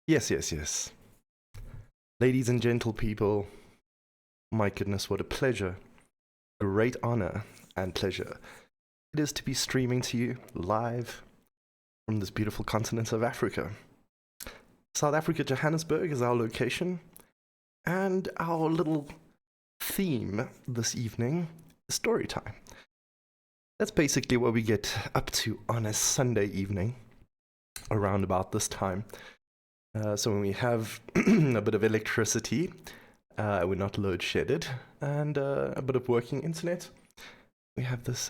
Yes, yes, yes. Ladies and gentle people, my goodness, what a pleasure, great honor and pleasure it is to be streaming to you live from this beautiful continent of Africa. South Africa, Johannesburg is our location, and our little theme this evening is story time. That's basically what we get up to on a Sunday evening, around about this time. So when we have a bit of electricity, we're not load shedded, and a bit of working internet, we have this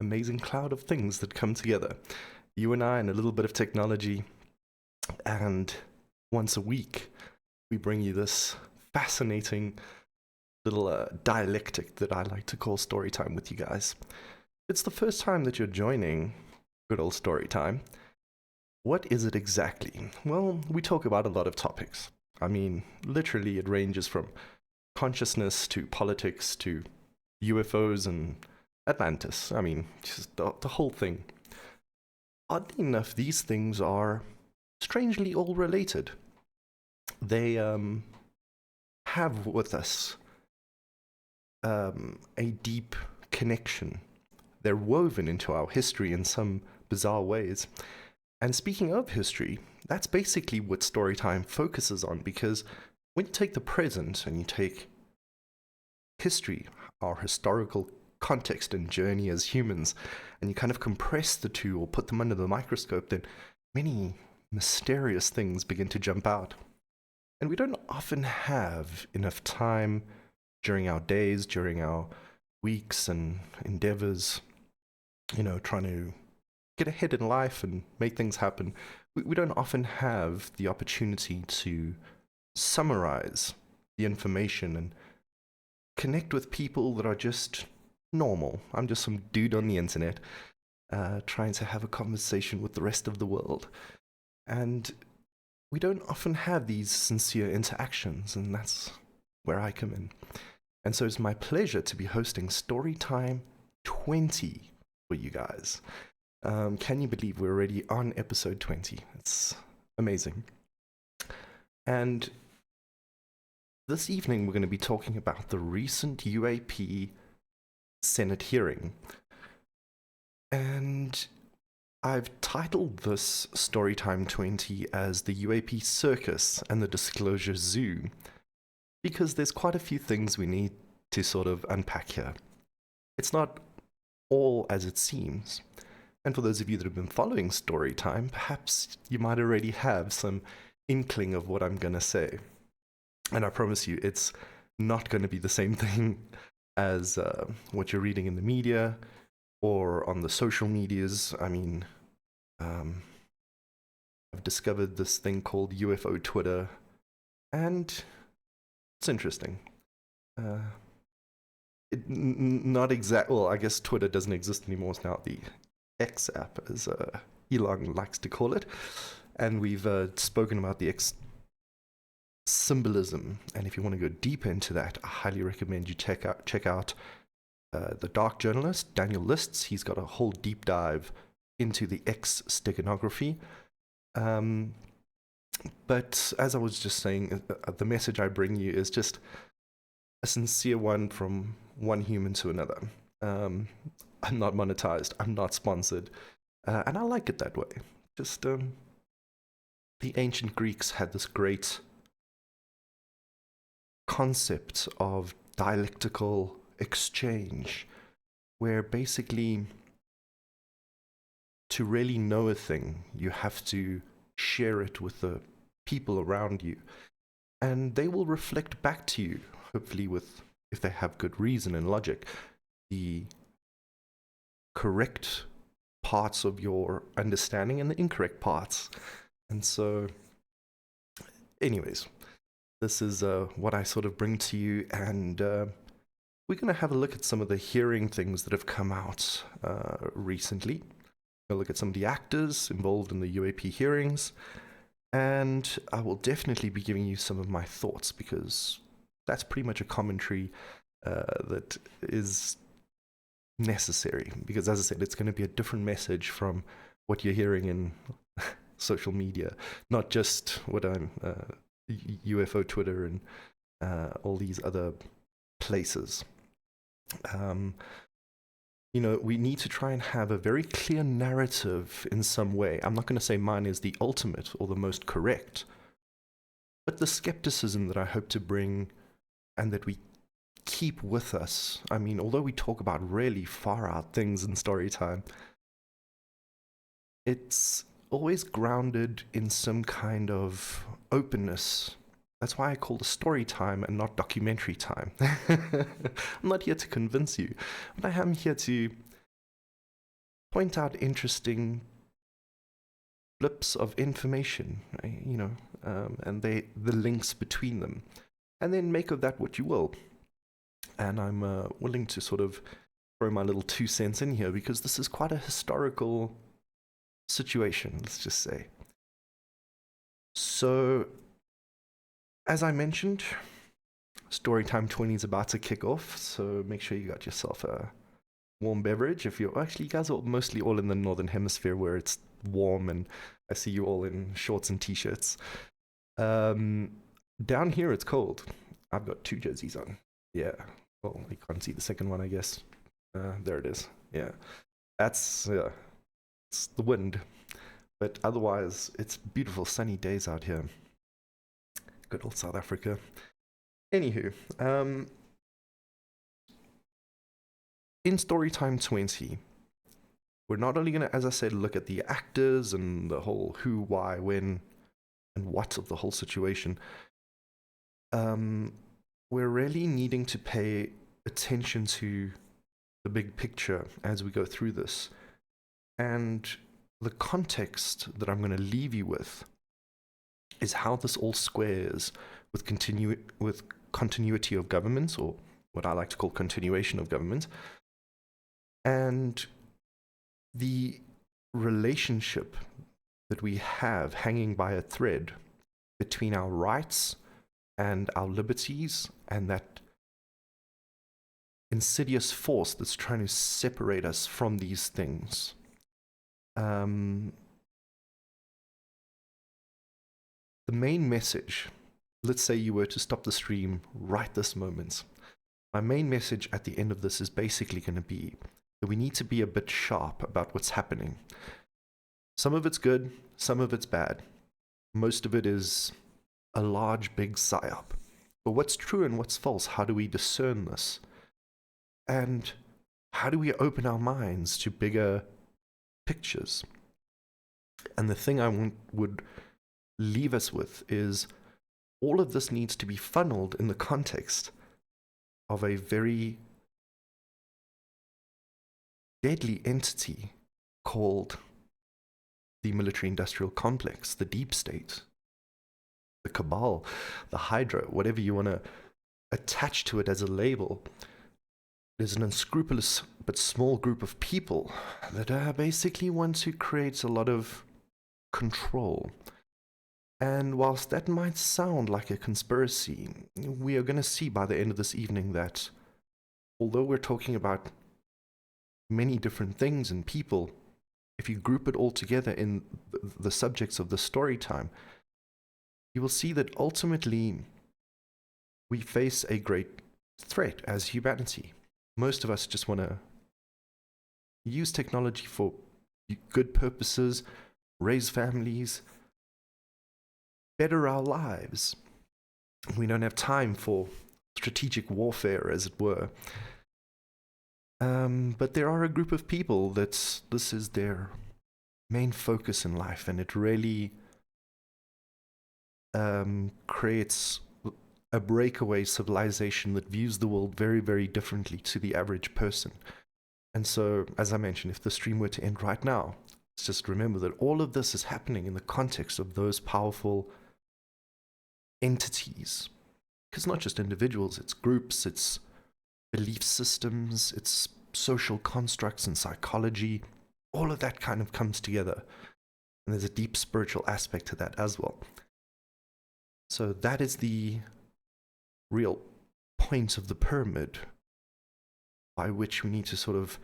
amazing cloud of things that come together. You and I, and a little bit of technology, and once a week, we bring you this fascinating little dialectic that I like to call Storytime with you guys. It's the first time that you're joining good old Storytime. What is it exactly? Well, we talk about a lot of topics. I mean, literally, it ranges from consciousness to politics to UFOs and Atlantis. I mean, just the whole thing. Oddly enough, these things are strangely all related. They have with us a deep connection. They're woven into our history in some bizarre ways. And speaking of history, that's basically what Storytime focuses on, because when you take the present and you take history, our historical context and journey as humans, and you kind of compress the two or put them under the microscope, then many mysterious things begin to jump out. And we don't often have enough time during our days, during our weeks and endeavors, trying to get ahead in life and make things happen. We don't often have the opportunity to summarize the information and connect with people that are just normal. I'm just some dude on the internet trying to have a conversation with the rest of the world. And we don't often have these sincere interactions, and that's where I come in. And so it's my pleasure to be hosting Storytime 20 for you guys. Can you believe we're already on episode 20? It's amazing. And this evening we're going to be talking about the recent UAP Senate hearing. And I've titled this Storytime 20 as the UAP Circus and the Disclosure Zoo, because there's quite a few things we need to sort of unpack here. It's not all as it seems. And for those of you that have been following Storytime, perhaps you might already have some inkling of what I'm going to say. And I promise you, it's not going to be the same thing as what you're reading in the media or on the social medias. I mean, I've discovered this thing called UFO Twitter, and it's interesting. Not exact. Well, I guess Twitter doesn't exist anymore. It's now the X app, as Elon likes to call it. And we've spoken about the X symbolism. And if you want to go deeper into that, I highly recommend you check out the dark journalist, Daniel Lists. He's got a whole deep dive into the X steganography. But as I was just saying, the message I bring you is just a sincere one from one human to another. I'm not monetized. I'm not sponsored. And I like it that way. Just the ancient Greeks had this great concept of dialectical exchange, where basically to really know a thing, you have to share it with the people around you. And they will reflect back to you, hopefully with, if they have good reason and logic, the correct parts of your understanding and the incorrect parts. And so, anyways, this is what I sort of bring to you, and we're going to have a look at some of the hearing things that have come out recently. We'll look at some of the actors involved in the UAP hearings, and I will definitely be giving you some of my thoughts, because that's pretty much a commentary that is necessary, because as I said, it's going to be a different message from what you're hearing in social media, not just what I'm UFO Twitter and all these other places. We need to try and have a very clear narrative in some way. I'm not going to say mine is the ultimate or the most correct, but the skepticism that I hope to bring and that we keep with us. I mean, although we talk about really far out things in Storytime, it's always grounded in some kind of openness. That's why I call it story time and not documentary time. I'm not here to convince you, but I am here to point out interesting blips of information, right? And the links between them, and then make of that what you will. And I'm willing to sort of throw my little 2 cents in here because this is quite a historical situation, let's just say. So, as I mentioned, StoryTime 20 is about to kick off, so make sure you got yourself a warm beverage. If you're actually, you guys are mostly all in the northern hemisphere where it's warm, and I see you all in shorts and t-shirts. Down here it's cold. I've got 2 jerseys on. Yeah. Well, you can't see the second one, I guess. There it is. Yeah. It's the wind. But otherwise, it's beautiful sunny days out here. Good old South Africa. Anywho, in Storytime 20, we're not only going to, as I said, look at the actors and the whole who, why, when, and what of the whole situation. We're really needing to pay attention to the big picture as we go through this. And the context that I'm going to leave you with is how this all squares with continuity of government, or what I like to call continuation of government, and the relationship that we have hanging by a thread between our rights and our liberties, and that insidious force that's trying to separate us from these things. The main message, let's say you were to stop the stream right this moment, my main message at the end of this is basically going to be that we need to be a bit sharp about what's happening. Some of it's good, some of it's bad. Most of it is a large, big psyop. But what's true and what's false? How do we discern this? And how do we open our minds to bigger pictures? And the thing I would leave us with is all of this needs to be funneled in the context of a very deadly entity called the military-industrial complex, the deep state, the cabal, the hydra, whatever you want to attach to it as a label. There's an unscrupulous but small group of people that basically want to create a lot of control. And whilst that might sound like a conspiracy, we are going to see by the end of this evening that although we're talking about many different things and people, if you group it all together in the subjects of the story time, you will see that ultimately we face a great threat as humanity. Most of us just want to use technology for good purposes, raise families, better our lives. We don't have time for strategic warfare, as it were. But there are a group of people that this is their main focus in life, and it really creates a breakaway civilization that views the world very, very differently to the average person. And so, as I mentioned, if the stream were to end right now, let's just remember that all of this is happening in the context of those powerful entities. Because not just individuals, it's groups, it's belief systems, it's social constructs and psychology. All of that kind of comes together. And there's a deep spiritual aspect to that as well. So that is the real point of the pyramid by which we need to sort of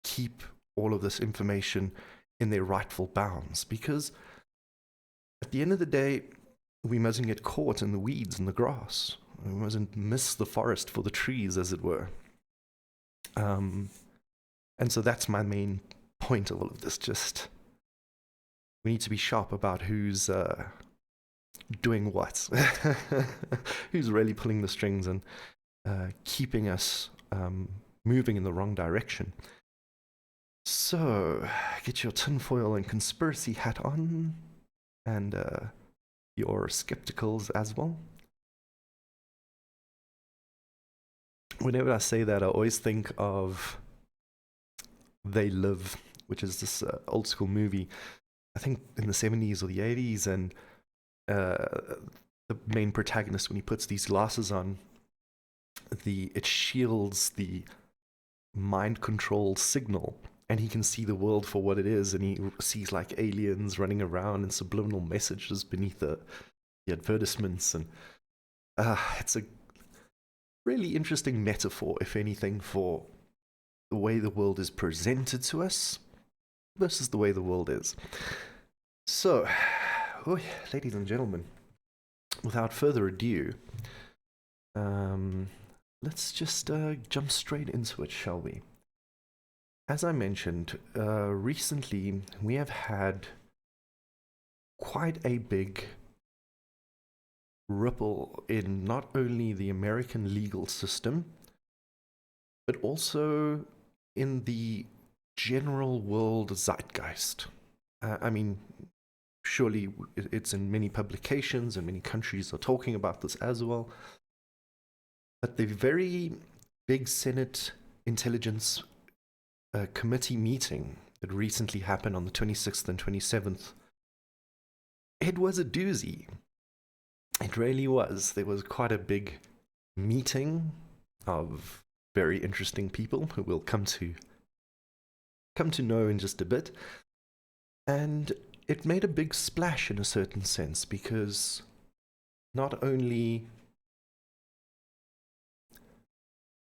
keep all of this information in their rightful bounds. Because at the end of the day, we mustn't get caught in the weeds and the grass. We mustn't miss the forest for the trees, as it were. And so that's my main point of all of this. Just, we need to be sharp about who's doing what, who's really pulling the strings and keeping us moving in the wrong direction. So, get your tinfoil and conspiracy hat on, and your skepticals as well. Whenever I say that, I always think of They Live, which is this old school movie, I think in the 70s or the 80s, and the main protagonist, when he puts these glasses on, it shields the mind control signal, and he can see the world for what it is, and he sees like aliens running around and subliminal messages beneath the advertisements, and it's a really interesting metaphor, if anything, for the way the world is presented to us versus the way the world is. So, ladies and gentlemen, without further ado, let's just jump straight into it, shall we? As I mentioned, recently we have had quite a big ripple in not only the American legal system, but also in the general world zeitgeist. I mean, surely it's in many publications and many countries are talking about this as well. But the very big Senate Intelligence Committee meeting that recently happened on the 26th and 27th, it was a doozy. It really was. There was quite a big meeting of very interesting people who we'll come to know in just a bit. And it made a big splash in a certain sense, because not only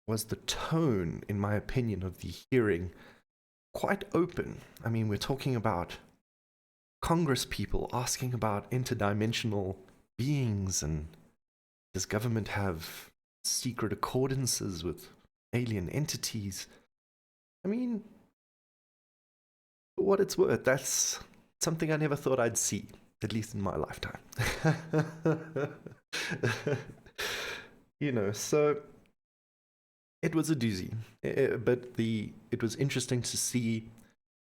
was the tone, in my opinion, of the hearing quite open. I mean, we're talking about Congress people asking about interdimensional beings, and does government have secret accordances with alien entities? I mean, for what it's worth, that's something I never thought I'd see, at least in my lifetime. So it was a doozy, but it was interesting to see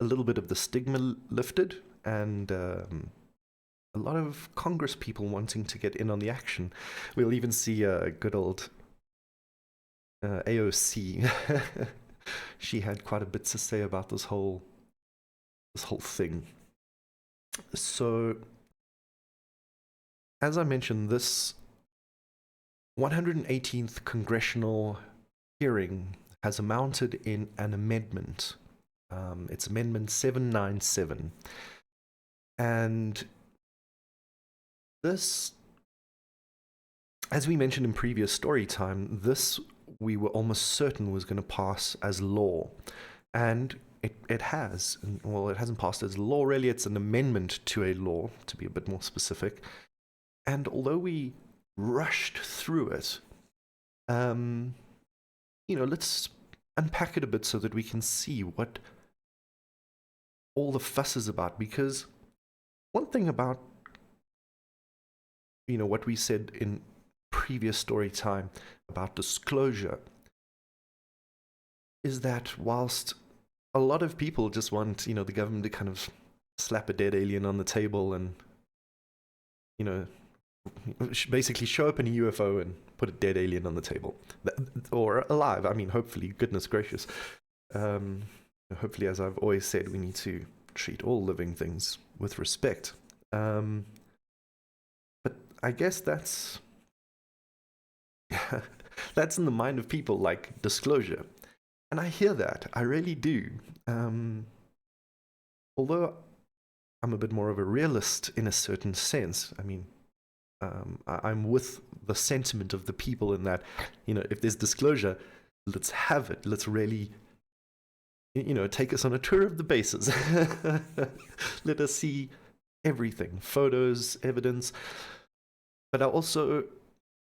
a little bit of the stigma lifted, and a lot of Congress people wanting to get in on the action. We'll even see a good old AOC. She had quite a bit to say about this whole thing. So, as I mentioned, this 118th congressional hearing has amounted in an amendment. It's Amendment 797. And this, as we mentioned in previous story time, this we were almost certain was going to pass as law. And it has. Well, it hasn't passed as law, really. It's an amendment to a law, to be a bit more specific. And although we rushed through it, let's unpack it a bit so that we can see what all the fuss is about. Because one thing about, what we said in previous story time about disclosure is that whilst a lot of people just want, the government to kind of slap a dead alien on the table and, basically show up in a UFO and put a dead alien on the table. Or alive. I mean, hopefully, goodness gracious. Hopefully, as I've always said, we need to treat all living things with respect. But I guess that's that's in the mind of people, like disclosure. And I hear that. I really do. Although I'm a bit more of a realist in a certain sense. I mean, I'm with the sentiment of the people in that, if there's disclosure, let's have it. Let's really, take us on a tour of the bases. Let us see everything, photos, evidence. But I also,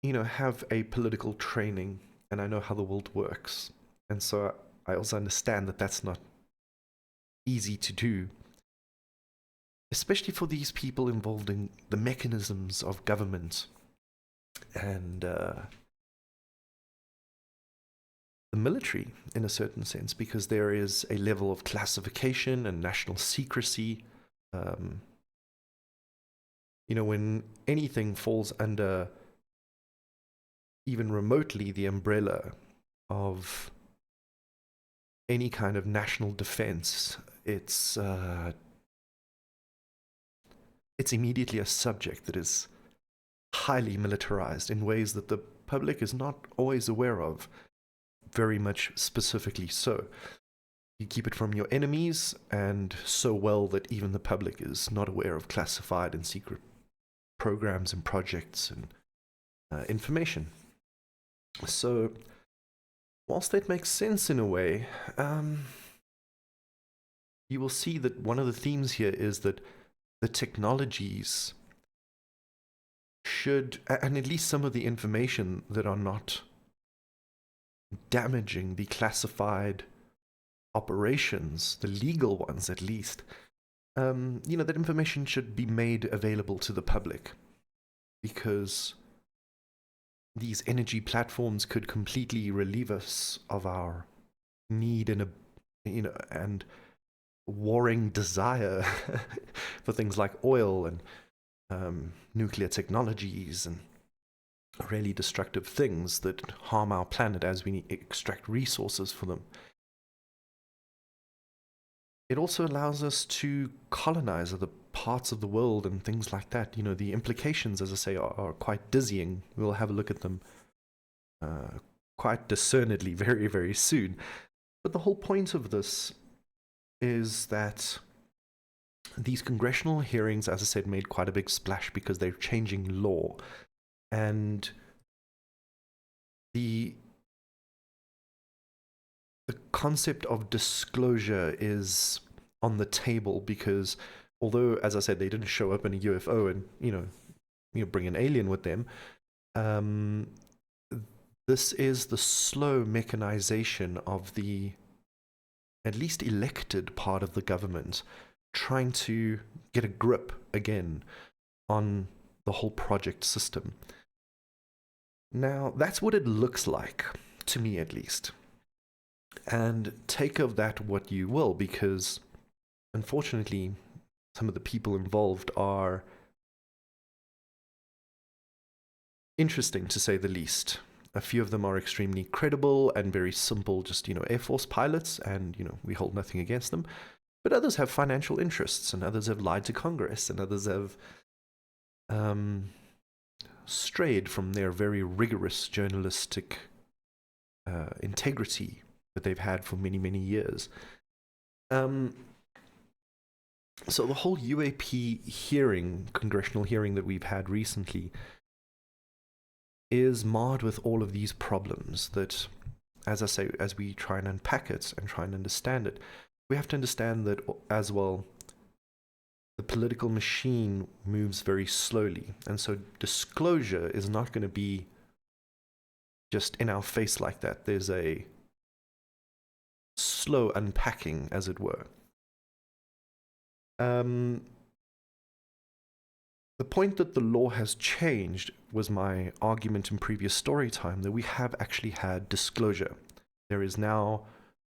have a political training, and I know how the world works. And so I also understand that that's not easy to do, especially for these people involved in the mechanisms of government. And the military in a certain sense, because there is a level of classification and national secrecy. When anything falls under even remotely the umbrella of any kind of national defense, it's immediately a subject that is highly militarized in ways that the public is not always aware of, very much specifically so. You keep it from your enemies, and so well that even the public is not aware of classified and secret programs and projects and information. So, whilst that makes sense in a way, you will see that one of the themes here is that the technologies should, and at least some of the information that are not damaging the classified operations, the legal ones at least, that information should be made available to the public, because these energy platforms could completely relieve us of our need and warring desire for things like oil and nuclear technologies and really destructive things that harm our planet as we extract resources for them. It also allows us to colonize other parts of the world and things like that. The implications, as I say, are quite dizzying. We'll have a look at them quite discernedly very, very soon. But the whole point of this is that these congressional hearings, as I said, made quite a big splash because they're changing law. And the concept of disclosure is on the table because, although, as I said, they didn't show up in a UFO and bring an alien with them, this is the slow mechanization of the at least elected part of the government trying to get a grip again on the whole project system. Now, that's what it looks like, to me at least. And take of that what you will, because unfortunately, some of the people involved are interesting, to say the least. A few of them are extremely credible and very simple, just, Air Force pilots, and, we hold nothing against them. But others have financial interests, and others have lied to Congress, and others have strayed from their very rigorous journalistic integrity that they've had for many, many years. So the whole UAP hearing, congressional hearing that we've had recently, is marred with all of these problems that, as I say, as we try and unpack it and try and understand it, we have to understand that as well, the political machine moves very slowly. And so disclosure is not going to be just in our face like that. There's a slow unpacking, as it were. The point that the law has changed was my argument in previous story time, that we have actually had disclosure. There is now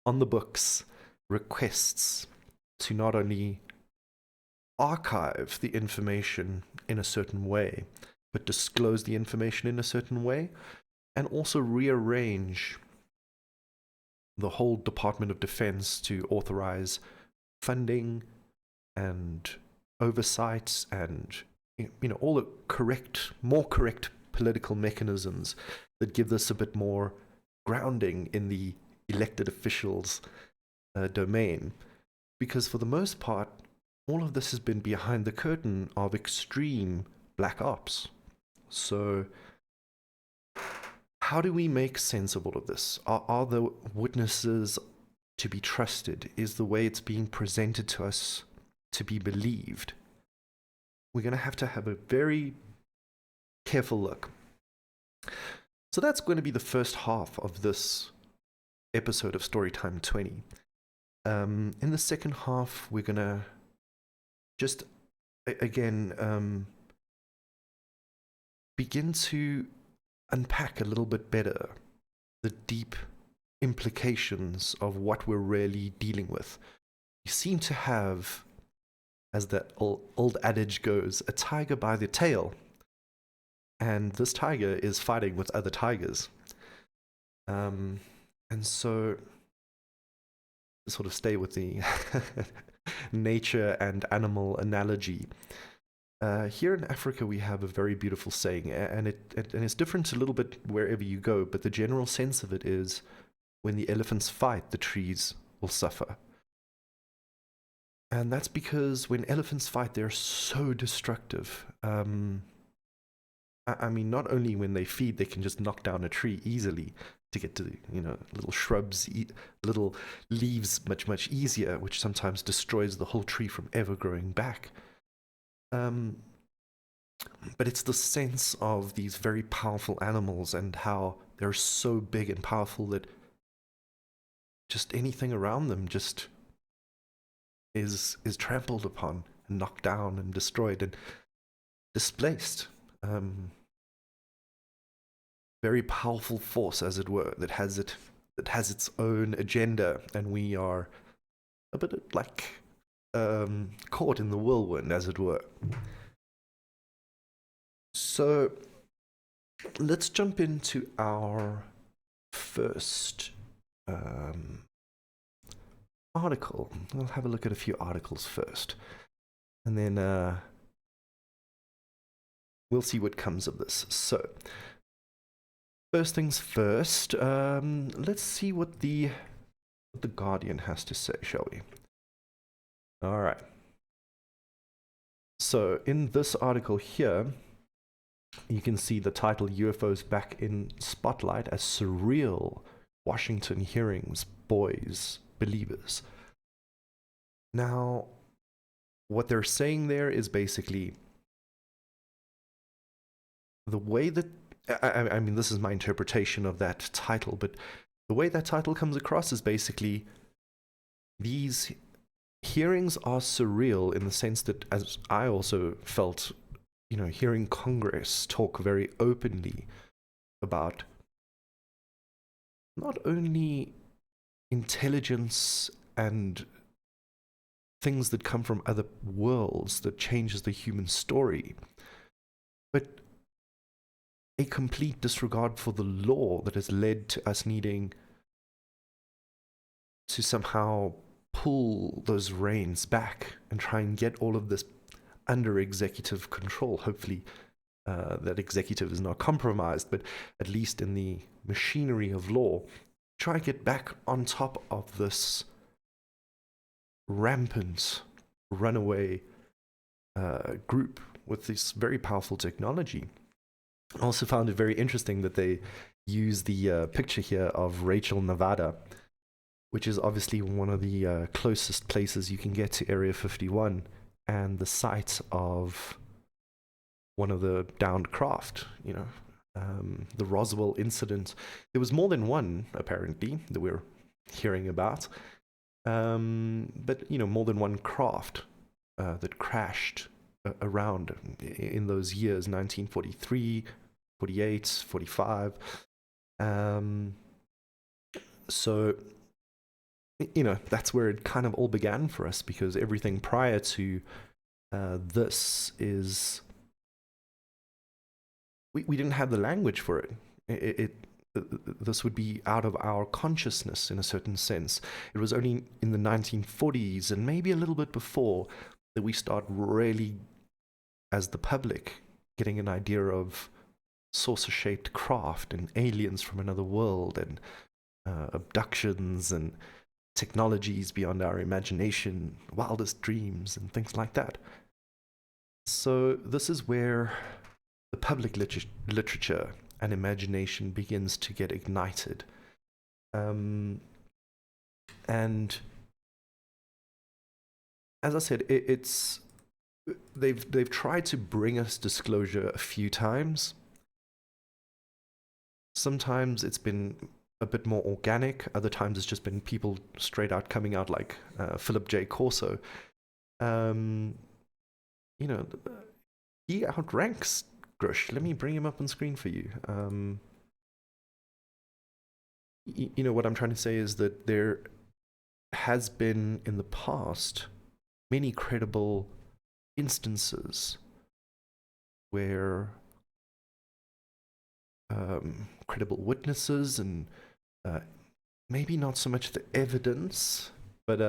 on the books requests to not only archive the information in a certain way, but disclose the information in a certain way, and also rearrange the whole Department of Defense to authorize funding and oversight and all the more correct political mechanisms that give this a bit more grounding in the elected officials' domain. Because for the most part, all of this has been behind the curtain of extreme black ops. So how do we make sense of all of this? Are the witnesses to be trusted? Is the way it's being presented to us to be believed? We're going to have a very careful look. So that's going to be the first half of this episode of StoryTime 20. In the second half, we're going to just, again, begin to unpack a little bit better the deep implications of what we're really dealing with. You seem to have, as the old adage goes, a tiger by the tail. And this tiger is fighting with other tigers. And so, to sort of stay with the nature and animal analogy, here in Africa we have a very beautiful saying, and it's different a little bit wherever you go, but the general sense of it is, when the elephants fight, the trees will suffer. And that's because when elephants fight, they're so destructive. I mean, not only when they feed, they can just knock down a tree easily to get to, little shrubs, little leaves much easier, which sometimes destroys the whole tree from ever growing back. But it's the sense of these very powerful animals and how they're so big and powerful that just anything around them just is trampled upon and knocked down and destroyed and displaced. Very powerful force, as it were, that has its own agenda, and we are a bit like caught in the whirlwind, as it were. So let's jump into our first article. I'll have a look at a few articles first, and then we'll see what comes of this. So, first things first, let's see what the Guardian has to say, shall we? All right. So, in this article here, you can see the title, UFOs Back in Spotlight as Surreal Washington Hearings Boys Believers. Now, what they're saying there is basically the way that, I mean, this is my interpretation of that title, but the way that title comes across is basically these hearings are surreal in the sense that, as I also felt, hearing Congress talk very openly about not only intelligence and things that come from other worlds that changes the human story, but a complete disregard for the law that has led to us needing to somehow pull those reins back and try and get all of this under executive control. Hopefully that executive is not compromised, but at least in the machinery of law, try to get back on top of this rampant runaway group with this very powerful technology. I also found it very interesting that they use the picture here of Rachel, Nevada, which is obviously one of the closest places you can get to Area 51 and the site of one of the downed craft, the Roswell incident. There was more than one, apparently, that we're hearing about. But, more than one craft that crashed around in those years, 1943, 48, 45. So, that's where it kind of all began for us, because everything prior to this is... We didn't have the language for it. This would be out of our consciousness in a certain sense. It was only in the 1940s and maybe a little bit before that we start really, as the public, getting an idea of saucer-shaped craft and aliens from another world and abductions and technologies beyond our imagination, wildest dreams and things like that. So this is where the public literature and imagination begins to get ignited. And as I said, they've tried to bring us disclosure a few times. Sometimes it's been a bit more organic. Other times it's just been people straight out coming out like Philip J. Corso. He outranks Grusch. Let me bring him up on screen for you. what I'm trying to say is that there has been in the past many credible instances where credible witnesses and maybe not so much the evidence, but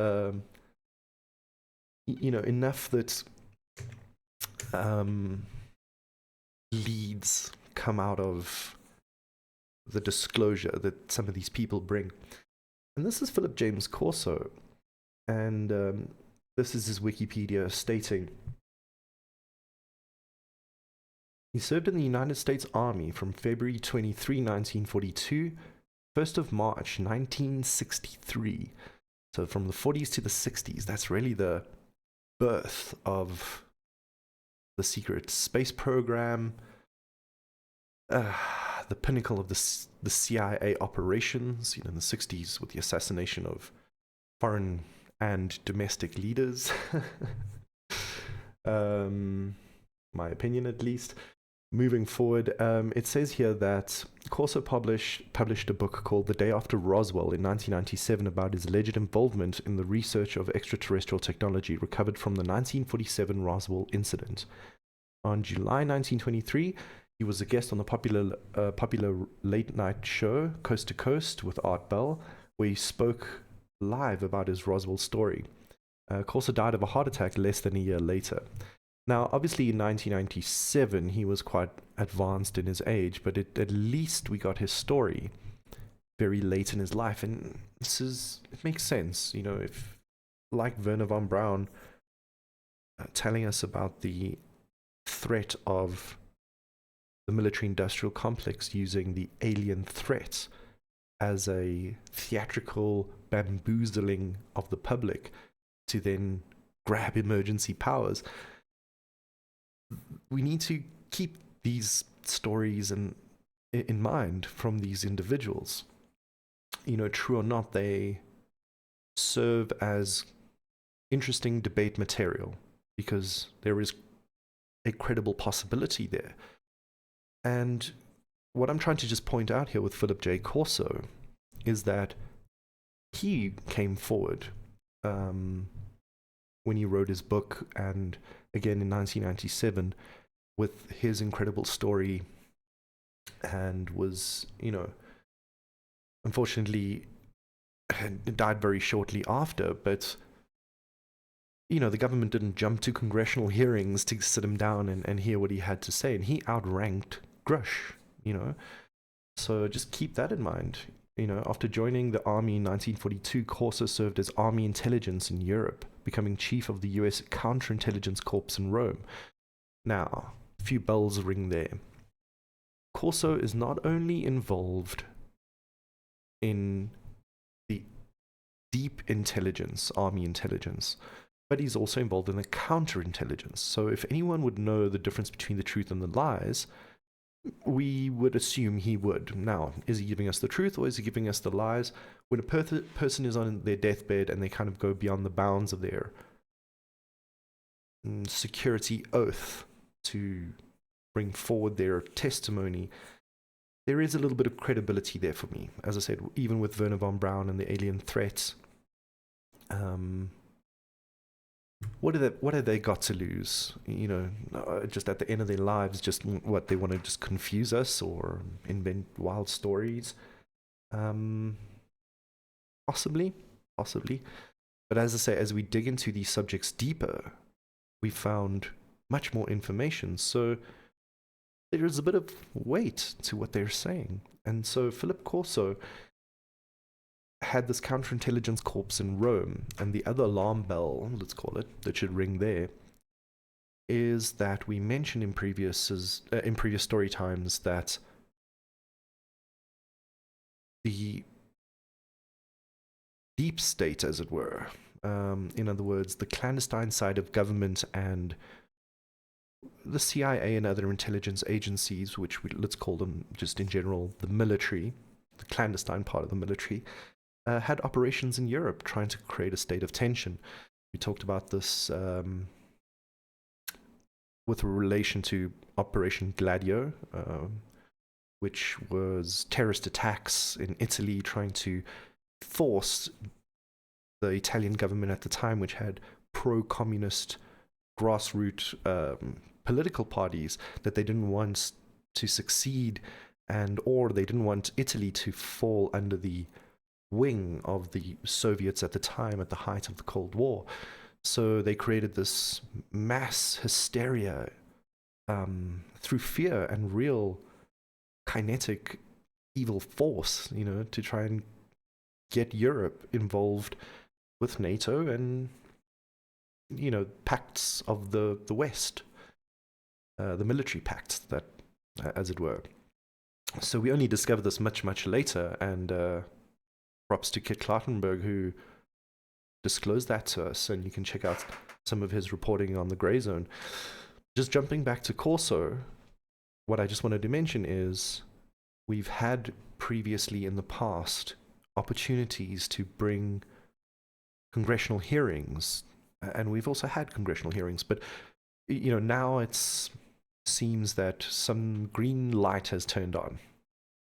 enough that leads come out of the disclosure that some of these people bring. And this is Philip James Corso, and this is his Wikipedia stating, he served in the United States Army from February 23, 1942, 1st of March, 1963. So from the 40s to the 60s, that's really the birth of the secret space program, the pinnacle of the CIA operations, in the 60s with the assassination of foreign and domestic leaders. My opinion, at least. Moving forward, it says here that Corso published a book called The Day After Roswell in 1997 about his alleged involvement in the research of extraterrestrial technology recovered from the 1947 Roswell incident. On July 1923, he was a guest on the popular late-night show Coast to Coast with Art Bell, where he spoke live about his Roswell story. Corso died of a heart attack less than a year later. Now, obviously, in 1997, he was quite advanced in his age, but at least we got his story very late in his life, and it makes sense, if, like Wernher von Braun, telling us about the threat of the military-industrial complex using the alien threat as a theatrical bamboozling of the public to then grab emergency powers. We need to keep these stories in mind from these individuals. True or not, they serve as interesting debate material because there is a credible possibility there. And what I'm trying to just point out here with Philip J. Corso is that he came forward when he wrote his book, and again in 1997, with his incredible story, and was, unfortunately died very shortly after, but the government didn't jump to congressional hearings to sit him down and hear what he had to say, and he outranked Grusch, so just keep that in mind. After joining the army in 1942, Corso served as army intelligence in Europe, becoming chief of the US Counterintelligence Corps in Rome. Now, a few bells ring there. Corso is not only involved in the deep intelligence, army intelligence, but he's also involved in the counterintelligence. So if anyone would know the difference between the truth and the lies, we would assume he would. Now, is he giving us the truth or is he giving us the lies? When a person is on their deathbed and they kind of go beyond the bounds of their security oath to bring forward their testimony, there is a little bit of credibility there for me. As I said, even with Wernher von Braun and the alien threats, what have they got to lose? Just at the end of their lives, just what they want to just confuse us or invent wild stories? Possibly. But as I say, as we dig into these subjects deeper, we found much more information. So there is a bit of weight to what they're saying. And so Philip Corso had this counterintelligence corps in Rome, and the other alarm bell, let's call it, that should ring there, is that we mentioned in previous story times that the deep state, as it were, in other words, the clandestine side of government and the CIA and other intelligence agencies, which let's call them just in general the military, the clandestine part of the military, had operations in Europe trying to create a state of tension. We talked about this with relation to Operation Gladio, which was terrorist attacks in Italy, trying to force the Italian government at the time, which had pro-communist grassroots political parties, that they didn't want to succeed, or they didn't want Italy to fall under the wing of the Soviets at the time, at the height of the Cold War. So they created this mass hysteria through fear and real kinetic evil force, to try and get Europe involved with NATO and, pacts of the West, the military pacts, that, as it were. So we only discovered this much, much later, and props to Kit Klartenberg, who disclosed that to us, and you can check out some of his reporting on the Grey Zone. Just jumping back to Corso, what I just wanted to mention is we've had previously in the past opportunities to bring congressional hearings, and we've also had congressional hearings, but now it seems that some green light has turned on.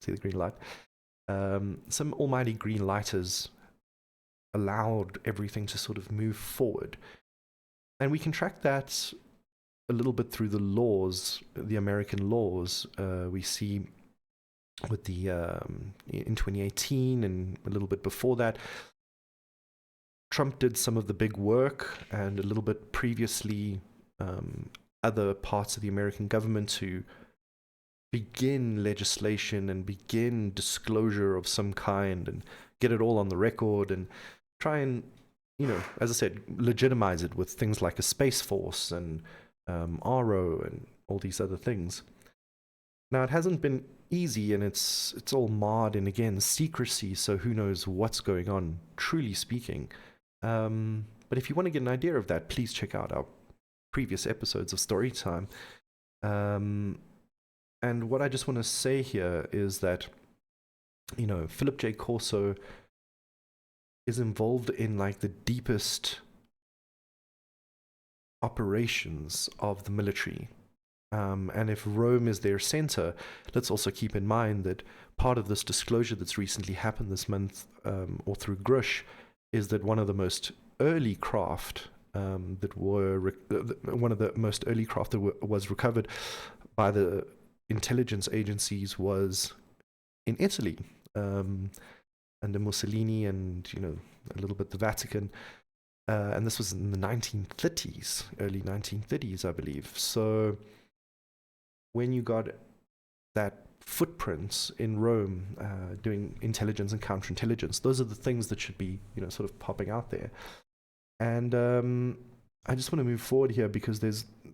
See the green light? Some almighty green light has allowed everything to sort of move forward, and we can track that a little bit through the laws, the American laws. We see with the in 2018 and a little bit before that, Trump did some of the big work, and a little bit previously other parts of the American government to begin legislation and begin disclosure of some kind and get it all on the record and try and, as I said, legitimize it with things like a Space Force and RO and all these other things. Now, it hasn't been easy, and it's all marred in, again, secrecy, so who knows what's going on, truly speaking. But if you want to get an idea of that, please check out our previous episodes of Storytime. And what I just want to say here is that, Philip J. Corso is involved in like the deepest operations of the military. And if Rome is their center, let's also keep in mind that part of this disclosure that's recently happened this month, or through Grusch, is that one of the most early craft that was recovered by the intelligence agencies was in Italy, under Mussolini and, a little bit the Vatican. And this was in the 1930s, early 1930s, I believe. So when you got that footprints in Rome doing intelligence and counterintelligence, those are the things that should be, sort of popping out there. And I just want to move forward here because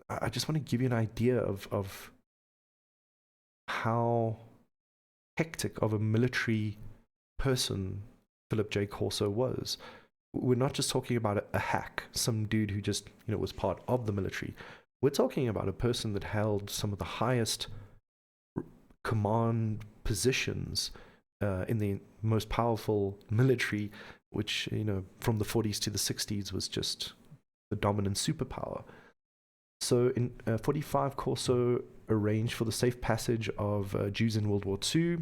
I just want to give you an idea of how hectic of a military person Philip J. Corso was. We're not just talking about a hack, some dude who just, was part of the military. We're talking about a person that held some of the highest command positions in the most powerful military, which, from the 40s to the 60s was just the dominant superpower. So in 45, Corso arranged for the safe passage of Jews in World War II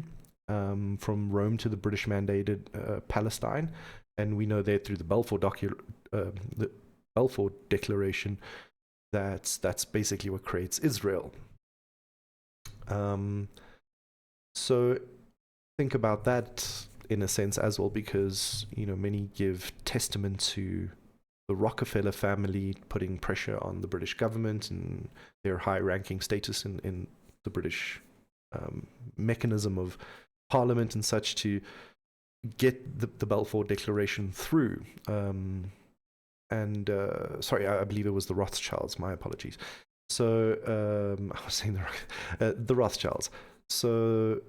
from Rome to the British-mandated Palestine. And we know that through the Balfour Declaration, that's basically what creates Israel. So think about that in a sense as well, because many give testament to the Rockefeller family putting pressure on the British government and their high-ranking status in the British mechanism of Parliament and such to get the Balfour Declaration through. Sorry, I believe it was the Rothschilds. My apologies. So I was saying the Rothschilds. So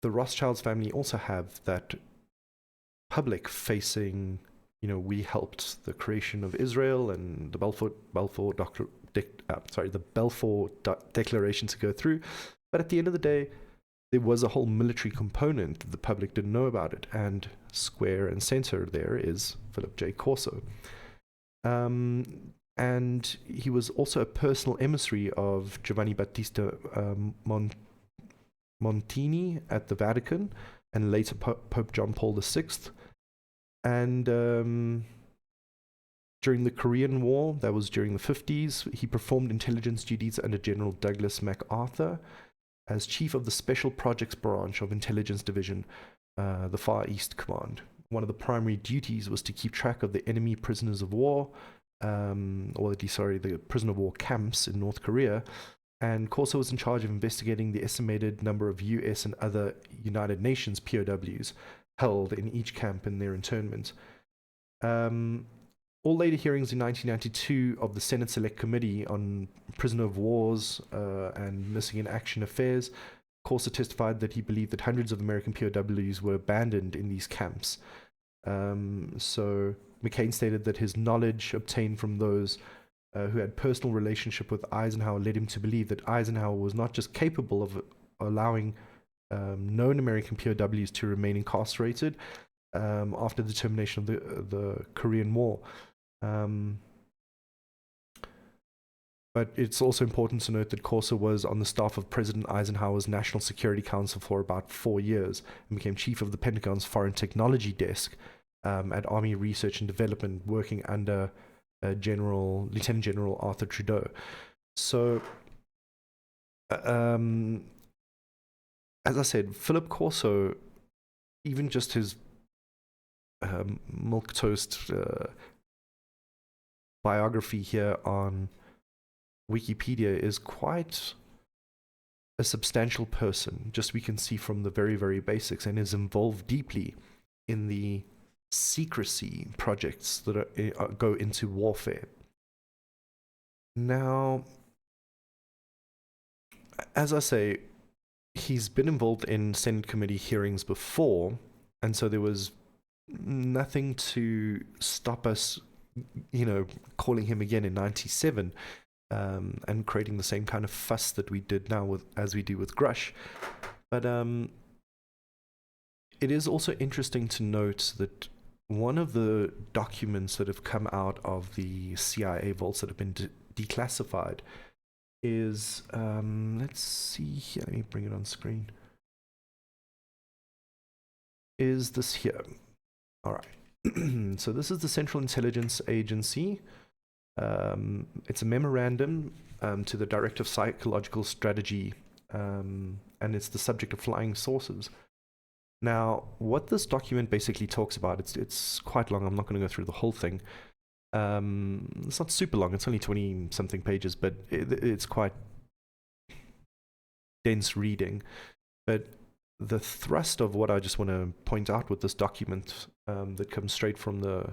the Rothschilds family also have that public-facing, we helped the creation of Israel and the Balfour Declaration to go through. But at the end of the day, there was a whole military component that the public didn't know about it, and square and center there is Philip J. Corso. And he was also a personal emissary of Giovanni Battista Montini at the Vatican, and later Pope John Paul VI. And during the Korean War, that was during the 50s, he performed intelligence duties under General Douglas MacArthur as chief of the Special Projects Branch of Intelligence Division, the Far East Command. One of the primary duties was to keep track of the enemy prisoners of war, the prisoner of war camps in North Korea. And Corso was in charge of investigating the estimated number of US and other United Nations POWs held in each camp and their internment. All later hearings in 1992 of the Senate Select Committee on Prisoner of Wars and Missing in Action Affairs, Corso testified that he believed that hundreds of American POWs were abandoned in these camps. So McCain stated that his knowledge obtained from those who had personal relationship with Eisenhower led him to believe that Eisenhower was not just capable of allowing known American POWs to remain incarcerated after the termination of the Korean War. But it's also important to note that Corso was on the staff of President Eisenhower's National Security Council for about 4 years and became chief of the Pentagon's Foreign Technology Desk at Army Research and Development, working under Lieutenant General Arthur Trudeau. So, as I said, Philip Corso, even just his milquetoast biography here on Wikipedia is quite a substantial person, just we can see from the very, very basics, and is involved deeply in the secrecy projects that go into warfare. Now, as I say, he's been involved in Senate committee hearings before, and so there was nothing to stop us, calling him again in 97 and creating the same kind of fuss that we did now as we do with Grusch. But it is also interesting to note that one of the documents that have come out of the CIA vaults that have been declassified is, let's see here, let me bring it on screen, is this here. All right. So this is the Central Intelligence Agency. It's a memorandum to the Director of Psychological Strategy, and it's the subject of flying saucers. Now, what this document basically talks about, it's quite long. I'm not going to go through the whole thing. It's not super long. It's only 20-something pages, but it's quite dense reading. But the thrust of what I just want to point out with this document that comes straight from the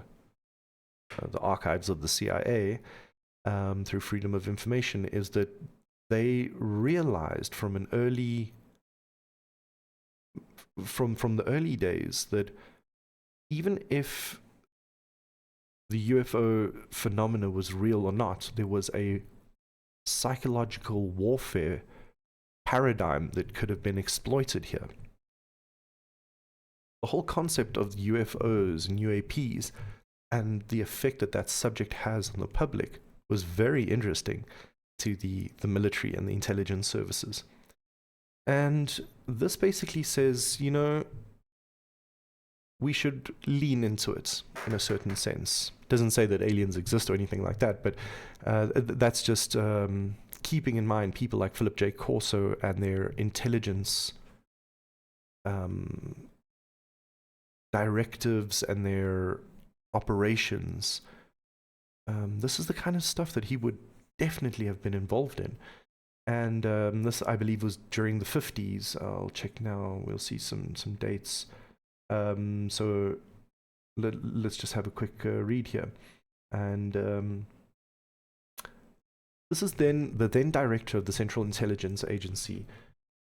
archives of the CIA through Freedom of Information is that they realized from the early days that even if the UFO phenomena was real or not, there was a psychological warfare paradigm that could have been exploited here. The whole concept of UFOs and UAPs and the effect that subject has on the public was very interesting to the military and the intelligence services. And this basically says, we should lean into it in a certain sense. It doesn't say that aliens exist or anything like that, but that's just keeping in mind people like Philip J. Corso and their intelligence directives and their operations. This is the kind of stuff that he would definitely have been involved in. And this, I believe, was during the 50s. I'll check now. We'll see some dates. So let's just have a quick read here. And this is then the then director of the Central Intelligence Agency,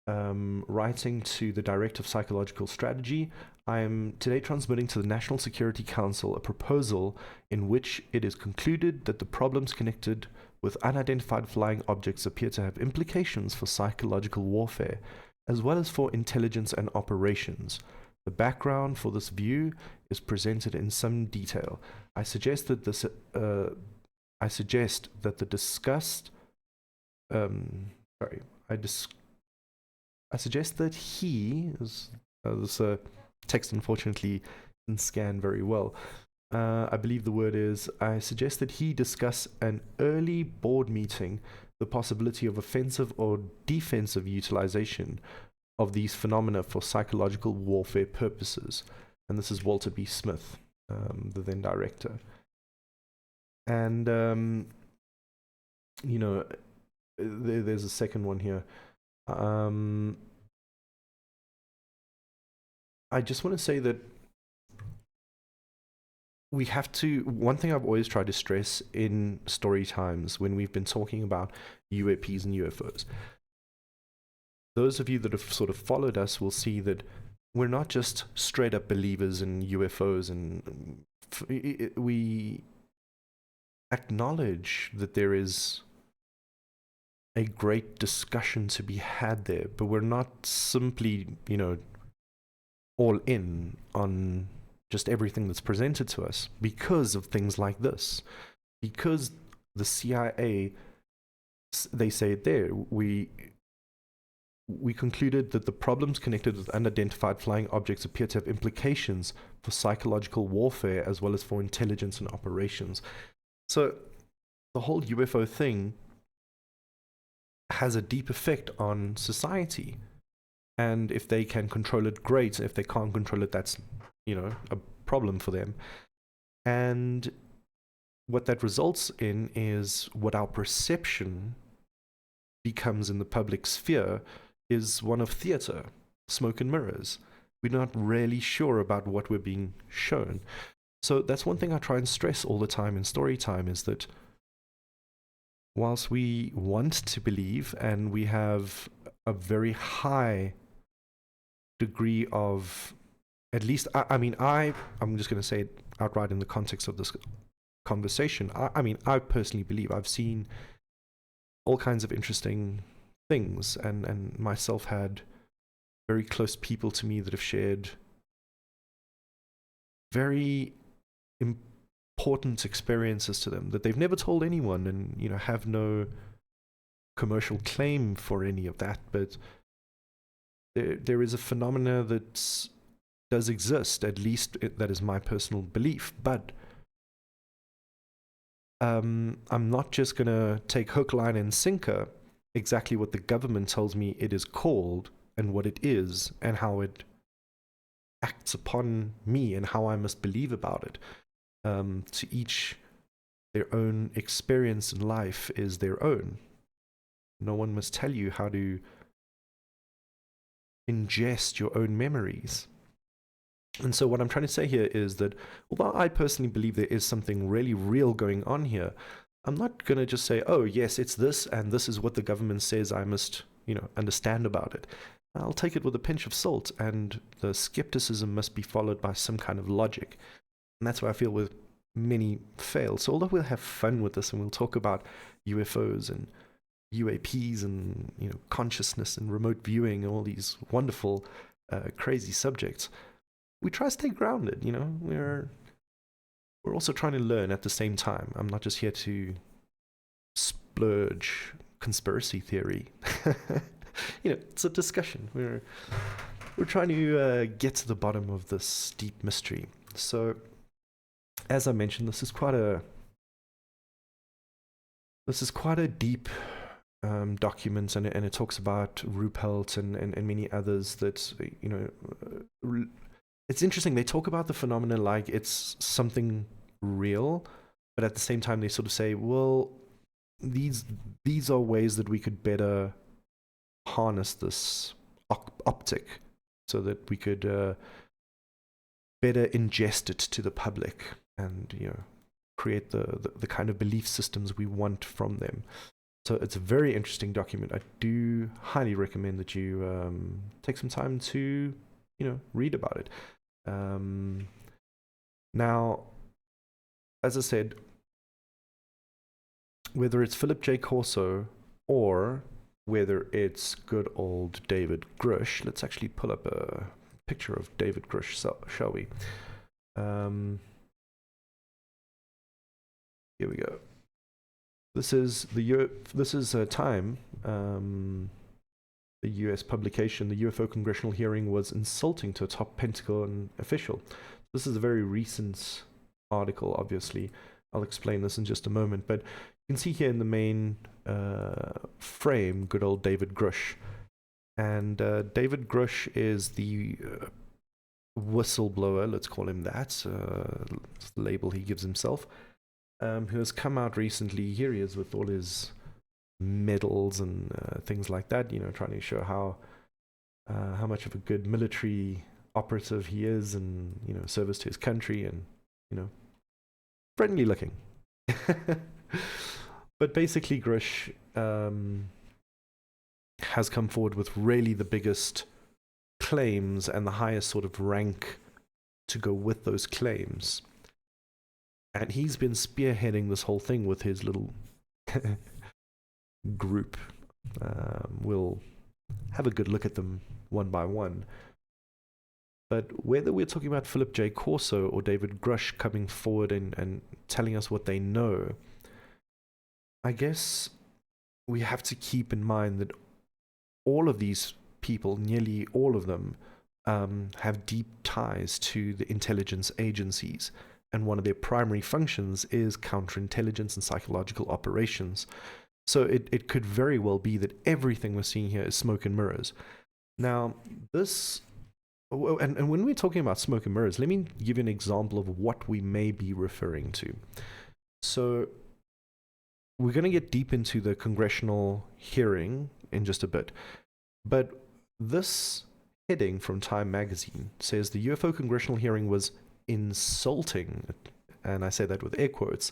writing to the Director of Psychological Strategy. I am today transmitting to the National Security Council a proposal in which it is concluded that the problems connected with unidentified flying objects appear to have implications for psychological warfare, as well as for intelligence and operations. The background for this view is presented in some detail. I suggest that I suggest that this text unfortunately didn't scan very well. I believe the word is, I suggest that he discuss an early board meeting the possibility of offensive or defensive utilization of these phenomena for psychological warfare purposes. And this is Walter B. Smith, the then director. And, there's a second one here. I just want to say that we have to, one thing I've always tried to stress in story times when we've been talking about UAPs and UFOs, those of you that have sort of followed us will see that we're not just straight up believers in UFOs, and we acknowledge that there is a great discussion to be had there, but we're not simply, all in on just everything that's presented to us because of things like this. Because the CIA, they say it there, we concluded that the problems connected with unidentified flying objects appear to have implications for psychological warfare as well as for intelligence and operations. So the whole UFO thing has a deep effect on society. And if they can control it, great. If they can't control it, that's, a problem for them. And what that results in is what our perception becomes in the public sphere is one of theater, smoke and mirrors. We're not really sure about what we're being shown. So that's one thing I try and stress all the time in story time, is that whilst we want to believe and we have a very high degree of, at least, I'm just going to say it outright in the context of this conversation. I personally believe I've seen all kinds of interesting things, and myself had very close people to me that have shared very important experiences to them that they've never told anyone, and have no commercial claim for any of that, but there is a phenomena that does exist, at least that is my personal belief. But I'm not just going to take hook, line, and sinker exactly what the government tells me it is called and what it is and how it acts upon me and how I must believe about it. To each their own experience in life is their own. No one must tell you how to ingest your own memories. And so what I'm trying to say here is that although I personally believe there is something really real going on here, I'm not going to just say, oh, yes, it's this, and this is what the government says I must, understand about it. I'll take it with a pinch of salt, and the skepticism must be followed by some kind of logic. And that's why I feel with many fail. So although we'll have fun with this and we'll talk about UFOs and UAPs and consciousness and remote viewing and all these wonderful, crazy subjects, we try to stay grounded. We're also trying to learn at the same time. I'm not just here to splurge conspiracy theory. It's a discussion. We're trying to get to the bottom of this deep mystery. So, as I mentioned, this is quite a deep document, and it talks about Ruppelt and many others that it's interesting. They talk about the phenomena like it's something real, but at the same time they sort of say, well, these are ways that we could better harness this optic so that we could better ingest it to the public and create the kind of belief systems we want from them. So it's a very interesting document. I do highly recommend that you take some time to read about it. Now, as I said, whether it's Philip J. Corso or whether it's good old David Grusch, let's actually pull up a picture of David Grusch, shall we? Here we go. This is Time. the US publication, the UFO congressional hearing was insulting to a top Pentagon official. This is a very recent article, obviously. I'll explain this in just a moment, but you can see here in the main frame, good old David Grusch. And David Grusch is the whistleblower, let's call him that, the label he gives himself, who has come out recently. Here he is with all his medals and things like that, trying to show how much of a good military operative he is, and service to his country, and friendly looking. But basically Grusch has come forward with really the biggest claims and the highest sort of rank to go with those claims. And he's been spearheading this whole thing with his little group. We'll have a good look at them one by one. But whether we're talking about Philip J. Corso or David Grusch coming forward and telling us what they know, I guess we have to keep in mind that all of these people, nearly all of them, have deep ties to the intelligence agencies. And one of their primary functions is counterintelligence and psychological operations. So it could very well be that everything we're seeing here is smoke and mirrors. Now, this... And when we're talking about smoke and mirrors, let me give you an example of what we may be referring to. So we're going to get deep into the congressional hearing in just a bit. But this heading from Time magazine says the UFO congressional hearing was insulting, and I say that with air quotes,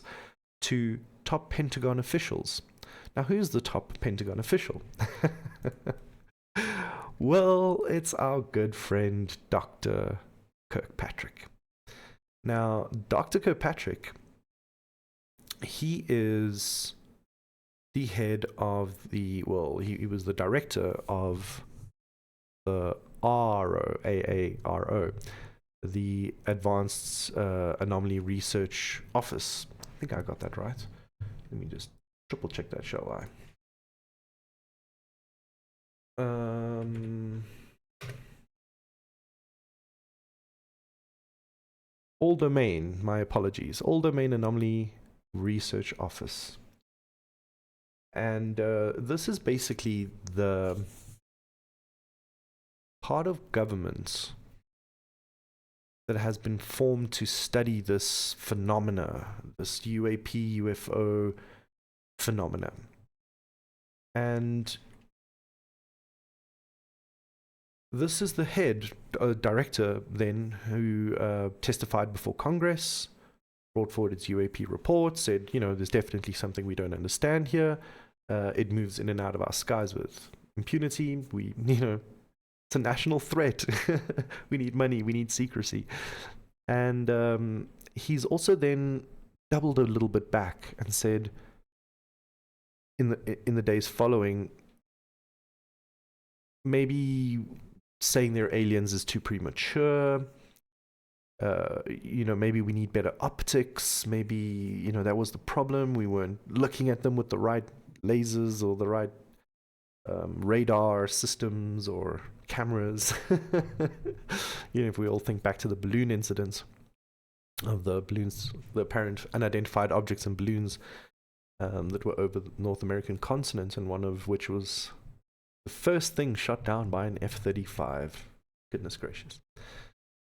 to top Pentagon officials. Now, who's the top Pentagon official? Well, it's our good friend, Dr. Kirkpatrick. Now, Dr. Kirkpatrick, he is the head of he was the director of the AARO, the Advanced Anomaly Research Office. I think I got that right. Let me just triple check that, shall I? All Domain, my apologies. All Domain Anomaly Research Office. And this is basically the part of government that has been formed to study this phenomena, this UAP, UFO phenomena. And this is the head director then who testified before Congress, brought forward its UAP report, said, there's definitely something we don't understand here. It moves in and out of our skies with impunity. It's a national threat. We need money. We need secrecy. And he's also then doubled a little bit back and said, in the days following, maybe saying they're aliens is too premature. Maybe we need better optics. Maybe, that was the problem. We weren't looking at them with the right lasers or the right radar systems or cameras. If we all think back to the balloon incident of the balloons, the apparent unidentified objects and balloons that were over the North American continent, and one of which was the first thing shot down by an F-35. Goodness gracious.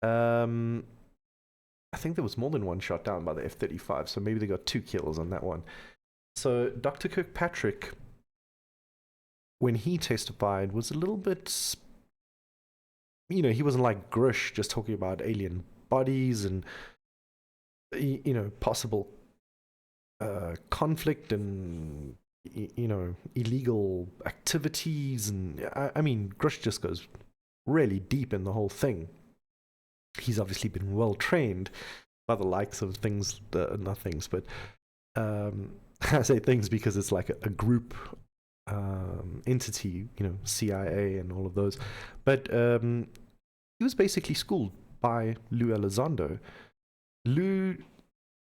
I think there was more than one shot down by the F-35, so maybe they got 2 kills on that one. So Dr. Kirkpatrick, when he testified, was a little bit, he wasn't like Grusch just talking about alien bodies and, possible conflict and, illegal activities. And I mean, Grusch just goes really deep in the whole thing. He's obviously been well trained by the likes of things, not things, but I say things because it's like a group entity, CIA and all of those. But he was basically schooled by Lou Elizondo. Lou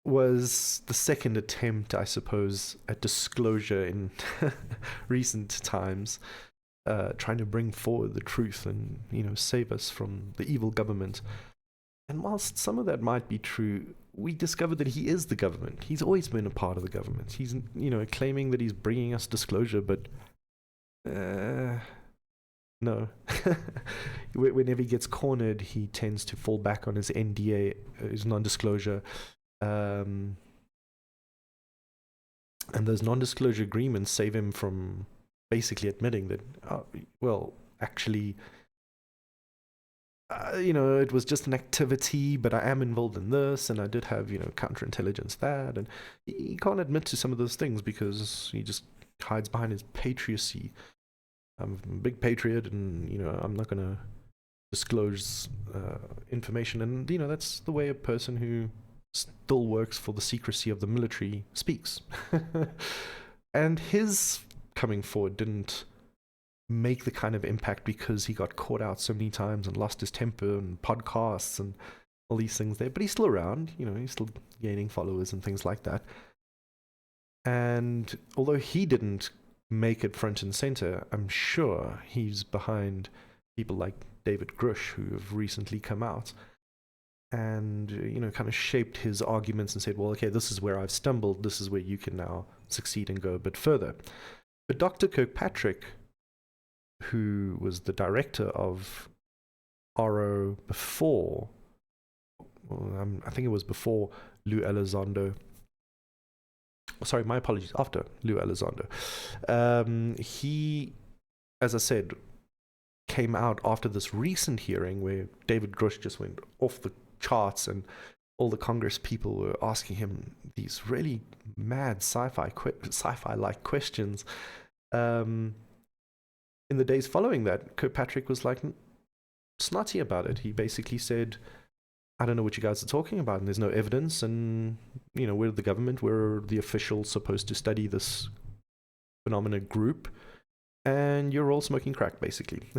was the second attempt, I suppose, at disclosure in recent times. trying to bring forward the truth and, save us from the evil government. And whilst some of that might be true, we discovered that he is the government. He's always been a part of the government. He's, claiming that he's bringing us disclosure, but no. Whenever he gets cornered, he tends to fall back on his NDA, his non-disclosure. And those non-disclosure agreements save him from basically admitting that, actually, it was just an activity, but I am involved in this, and I did have, counterintelligence that, and he can't admit to some of those things because he just hides behind his patriocy. I'm a big patriot, and, I'm not going to disclose information, and, that's the way a person who still works for the secrecy of the military speaks. And his coming forward didn't make the kind of impact because he got caught out so many times and lost his temper and podcasts and all these things there. But he's still around, he's still gaining followers and things like that. And although he didn't make it front and center, I'm sure he's behind people like David Grusch, who have recently come out and, kind of shaped his arguments and said, well, okay, this is where I've stumbled. This is where you can now succeed and go a bit further. But Dr. Kirkpatrick, who was the director of RO before, I think it was before Lou Elizondo. Sorry, my apologies, after Lou Elizondo. He, as I said, came out after this recent hearing where David Grusch just went off the charts and all the Congress people were asking him these really mad sci-fi-like questions. In the days following that, Kirkpatrick was like snotty about it. He basically said, I don't know what you guys are talking about, and there's no evidence, and, we're the government, we're the officials supposed to study this phenomena group, and you're all smoking crack, basically.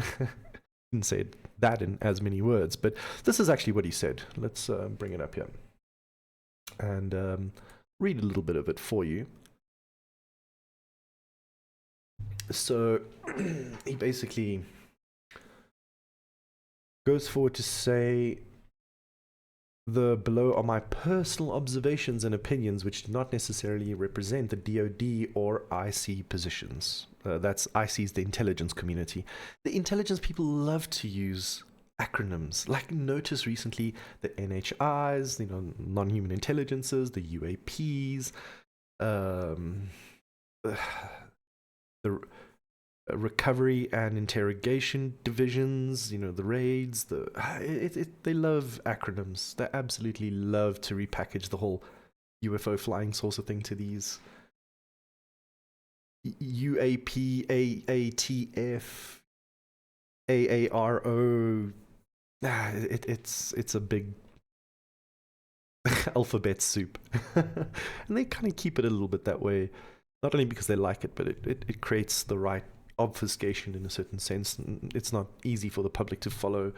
Didn't say that in as many words, but this is actually what he said. Let's bring it up here and read a little bit of it for you. So he basically goes forward to say, the below are my personal observations and opinions which do not necessarily represent the DoD or IC positions. That's IC's the intelligence community. The intelligence people love to use acronyms. Like, notice recently the NHIs, non-human intelligences, the UAPs, the recovery and interrogation divisions, the raids, they love acronyms. They absolutely love to repackage the whole UFO flying saucer thing to these UAP, AATF, AARO. It's a big alphabet soup. And they kind of keep it a little bit that way, not only because they like it, but it creates the right obfuscation in a certain sense. It's not easy for the public to follow.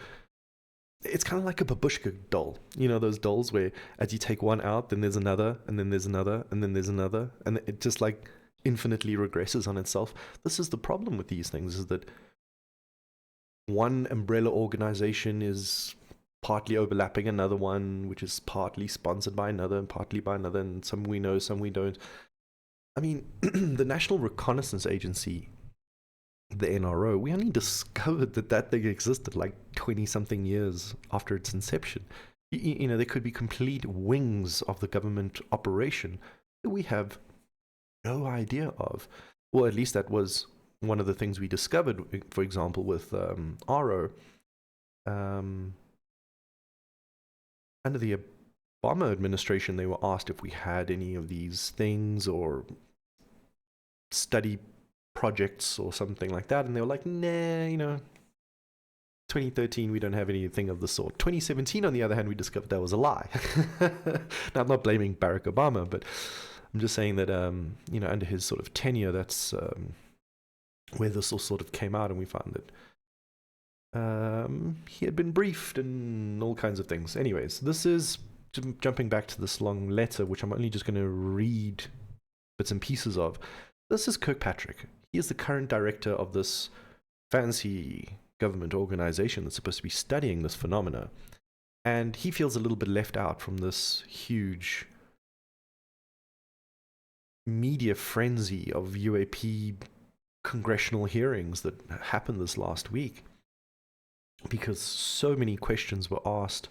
It's kind of like a babushka doll. Those dolls where as you take one out, then there's another, and then there's another, and then there's another, and it just like infinitely regresses on itself. This is the problem with these things, is that one umbrella organization is partly overlapping another one, which is partly sponsored by another and partly by another, and some we know, some we don't. I mean, the National Reconnaissance Agency, the NRO, we only discovered that thing existed like 20-something years after its inception. There could be complete wings of the government operation that we have no idea of. Well, at least that was one of the things we discovered, for example, with RO. Under the Obama administration, they were asked if we had any of these things or study projects or something like that, and they were like, nah, 2013 we don't have anything of the sort. 2017, on the other hand, we discovered that was a lie. Now, I'm not blaming Barack Obama, but I'm just saying that under his sort of tenure, that's where this all sort of came out, and we found that he had been briefed and all kinds of things. Anyways, this is jumping back to this long letter, which I'm only just going to read bits and pieces of. This is Kirkpatrick. He is the current director of this fancy government organization that's supposed to be studying this phenomena. And he feels a little bit left out from this huge media frenzy of UAP congressional hearings that happened this last week, because so many questions were asked,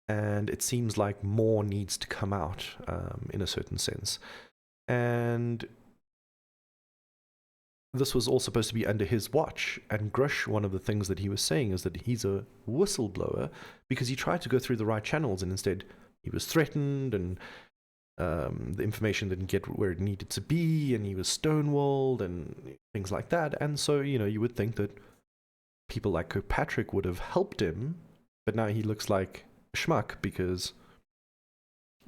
and it seems like more needs to come out in a certain sense. And this was all supposed to be under his watch. And Grusch, one of the things that he was saying is that he's a whistleblower because he tried to go through the right channels, and instead he was threatened, and the information didn't get where it needed to be, and he was stonewalled and things like that. And so, you would think that people like Kirkpatrick would have helped him, but now he looks like a schmuck because,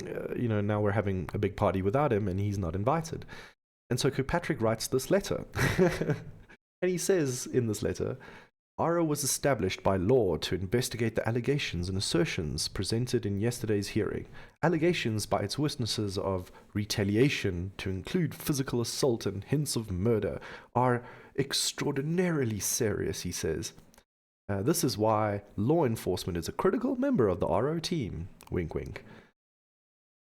now we're having a big party without him and he's not invited. And so Kirkpatrick writes this letter. And he says in this letter, ARO was established by law to investigate the allegations and assertions presented in yesterday's hearing. Allegations by its witnesses of retaliation, to include physical assault and hints of murder, are extraordinarily serious, he says. This is why law enforcement is a critical member of the ARO team. Wink, wink.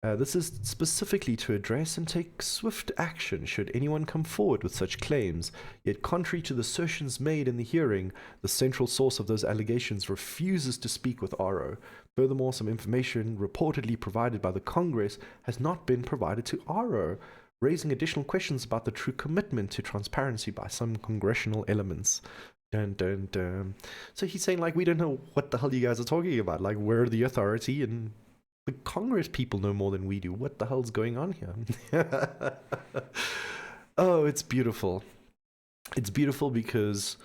This is specifically to address and take swift action should anyone come forward with such claims. Yet, contrary to the assertions made in the hearing, the central source of those allegations refuses to speak with ARO. Furthermore, some information reportedly provided by the Congress has not been provided to ARO, raising additional questions about the true commitment to transparency by some congressional elements. Dun, dun, dun. So he's saying, we don't know what the hell you guys are talking about. We're the authority, and the Congress people know more than we do. What the hell's going on here? Oh, it's beautiful. It's beautiful because,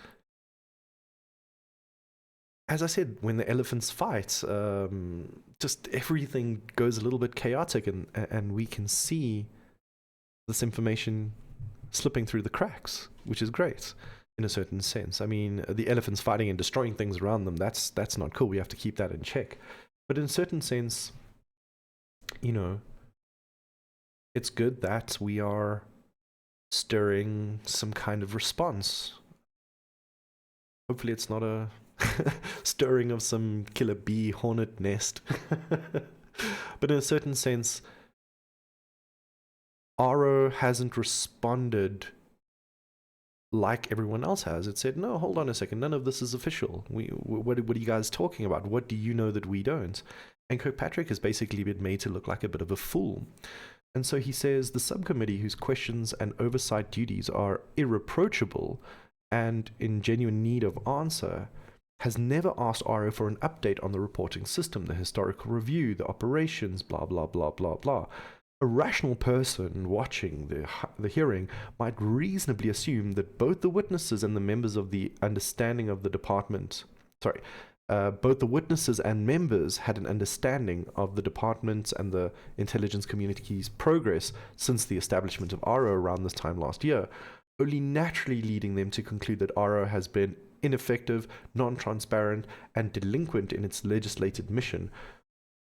as I said, when the elephants fight, just everything goes a little bit chaotic, and we can see this information slipping through the cracks, which is great in a certain sense. I mean, the elephants fighting and destroying things around them, that's not cool. We have to keep that in check. But in a certain sense, it's good that we are stirring some kind of response. Hopefully it's not a stirring of some killer bee hornet nest. But in a certain sense, ARO hasn't responded like everyone else has. It said, no, hold on a second, none of this is official. What are you guys talking about? What do you know that we don't? And Kirkpatrick has basically been made to look like a bit of a fool. And so he says the subcommittee, whose questions and oversight duties are irreproachable and in genuine need of answer, has never asked ARO for an update on the reporting system, the historical review, the operations, blah, blah, blah, blah, blah. A rational person watching the hearing might reasonably assume that both the witnesses and the members of the understanding of the department, both the witnesses and members had an understanding of the department's and the intelligence community's progress since the establishment of ARO around this time last year, only naturally leading them to conclude that ARO has been ineffective, non-transparent, and delinquent in its legislated mission.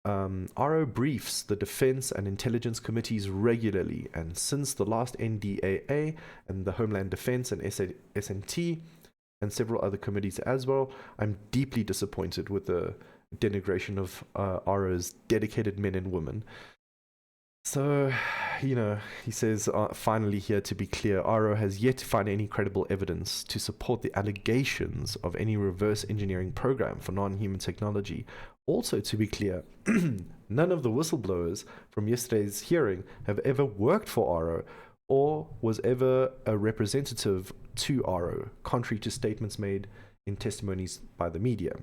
ARO briefs the Defense and Intelligence Committees regularly, and since the last NDAA and the Homeland Defense and SNT and several other committees as well, I'm deeply disappointed with the denigration of ARO's dedicated men and women. So, he says, finally here, to be clear, ARO has yet to find any credible evidence to support the allegations of any reverse engineering program for non-human technology. Also, to be clear, none of the whistleblowers from yesterday's hearing have ever worked for ARO or was ever a representative to ARO, contrary to statements made in testimonies by the media.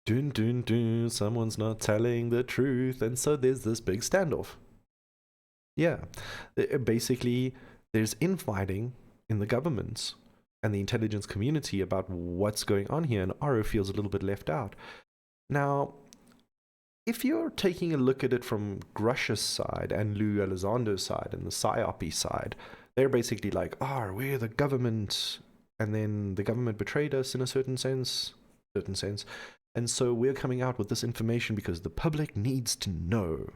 Dun, dun, dun, someone's not telling the truth, and so there's this big standoff. Yeah, basically, there's infighting in the government and the intelligence community about what's going on here, and ARO feels a little bit left out. Now, if you're taking a look at it from Grusch's side and Lou Elizondo's side and the PSYOP side, they're basically like, we're the government, and then the government betrayed us in a certain sense, and so we're coming out with this information because the public needs to know.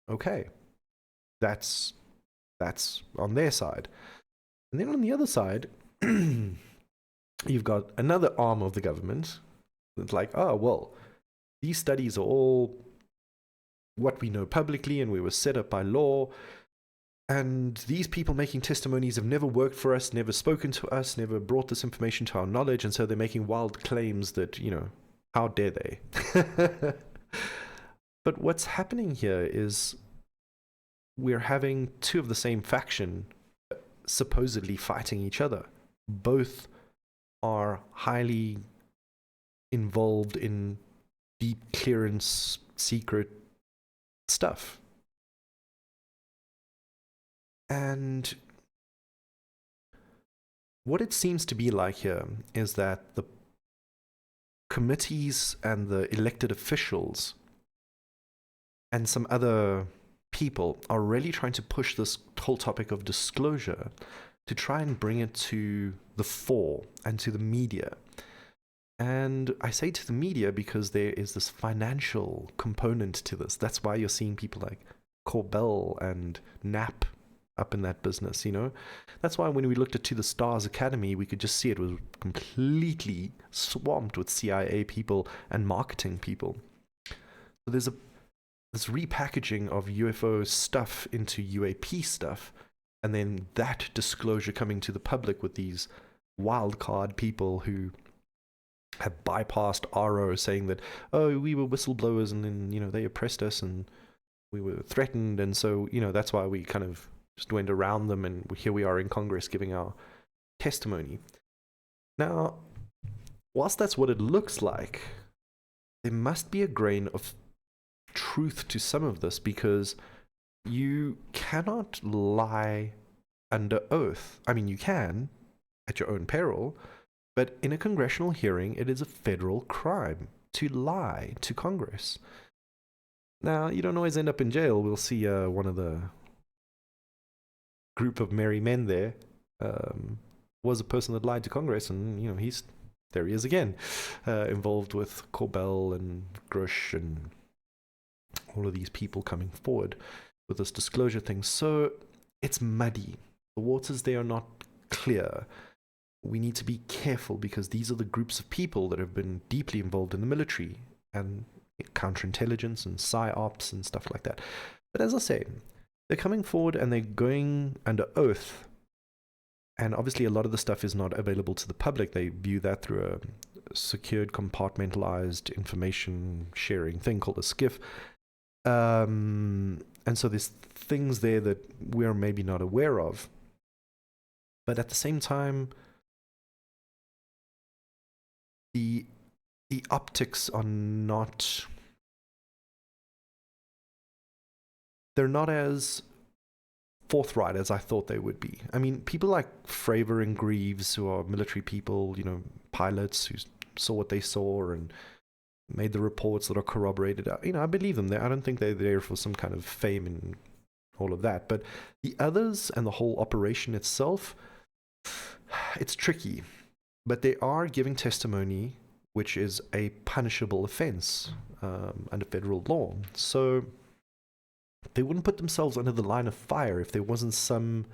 Okay, that's on their side. And then on the other side, you've got another arm of the government that's like, oh, well, these studies are all what we know publicly and we were set up by law. And these people making testimonies have never worked for us, never spoken to us, never brought this information to our knowledge. And so they're making wild claims that, how dare they? But what's happening here is we're having two of the same faction supposedly fighting each other. Both are highly involved in deep clearance, secret stuff. And what it seems to be like here is that the committees and the elected officials and some other people are really trying to push this whole topic of disclosure to try and bring it to the fore and to the media. And I say to the media because there is this financial component to this. That's why you're seeing people like Corbell and Knapp up in that business, That's why when we looked at To the Stars Academy, we could just see it was completely swamped with CIA people and marketing people. So there's this repackaging of UFO stuff into UAP stuff, and then that disclosure coming to the public with these wild card people who have bypassed RO saying that, oh, we were whistleblowers and then, they oppressed us and we were threatened. And so, that's why we kind of just went around them, and here we are in Congress giving our testimony. Now, whilst that's what it looks like, there must be a grain of truth to some of this, because you cannot lie under oath. I mean, you can at your own peril, but in a congressional hearing, it is a federal crime to lie to Congress. Now, you don't always end up in jail. We'll see one of the group of merry men there was a person that lied to Congress, and there he is again, involved with Corbell and Grusch and all of these people coming forward with this disclosure thing. So it's muddy. The waters there are not clear. We need to be careful because these are the groups of people that have been deeply involved in the military and counterintelligence and psyops and stuff like that. But as I say, they're coming forward and they're going under oath. And obviously a lot of the stuff is not available to the public. They view that through a secured, compartmentalized information sharing thing called a SCIF. And so there's things there that we're maybe not aware of. But at the same time, the optics are not... they're not as forthright as I thought they would be. I mean, people like Fravor and Greaves, who are military people, pilots who saw what they saw and made the reports that are corroborated. I believe them. I don't think they're there for some kind of fame and all of that. But the others and the whole operation itself, it's tricky. But they are giving testimony, which is a punishable offense under federal law. So they wouldn't put themselves under the line of fire if there wasn't some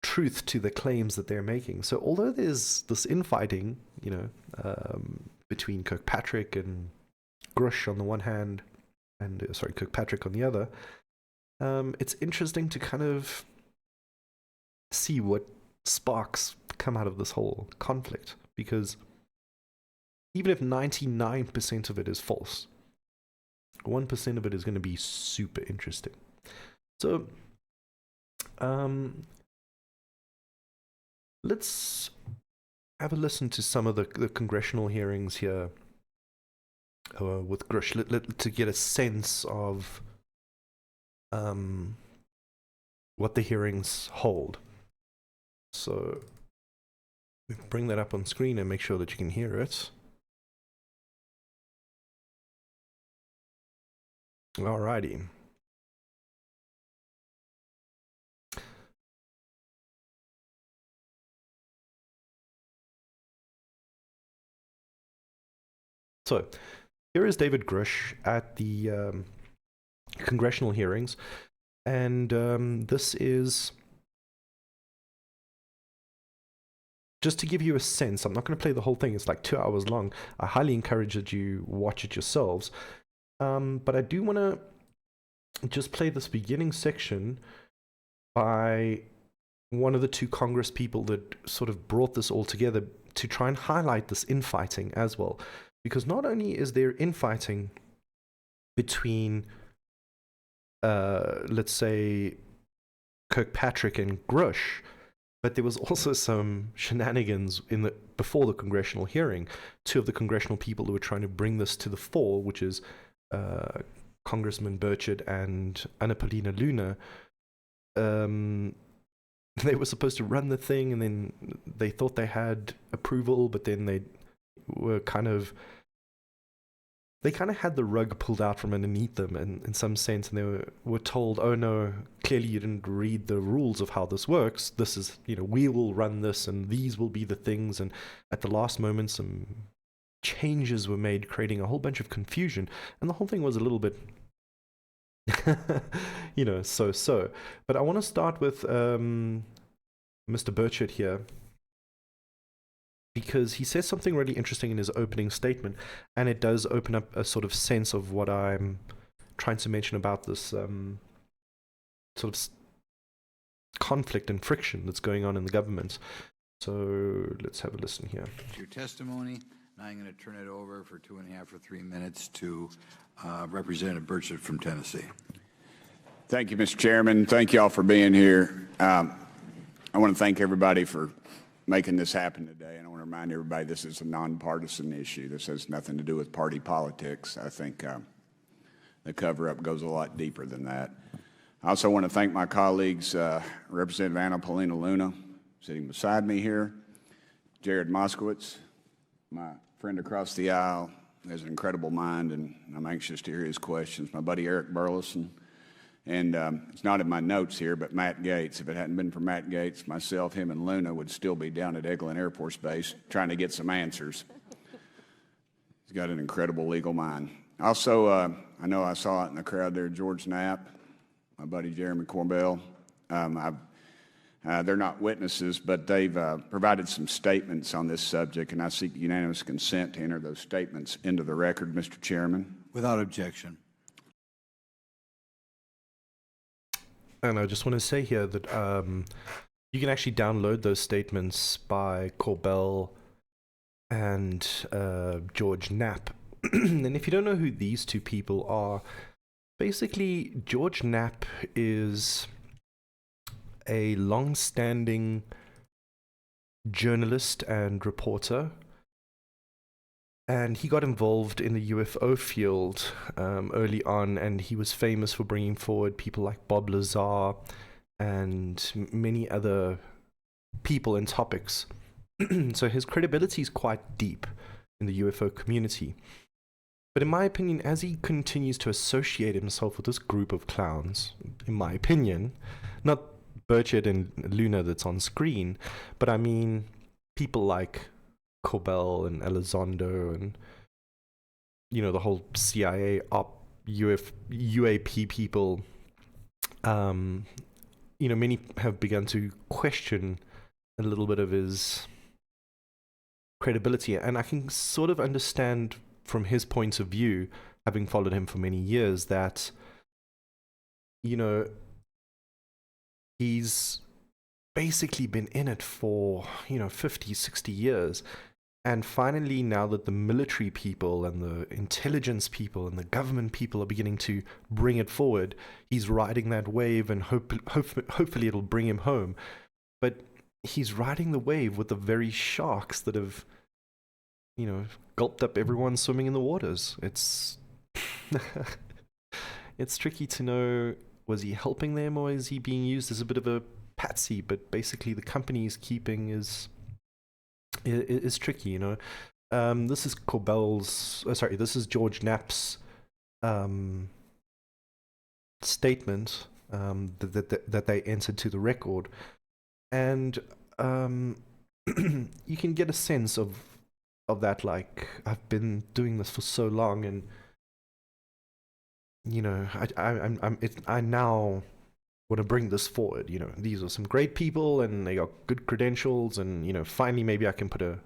truth to the claims that they're making. So although there's this infighting, between Kirkpatrick and Grusch on the one hand, and Kirkpatrick on the other, it's interesting to kind of see what sparks come out of this whole conflict, because even if 99% of it is false, 1% of it is going to be super interesting. So, let's have a listen to some of the congressional hearings here with Grusch to get a sense of what the hearings hold. So, we bring that up on screen and make sure that you can hear it. Alrighty. So, here is David Grusch at the congressional hearings, and this is just to give you a sense, I'm not going to play the whole thing. It's like 2 hours long. I highly encourage that you watch it yourselves. But I do want to just play this beginning section by one of the two Congress people that sort of brought this all together to try and highlight this infighting as well. Because not only is there infighting between, let's say, Kirkpatrick and Grusch, but there was also some shenanigans before the congressional hearing. Two of the congressional people who were trying to bring this to the fore, which is Congressman Burchett and Annapolina Luna, they were supposed to run the thing, and then they thought they had approval, but then they kind of had the rug pulled out from underneath them in some sense, and they were told, oh no, clearly you didn't read the rules of how this works. This is, we will run this, and these will be the things. And at the last moment, some changes were made, creating a whole bunch of confusion, and the whole thing was a little bit so. But I want to start with Mr. Burchett here, because he says something really interesting in his opening statement, and it does open up a sort of sense of what I'm trying to mention about this sort of conflict and friction that's going on in the government. So let's have a listen here. Your testimony. Now I'm going to turn it over for 2.5 or 3 minutes to Representative Burchett from Tennessee. Thank you, Mr. Chairman. Thank you all for being here. I want to thank everybody for making this happen today. And I want to remind everybody this is a nonpartisan issue. This has nothing to do with party politics. I think the cover-up goes a lot deeper than that. I also want to thank my colleagues, Representative Annapolina Luna, sitting beside me here, Jared Moskowitz, my friend across the aisle, has an incredible mind, and I'm anxious to hear his questions. My buddy Eric Burleson, and it's not in my notes here, but Matt Gates. If it hadn't been for Matt Gates, myself, him, and Luna would still be down at Eglin Air Force Base trying to get some answers. He's got an incredible legal mind. Also, I know I saw it in the crowd there, George Knapp, my buddy Jeremy Corbell. They're not witnesses, but they've provided some statements on this subject, and I seek unanimous consent to enter those statements into the record, Mr. Chairman. Without objection. And I just want to say here that you can actually download those statements by Corbell and George Knapp. And if you don't know who these two people are, basically George Knapp is a long-standing journalist and reporter, and he got involved in the UFO field early on, and he was famous for bringing forward people like Bob Lazar and many other people and topics. So his credibility is quite deep in the UFO community. But in my opinion, as he continues to associate himself with this group of clowns, in my opinion, not Burchett and Luna that's on screen, but I mean people like Corbell and Elizondo and, the whole CIA UAP people, many have begun to question a little bit of his credibility. And I can sort of understand from his point of view, having followed him for many years, that, he's basically been in it for, 50, 60 years. And finally, now that the military people and the intelligence people and the government people are beginning to bring it forward, he's riding that wave, and hopefully it'll bring him home. But he's riding the wave with the very sharks that have, gulped up everyone swimming in the waters. It's it's tricky to know, was he helping them or is he being used as a bit of a patsy? But basically the company he's keeping is tricky, This is this is George Knapp's statement that they entered to the record. And you can get a sense of that, like, I've been doing this for so long, and I now want to bring this forward. These are some great people and they got good credentials, and finally maybe I can put a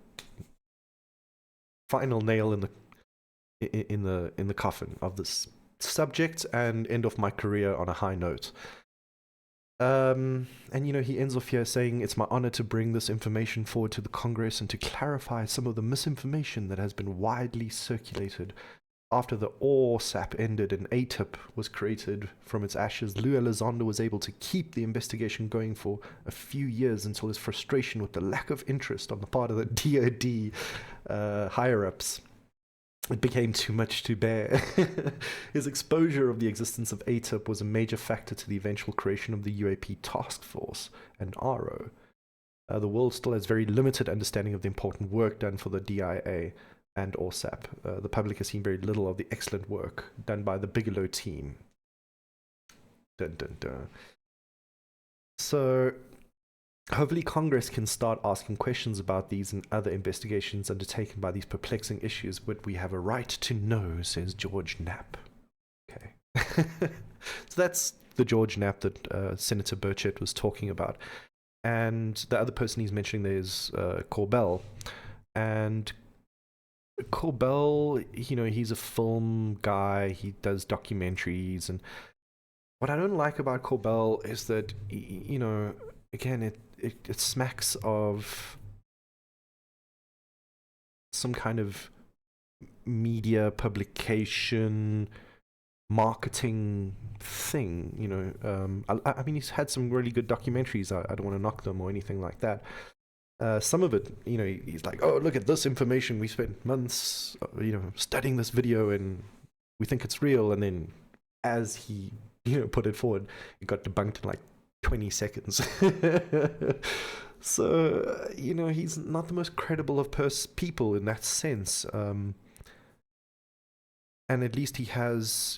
final nail in the coffin of this subject and end off my career on a high note. And he ends off here saying, "It's my honor to bring this information forward to the Congress and to clarify some of the misinformation that has been widely circulated. After the ORSAP ended and ATIP was created from its ashes, Lou Elizondo was able to keep the investigation going for a few years until his frustration with the lack of interest on the part of the DoD higher-ups. It became too much to bear." His exposure of the existence of ATIP was a major factor to the eventual creation of the UAP task force and RO. The world still has very limited understanding of the important work done for the DIA and ORSAP. The public has seen very little of the excellent work done by the Bigelow team. Dun, dun, dun. So, hopefully Congress can start asking questions about these and other investigations undertaken by these perplexing issues, but we have a right to know, says George Knapp. Okay. So that's the George Knapp that Senator Burchett was talking about. And the other person he's mentioning there is Corbell. And Corbell, he's a film guy, he does documentaries, and what I don't like about Corbell is that, again, it smacks of some kind of media publication marketing thing. I mean, he's had some really good documentaries. I don't want to knock them or anything like that. Some of it, he's like, "Oh, look at this information. We spent months, studying this video, and we think it's real." And then, as he, put it forward, it got debunked in like 20 seconds. So, he's not the most credible of people in that sense. And at least he has,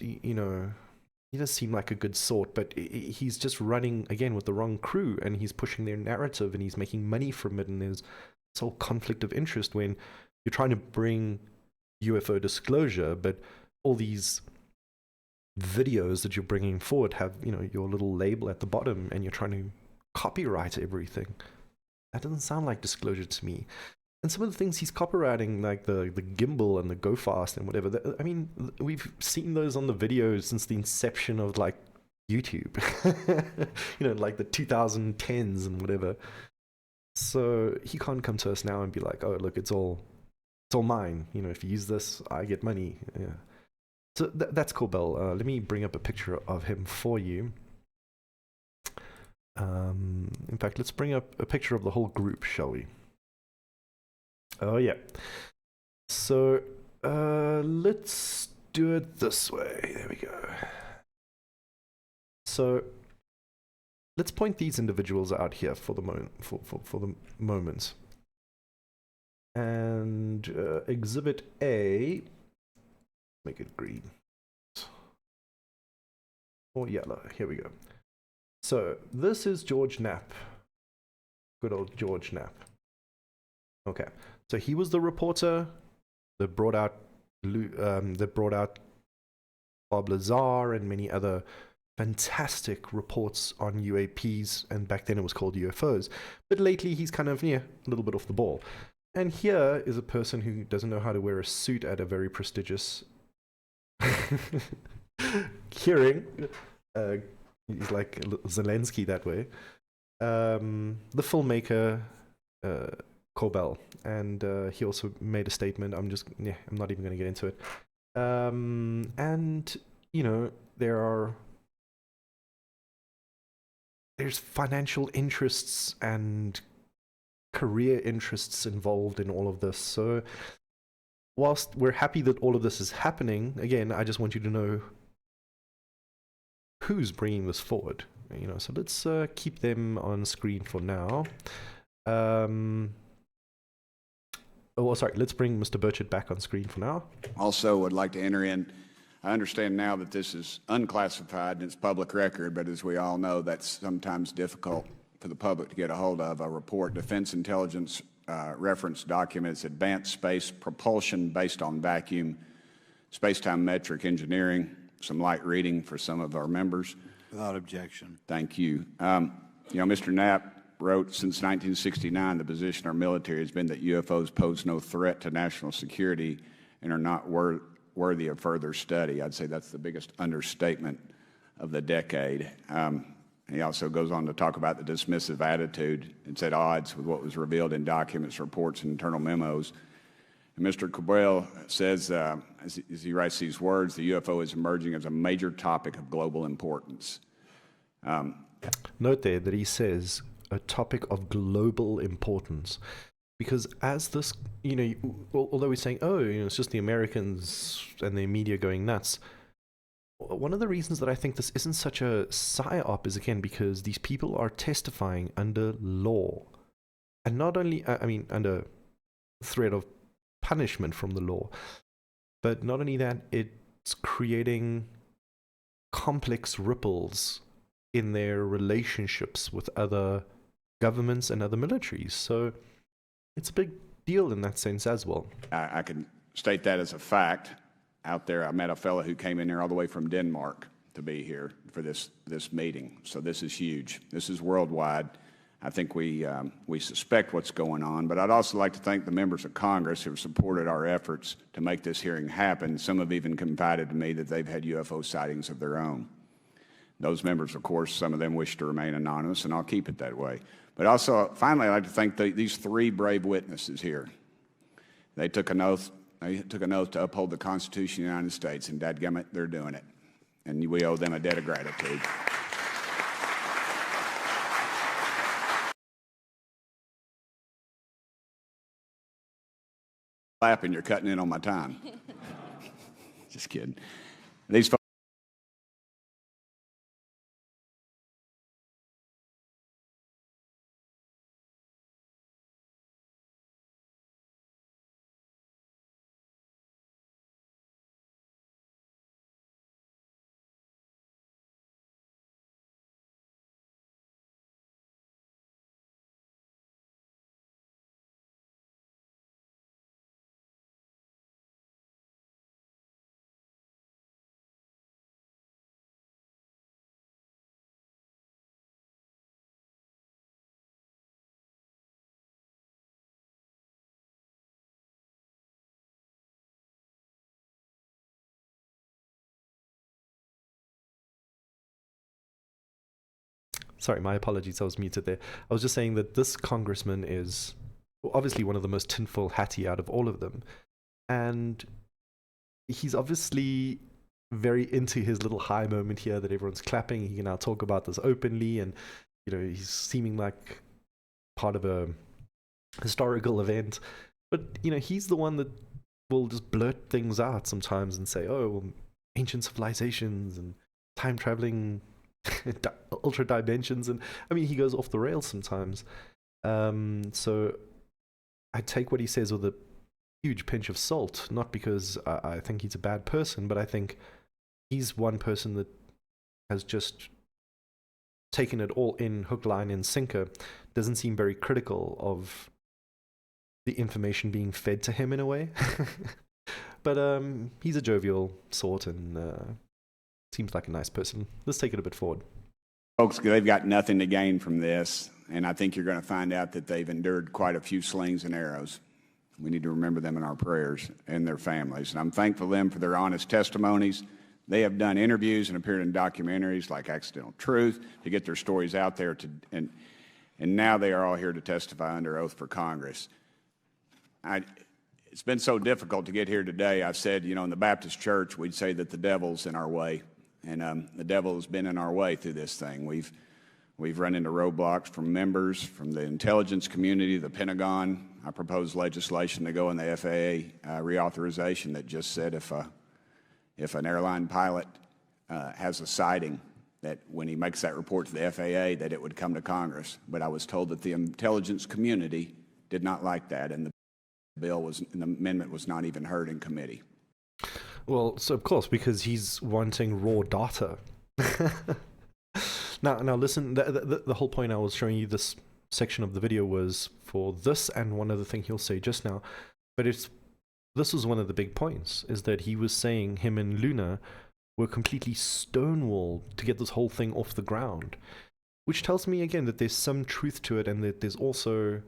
he does seem like a good sort, but he's just running, again, with the wrong crew, and he's pushing their narrative, and he's making money from it, and there's this whole conflict of interest when you're trying to bring UFO disclosure, but all these videos that you're bringing forward have, your little label at the bottom, and you're trying to copyright everything. That doesn't sound like disclosure to me. And some of the things he's copywriting, like the gimbal and the go fast and whatever, I mean, we've seen those on the videos since the inception of like YouTube, like the 2010s and whatever. So he can't come to us now and be like, "Oh, look, it's all mine. If you use this, I get money." Yeah. So that's Corbell. Let me bring up a picture of him for you. In fact, let's bring up a picture of the whole group, shall we? Oh, yeah. So, let's do it this way. There we go. So, let's point these individuals out here for the moment. For the moment. And Exhibit A, make it green or yellow. Here we go. So, this is George Knapp. Good old George Knapp. Okay. So he was the reporter that brought out Bob Lazar and many other fantastic reports on UAPs, and back then it was called UFOs. But lately he's kind of a little bit off the ball. And here is a person who doesn't know how to wear a suit at a very prestigious hearing. He's like Zelensky that way. The filmmaker Corbell, and he also made a statement. I'm not even going to get into it. And there's financial interests and career interests involved in all of this. So whilst we're happy that all of this is happening, again, I just want you to know who's bringing this forward. So let's keep them on screen for now. Let's bring Mr. Burchett back on screen for now. Also would like to enter in, I understand now that this is unclassified and it's public record, but as we all know, that's sometimes difficult for the public to get a hold of. A report, Defense Intelligence reference documents, advanced space propulsion based on vacuum, space-time metric engineering, some light reading for some of our members. Without objection. Thank you. Mr. Knapp wrote, since 1969, the position of our military has been that UFOs pose no threat to national security and are not worthy of further study. I'd say that's the biggest understatement of the decade. He also goes on to talk about the dismissive attitude. It's at odds with what was revealed in documents, reports, and internal memos. And Mr. Cabral says, as he writes these words, the UFO is emerging as a major topic of global importance. Note there that he says a topic of global importance. Because as this, although we're saying, it's just the Americans and their media going nuts, one of the reasons that I think this isn't such a psyop is, again, because these people are testifying under law. And not only, under threat of punishment from the law, but not only that, it's creating complex ripples in their relationships with other governments and other militaries. So it's a big deal in that sense as well. I can state that as a fact. Out there, I met a fellow who came in here all the way from Denmark to be here for this meeting. So this is huge. This is worldwide. I think we suspect what's going on, but I'd also like to thank the members of Congress who have supported our efforts to make this hearing happen. Some have even confided to me that they've had UFO sightings of their own. Those members, of course, some of them wish to remain anonymous, and I'll keep it that way. But also, finally, I'd like to thank these three brave witnesses here. They took an oath. They took an oath to uphold the Constitution of the United States, and dadgummit, they're doing it. And we owe them a debt of gratitude. Laughing, you're cutting in on my time. Just kidding. These folks. Sorry, my apologies, I was muted there. I was just saying that this congressman is obviously one of the most tinfoil hatty out of all of them. And he's obviously very into his little high moment here that everyone's clapping. He can now talk about this openly, and he's seeming like part of a historical event. But he's the one that will just blurt things out sometimes and say, ancient civilizations and time traveling ultra dimensions, and he goes off the rails sometimes. So I take what he says with a huge pinch of salt, not because I think he's a bad person, but I think he's one person that has just taken it all in, hook, line, and sinker. Doesn't seem very critical of the information being fed to him in a way. But he's a jovial sort, and seems like a nice person. Let's take it a bit forward. Folks, they've got nothing to gain from this, and I think you're going to find out that they've endured quite a few slings and arrows. We need to remember them in our prayers and their families. And I'm thankful to them for their honest testimonies. They have done interviews and appeared in documentaries like Accidental Truth to get their stories out there, and now they are all here to testify under oath for Congress. It's been so difficult to get here today. I said, in the Baptist church, we'd say that the devil's in our way. And the devil has been in our way through this thing. We've run into roadblocks from members, from the intelligence community, the Pentagon. I proposed legislation to go in the FAA reauthorization that just said if an airline pilot has a sighting, that when he makes that report to the FAA, that it would come to Congress. But I was told that the intelligence community did not like that, and the amendment was not even heard in committee. Well, so of course, because he's wanting raw data. Now listen, the whole point I was showing you this section of the video was for this and one other thing he'll say just now. But this was one of the big points, is that he was saying him and Luna were completely stonewalled to get this whole thing off the ground, which tells me again that there's some truth to it, and that there's also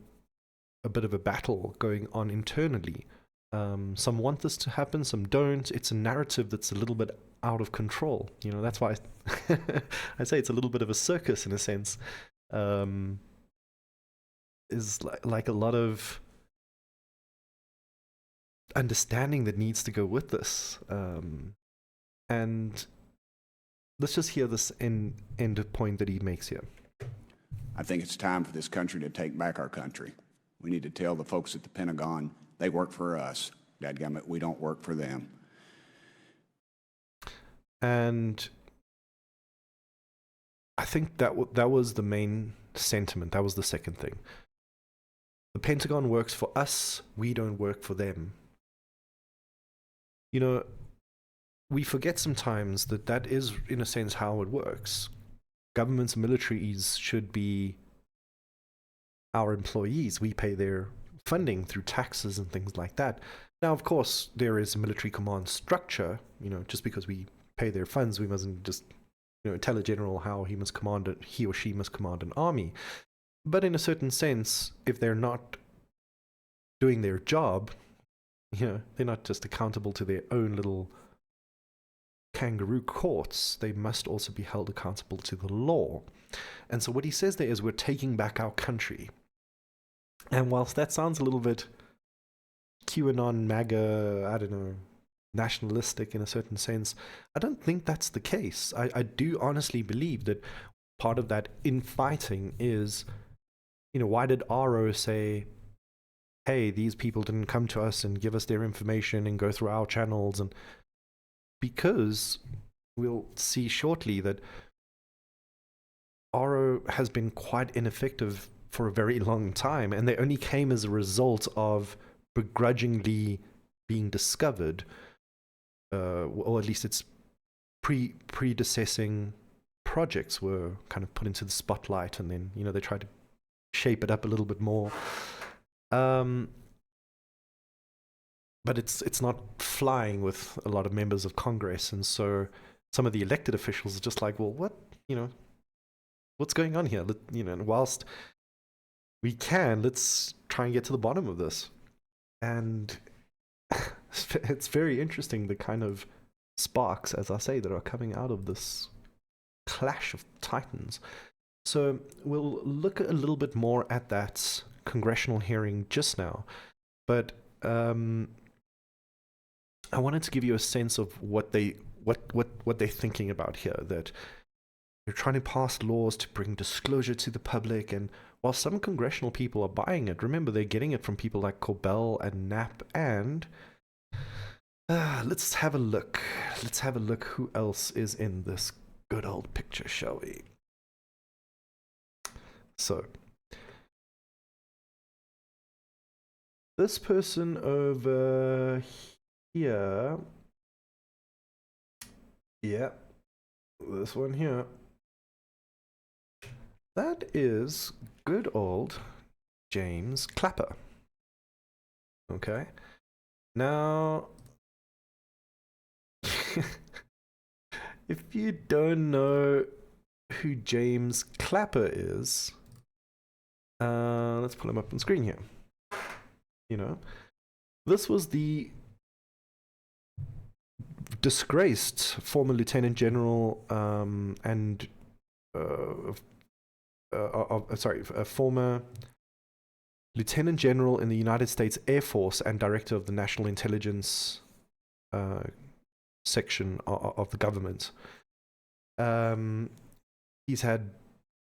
a bit of a battle going on internally. Some want this to happen, some don't. It's a narrative that's a little bit out of control. You know, that's why I say it's a little bit of a circus in a sense. Is like a lot of understanding that needs to go with this. And let's just hear this end point that he makes here. I think it's time for this country to take back our country. We need to tell the folks at the Pentagon they work for us. Dadgummit, we don't work for them. And I think that was the main sentiment. That was the second thing. The Pentagon works for us. We don't work for them. You know, we forget sometimes that that is, in a sense, how it works. Governments and militaries should be our employees. We pay their funding through taxes and things like that. Now, of course, there is a military command structure. You know, just because we pay their funds, we mustn't just, you know, tell a general how he or she must command an army. But in a certain sense, if they're not doing their job, you know, they're not just accountable to their own little kangaroo courts. They must also be held accountable to the law. And so what he says there is, we're taking back our country. And whilst that sounds a little bit QAnon, MAGA, I don't know, nationalistic in a certain sense, I don't think that's the case. I do honestly believe that part of that infighting is, you know, why did RO say, hey, these people didn't come to us and give us their information and go through our channels? And because we'll see shortly that RO has been quite ineffective for a very long time, and they only came as a result of begrudgingly being discovered, or at least its predecessing projects were kind of put into the spotlight, and then, you know, they tried to shape it up a little bit more. But it's not flying with a lot of members of Congress, and so some of the elected officials are just like, well, what, you know, what's going on here? You know, and whilst we can, let's try and get to the bottom of this. And it's very interesting, the kind of sparks, as I say, that are coming out of this clash of titans. So we'll look a little bit more at that congressional hearing just now, but I wanted to give you a sense of what they're thinking about here. That they're trying to pass laws to bring disclosure to the public, and while some congressional people are buying it, remember they're getting it from people like Corbell and Knapp, and let's have a look. Let's have a look who else is in this good old picture, shall we? So, this person over here, yeah, this one here, that is good old James Clapper. Okay, now, if you don't know who James Clapper is, let's pull him up on screen here. You know, this was the disgraced former Lieutenant General a former Lieutenant General in the United States Air Force and Director of the National Intelligence section of the government. He's had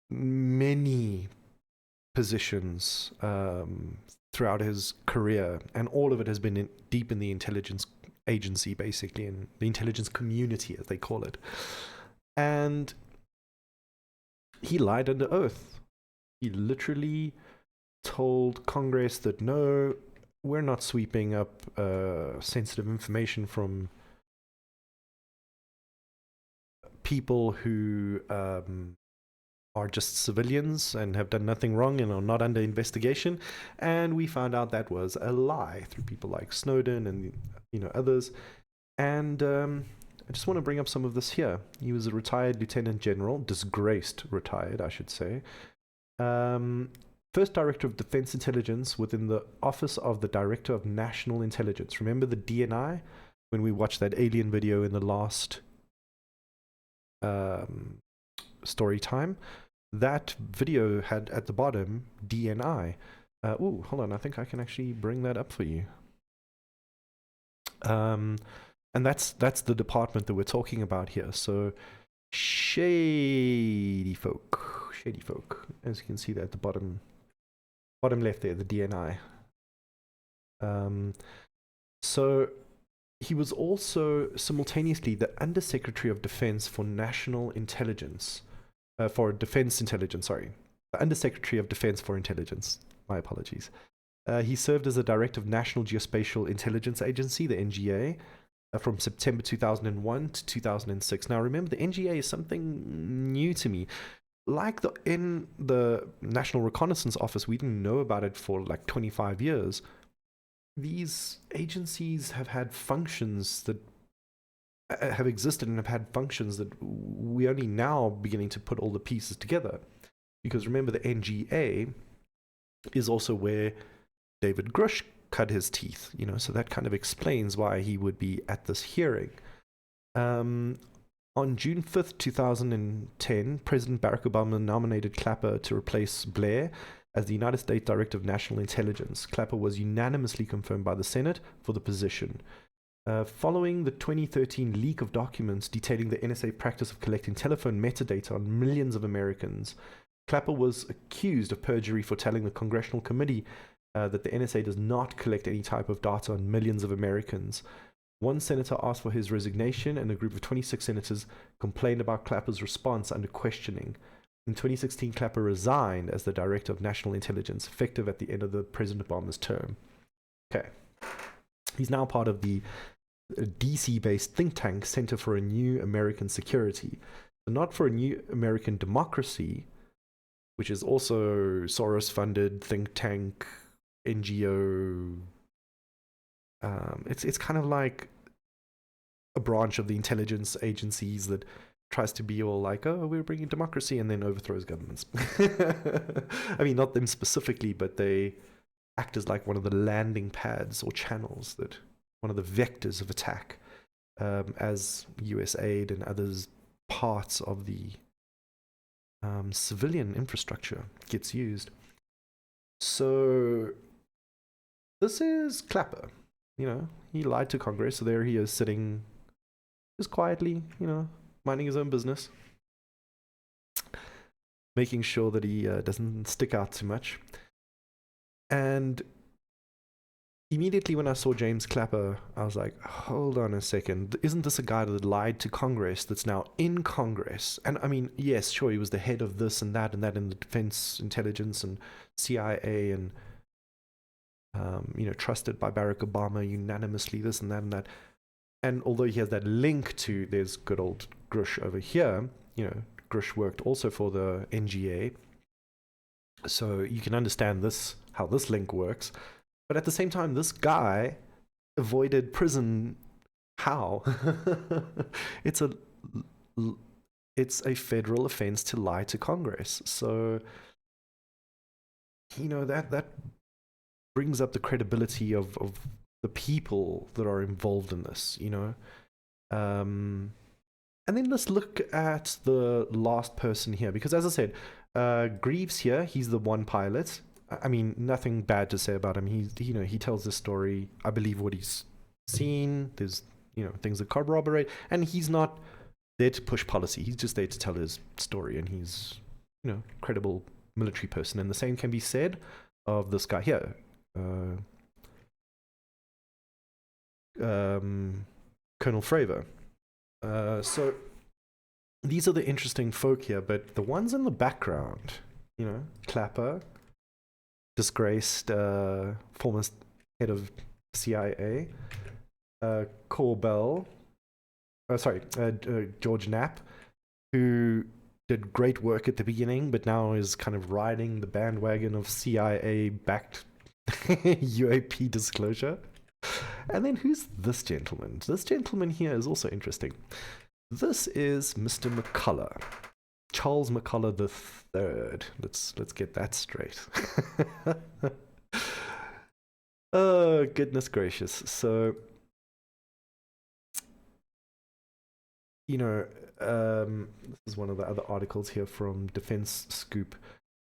many positions throughout his career, and all of it has been deep in the intelligence agency, basically, in the intelligence community, as they call it. And he lied under oath. He literally told Congress that, no, we're not sweeping up sensitive information from people who are just civilians and have done nothing wrong and are not under investigation. And we found out that was a lie through people like Snowden and, you know, others. And I just want to bring up some of this here. He was a retired lieutenant general, disgraced retired, I should say. First director of defense intelligence within the office of the director of national intelligence. Remember the DNI when we watched that alien video in the last story time? That video had at the bottom DNI. Hold on, I think I can actually bring that up for you. And that's the department that we're talking about here. So shady folk, as you can see there at the bottom left there, the DNI. So he was also simultaneously the Undersecretary of Defense for National Intelligence, for Defense Intelligence, sorry. The Undersecretary of Defense for Intelligence. My apologies. He served as the Director of National Geospatial Intelligence Agency, the NGA, from September 2001 to 2006. Now remember, the NGA is something new to me. Like in the National Reconnaissance Office, we didn't know about it for like 25 years. These agencies have had functions that have existed and have had functions that we only now beginning to put all the pieces together. Because remember, the NGA is also where David Grusch cut his teeth, so that kind of explains why he would be at this hearing. On June 5th, 2010, President Barack Obama nominated Clapper to replace Blair as the United States Director of National Intelligence. Clapper was unanimously confirmed by the Senate for the position. Following the 2013 leak of documents detailing the NSA practice of collecting telephone metadata on millions of Americans, Clapper was accused of perjury for telling the Congressional Committee that the NSA does not collect any type of data on millions of Americans. One senator asked for his resignation, and a group of 26 senators complained about Clapper's response under questioning. In 2016, Clapper resigned as the Director of National Intelligence, effective at the end of the President Obama's term. Okay. He's now part of the DC-based think tank Center for a New American Security. So not for a New American Democracy, which is also Soros-funded think tank, NGO. It's kind of like a branch of the intelligence agencies that tries to be all like, oh, we're bringing democracy, and then overthrows governments. I mean, not them specifically, but they act as like one of the landing pads or channels, that one of the vectors of attack, as USAID and others parts of the civilian infrastructure gets used. So this is Clapper. He lied to Congress, so there he is sitting just quietly, minding his own business, making sure that he doesn't stick out too much. And immediately when I saw James Clapper, I was like, hold on a second, isn't this a guy that lied to Congress that's now in Congress? And I mean, yes, sure, he was the head of this and that in the defense intelligence and CIA and trusted by Barack Obama unanimously, this and that and that. And although he has that link to, there's good old Grusch over here, Grusch worked also for the NGA. So you can understand how this link works. But at the same time, this guy avoided prison. How? It's a federal offense to lie to Congress. So, that brings up the credibility of the people that are involved in this, and then let's look at the last person here, because as I said, Greaves here, he's the one pilot. I mean, nothing bad to say about him. He tells this story. I believe what he's seen. There's things that corroborate, and he's not there to push policy. He's just there to tell his story, and he's credible military person. And the same can be said of this guy here. Colonel Fravor. So these are the interesting folk here, but the ones in the background, Clapper, disgraced former head of CIA, Corbell, George Knapp, who did great work at the beginning, but now is kind of riding the bandwagon of CIA-backed UAP Disclosure. And then who's this gentleman? This gentleman here is also interesting. This is Mr. McCullough. Charles McCullough III. Let's get that straight. Oh, goodness gracious. So, this is one of the other articles here from Defense Scoop.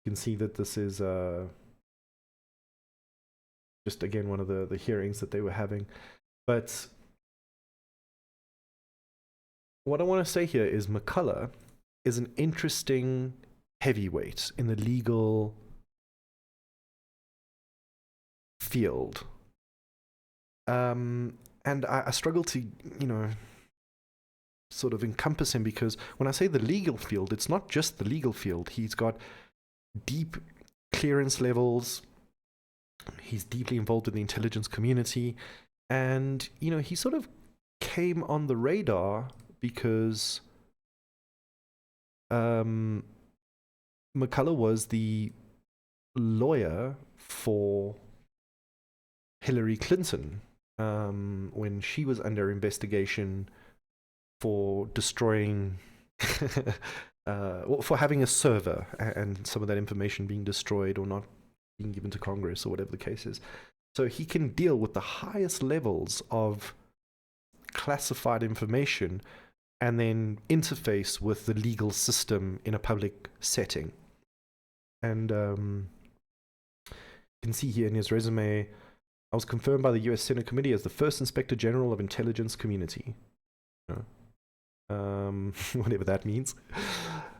You can see that this is just, again, one of the hearings that they were having. But what I want to say here is McCullough is an interesting heavyweight in the legal field. And I struggle to, sort of encompass him, because when I say the legal field, it's not just the legal field. He's got deep clearance levels. He's deeply involved with the intelligence community. And, he sort of came on the radar because McCullough was the lawyer for Hillary Clinton when she was under investigation for destroying, for having a server and some of that information being destroyed or not being given to Congress or whatever the case is. So he can deal with the highest levels of classified information and then interface with the legal system in a public setting. And you can see here in his resume, I was confirmed by the U.S. Senate Committee as the first Inspector General of Intelligence Community. Whatever that means.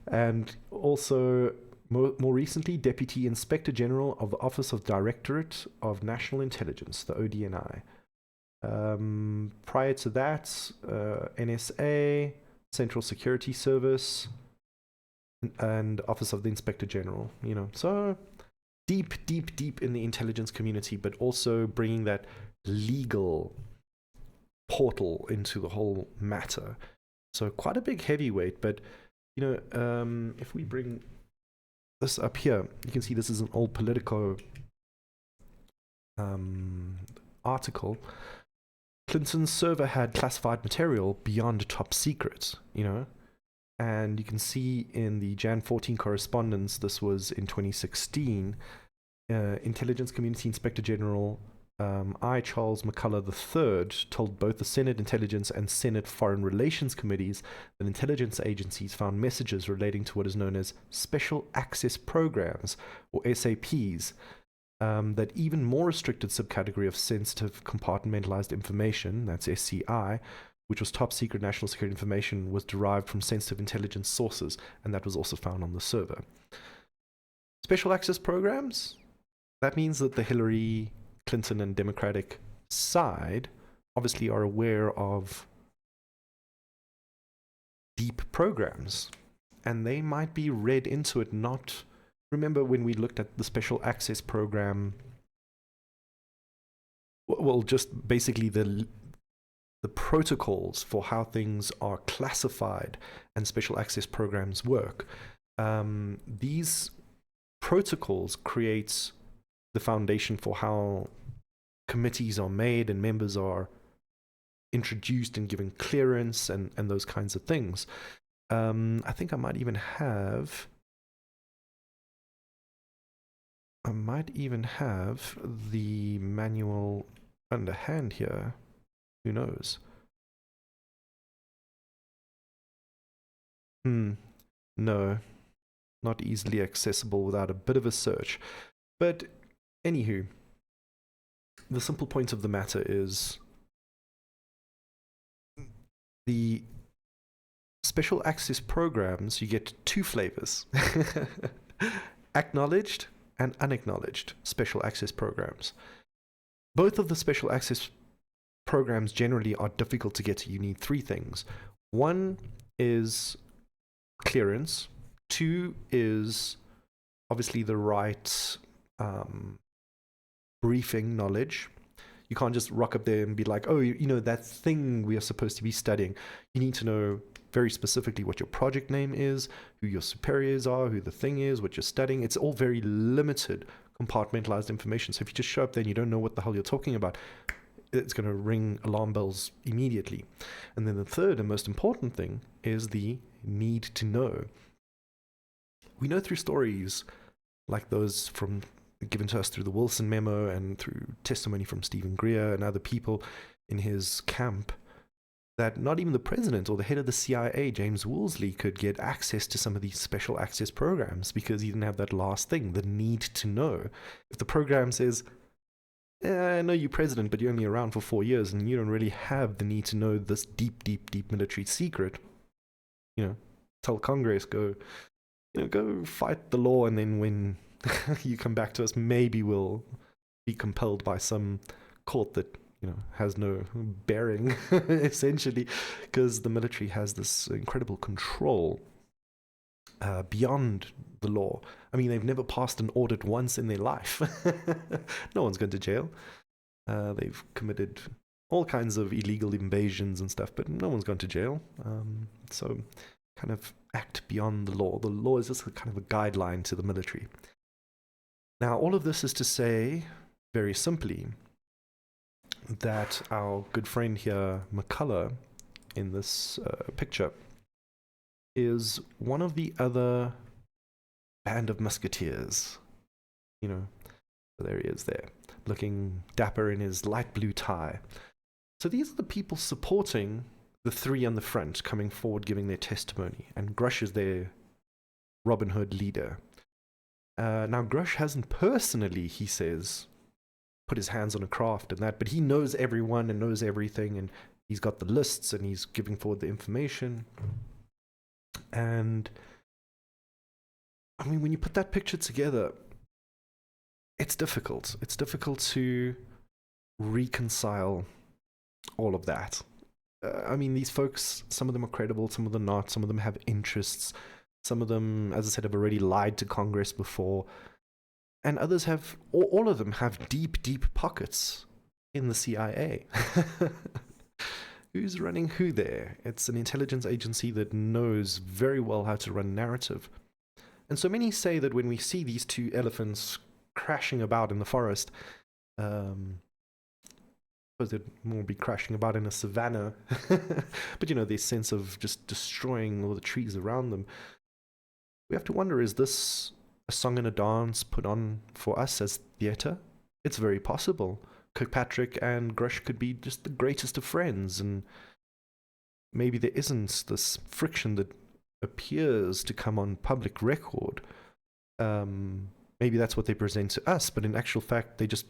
And also, more recently, Deputy Inspector General of the Office of Directorate of National Intelligence, the ODNI. Prior to that, NSA, Central Security Service, and Office of the Inspector General. So deep in the intelligence community, but also bringing that legal portal into the whole matter. So quite a big heavyweight, but if we bring this up here, you can see this is an old Politico article. Clinton's server had classified material beyond top secret, and you can see in the Jan 14 correspondence, this was in 2016, Intelligence Community Inspector General I. Charles McCullough III told both the Senate Intelligence and Senate Foreign Relations Committees that intelligence agencies found messages relating to what is known as Special Access Programs, or SAPs, that even more restricted subcategory of sensitive compartmentalized information, that's SCI, which was top secret national security information, was derived from sensitive intelligence sources, and that was also found on the server. Special access programs, that means that the Hillary Clinton and Democratic side obviously are aware of deep programs, and they might be read into it. Not remember when we looked at the special access program, well, just basically the protocols for how things are classified and special access programs work. These protocols create the foundation for how committees are made and members are introduced and given clearance and those kinds of things. I think I might even have the manual underhand here. Who knows? No, not easily accessible without a bit of a search. But anywho, the simple point of the matter is the special access programs, you get two flavors. Acknowledged and unacknowledged special access programs. Both of the special access programs generally are difficult to get to. You need three things. One is clearance. Two is obviously the right briefing knowledge. You can't just rock up there and be like, oh, that thing we are supposed to be studying. You need to know very specifically what your project name is, who your superiors are, who the thing is, what you're studying. It's all very limited, compartmentalized information. So if you just show up there and you don't know what the hell you're talking about, it's going to ring alarm bells immediately. And then the third and most important thing is the need to know. We know through stories like those given to us through the Wilson memo and through testimony from Stephen Greer and other people in his camp, that not even the president or the head of the CIA, James Woolsey, could get access to some of these special access programs because he didn't have that last thing, the need to know. If the program says, I know you're president, but you're only around for 4 years and you don't really have the need to know this deep, deep, deep military secret, tell Congress, go fight the law, and then when you come back to us, maybe we'll be compelled by some court that has no bearing, essentially, because the military has this incredible control beyond the law. I mean, they've never passed an audit once in their life. No one's gone to jail. They've committed all kinds of illegal invasions and stuff, but no one's gone to jail. So kind of act beyond the law. The law is just kind of a guideline to the military. Now, all of this is to say, very simply, that our good friend here, McCullough, in this picture, is one of the other band of musketeers. There he is there, looking dapper in his light blue tie. So these are the people supporting the three on the front, coming forward, giving their testimony. And Grusch is their Robin Hood leader. Now, Grusch hasn't personally, he says, put his hands on a craft and that, but he knows everyone and knows everything, and he's got the lists and he's giving forward the information. And I mean, when you put that picture together, it's difficult. It's difficult to reconcile all of that. I mean, these folks, some of them are credible, some of them not, some of them have interests, some of them, as I said, have already lied to Congress before. And others have, all of them have deep, deep pockets in the CIA. Who's running who there? It's an intelligence agency that knows very well how to run narrative. And so many say that when we see these two elephants crashing about in the forest, suppose they'd more be crashing about in a savanna, but this sense of just destroying all the trees around them. We have to wonder, is this a song and a dance put on for us as theatre? It's very possible. Kirkpatrick and Grusch could be just the greatest of friends, and maybe there isn't this friction that appears to come on public record. Maybe that's what they present to us, but in actual fact, they just,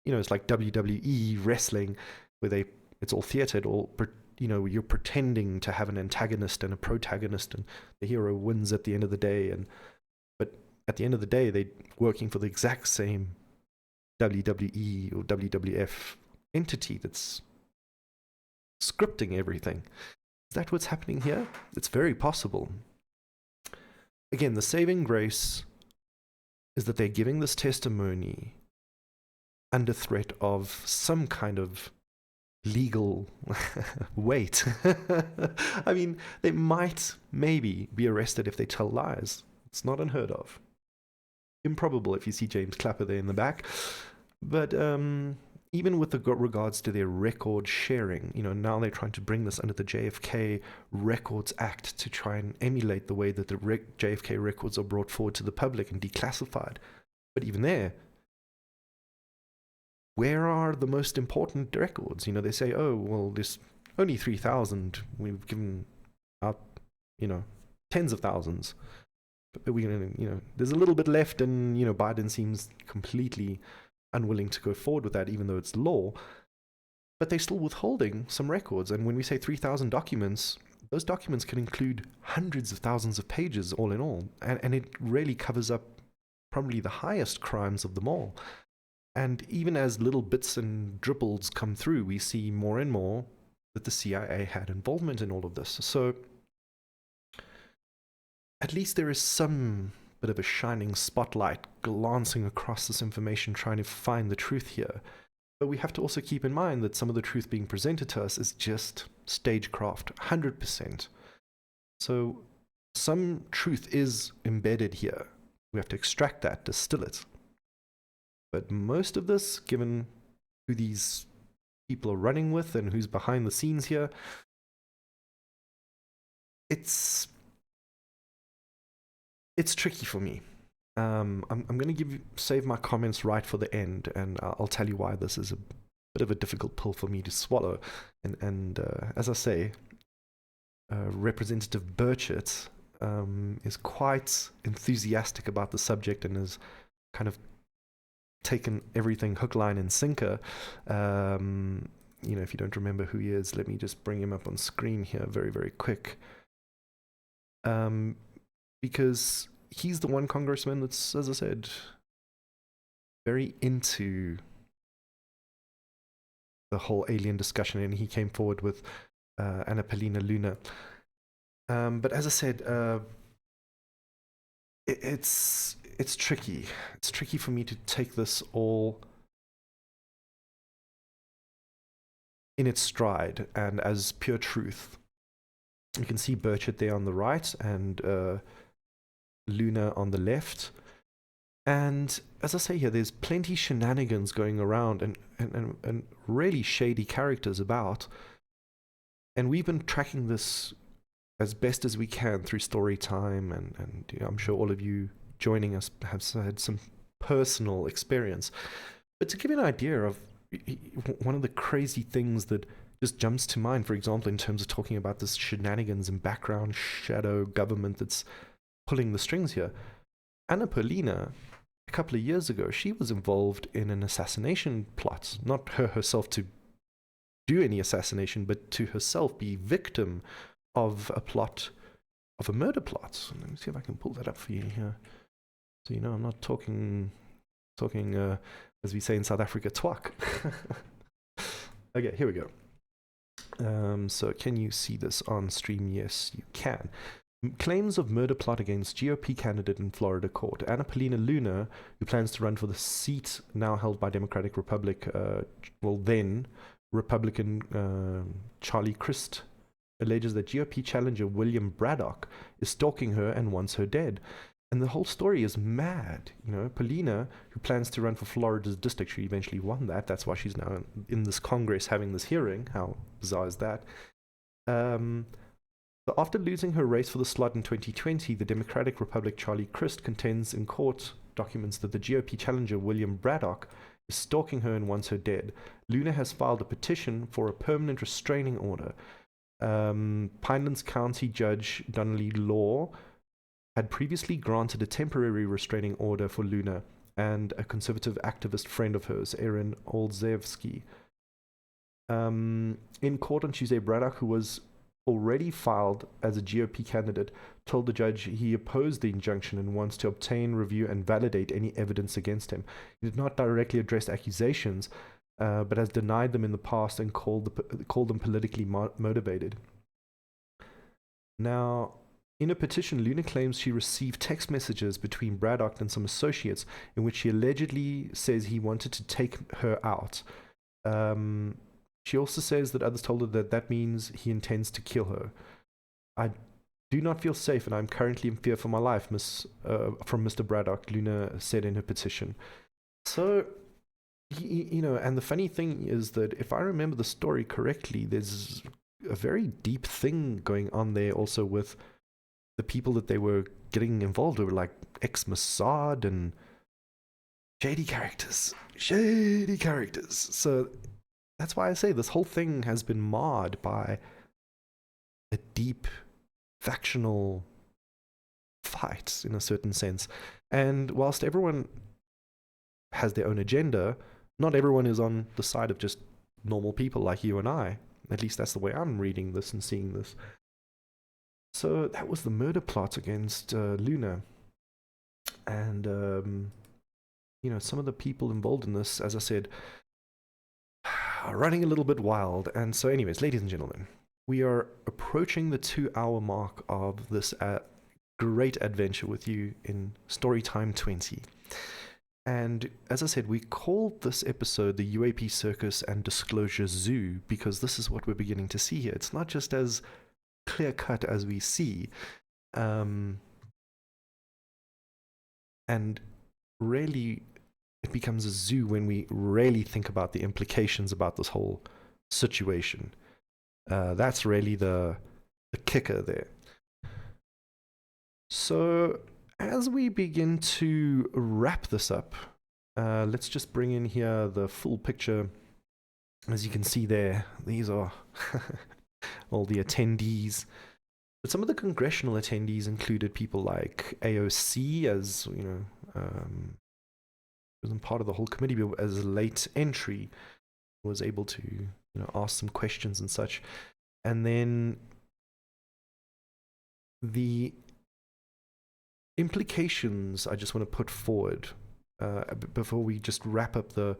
it's like WWE wrestling, where it's all theatre, you're pretending to have an antagonist and a protagonist, and the hero wins at the end of the day, but at the end of the day, they're working for the exact same WWE or WWF entity that's scripting everything. Is that what's happening here? It's very possible. Again, the saving grace is that they're giving this testimony under threat of some kind of legal weight. I mean, they might maybe be arrested if they tell lies. It's not unheard of. Improbable if you see James Clapper there in the back. But even with regards to their record sharing, now they're trying to bring this under the JFK Records Act to try and emulate the way that the JFK records are brought forward to the public and declassified. But even there, where are the most important records? They say, oh, well, there's only 3,000. We've given out, tens of thousands. But there's a little bit left, and, Biden seems completely unwilling to go forward with that, even though it's law. But they're still withholding some records. And when we say 3,000 documents, those documents can include hundreds of thousands of pages all in all. And it really covers up probably the highest crimes of them all. And even as little bits and dribbles come through, we see more and more that the CIA had involvement in all of this. So at least there is some bit of a shining spotlight glancing across this information, trying to find the truth here. But we have to also keep in mind that some of the truth being presented to us is just stagecraft, 100%. So some truth is embedded here. We have to extract that, distill it. But most of this, given who these people are running with and who's behind the scenes here. It's tricky for me. I'm going to save my comments right for the end, and I'll tell you why this is a bit of a difficult pill for me to swallow. And as I say, Representative Burchett is quite enthusiastic about the subject and has kind of taken everything hook, line, and sinker. If you don't remember who he is, let me just bring him up on screen here very, very quick. Because he's the one congressman that's, as I said, very into the whole alien discussion, and he came forward with Anna Paulina Luna. But as I said, it's tricky. It's tricky for me to take this all in its stride and as pure truth. You can see Burchett there on the right and Luna on the left. And as I say here, there's plenty shenanigans going around and really shady characters about. And we've been tracking this as best as we can through StoryTime, and I'm sure all of you joining us have had some personal experience. But to give you an idea of one of the crazy things that just jumps to mind, for example, in terms of talking about this shenanigans and background shadow government that's pulling the strings here, Anna Paulina, a couple of years ago, she was involved in an assassination plot, not herself to do any assassination, but to herself be victim of a plot, of a murder plot. Let me see if I can pull that up for you here. So I'm not talking, as we say in South Africa, twak. Okay, here we go. So can you see this on stream? Yes, you can. Claims of murder plot against GOP candidate in Florida court. Anna Paulina Luna, who plans to run for the seat now held by Democratic Republic, then Republican Charlie Crist, alleges that GOP challenger William Braddock is stalking her and wants her dead. And the whole story is mad. Paulina, who plans to run for Florida's district, she eventually won that. That's why she's now in this Congress having this hearing. How bizarre is that? But after losing her race for the slot in 2020, the Democratic Republic Charlie Crist contends in court documents that the GOP challenger William Braddock is stalking her and wants her dead. Luna has filed a petition for a permanent restraining order. Pinelands County Judge Donnelly Law had previously granted a temporary restraining order for Luna and a conservative activist friend of hers, Aaron Olszewski. In court on Tuesday, Braddock, who was already filed as a GOP candidate, told the judge he opposed the injunction and wants to obtain, review, and validate any evidence against him. He did not directly address accusations, but has denied them in the past and called them politically motivated. Now, in a petition, Luna claims she received text messages between Braddock and some associates in which she allegedly says he wanted to take her out. She also says that others told her that means he intends to kill her. I do not feel safe and I'm currently in fear for my life, from Mr. Braddock, Luna said in her petition. So, and the funny thing is that if I remember the story correctly, there's a very deep thing going on there also with the people that they were getting involved with, like ex-Mossad and shady characters. So that's why I say this whole thing has been marred by a deep factional fight in a certain sense. And whilst everyone has their own agenda, not everyone is on the side of just normal people like you and I. At least that's the way I'm reading this and seeing this. So that was the murder plot against Luna. And, some of the people involved in this, as I said, are running a little bit wild. And so anyways, ladies and gentlemen, we are approaching the 2-hour mark of this great adventure with you in StoryTime 20. And as I said, we called this episode the UAP Circus and Disclosure Zoo because this is what we're beginning to see here. It's not just as clear-cut as we see. And really, it becomes a zoo when we really think about the implications about this whole situation. That's really the kicker there. So as we begin to wrap this up, let's just bring in here the full picture. As you can see there, these are all the attendees. But some of the congressional attendees included people like AOC, as you know, wasn't part of the whole committee, but as a late entry, was able to ask some questions and such. And then the implications I just want to put forward before we just wrap up the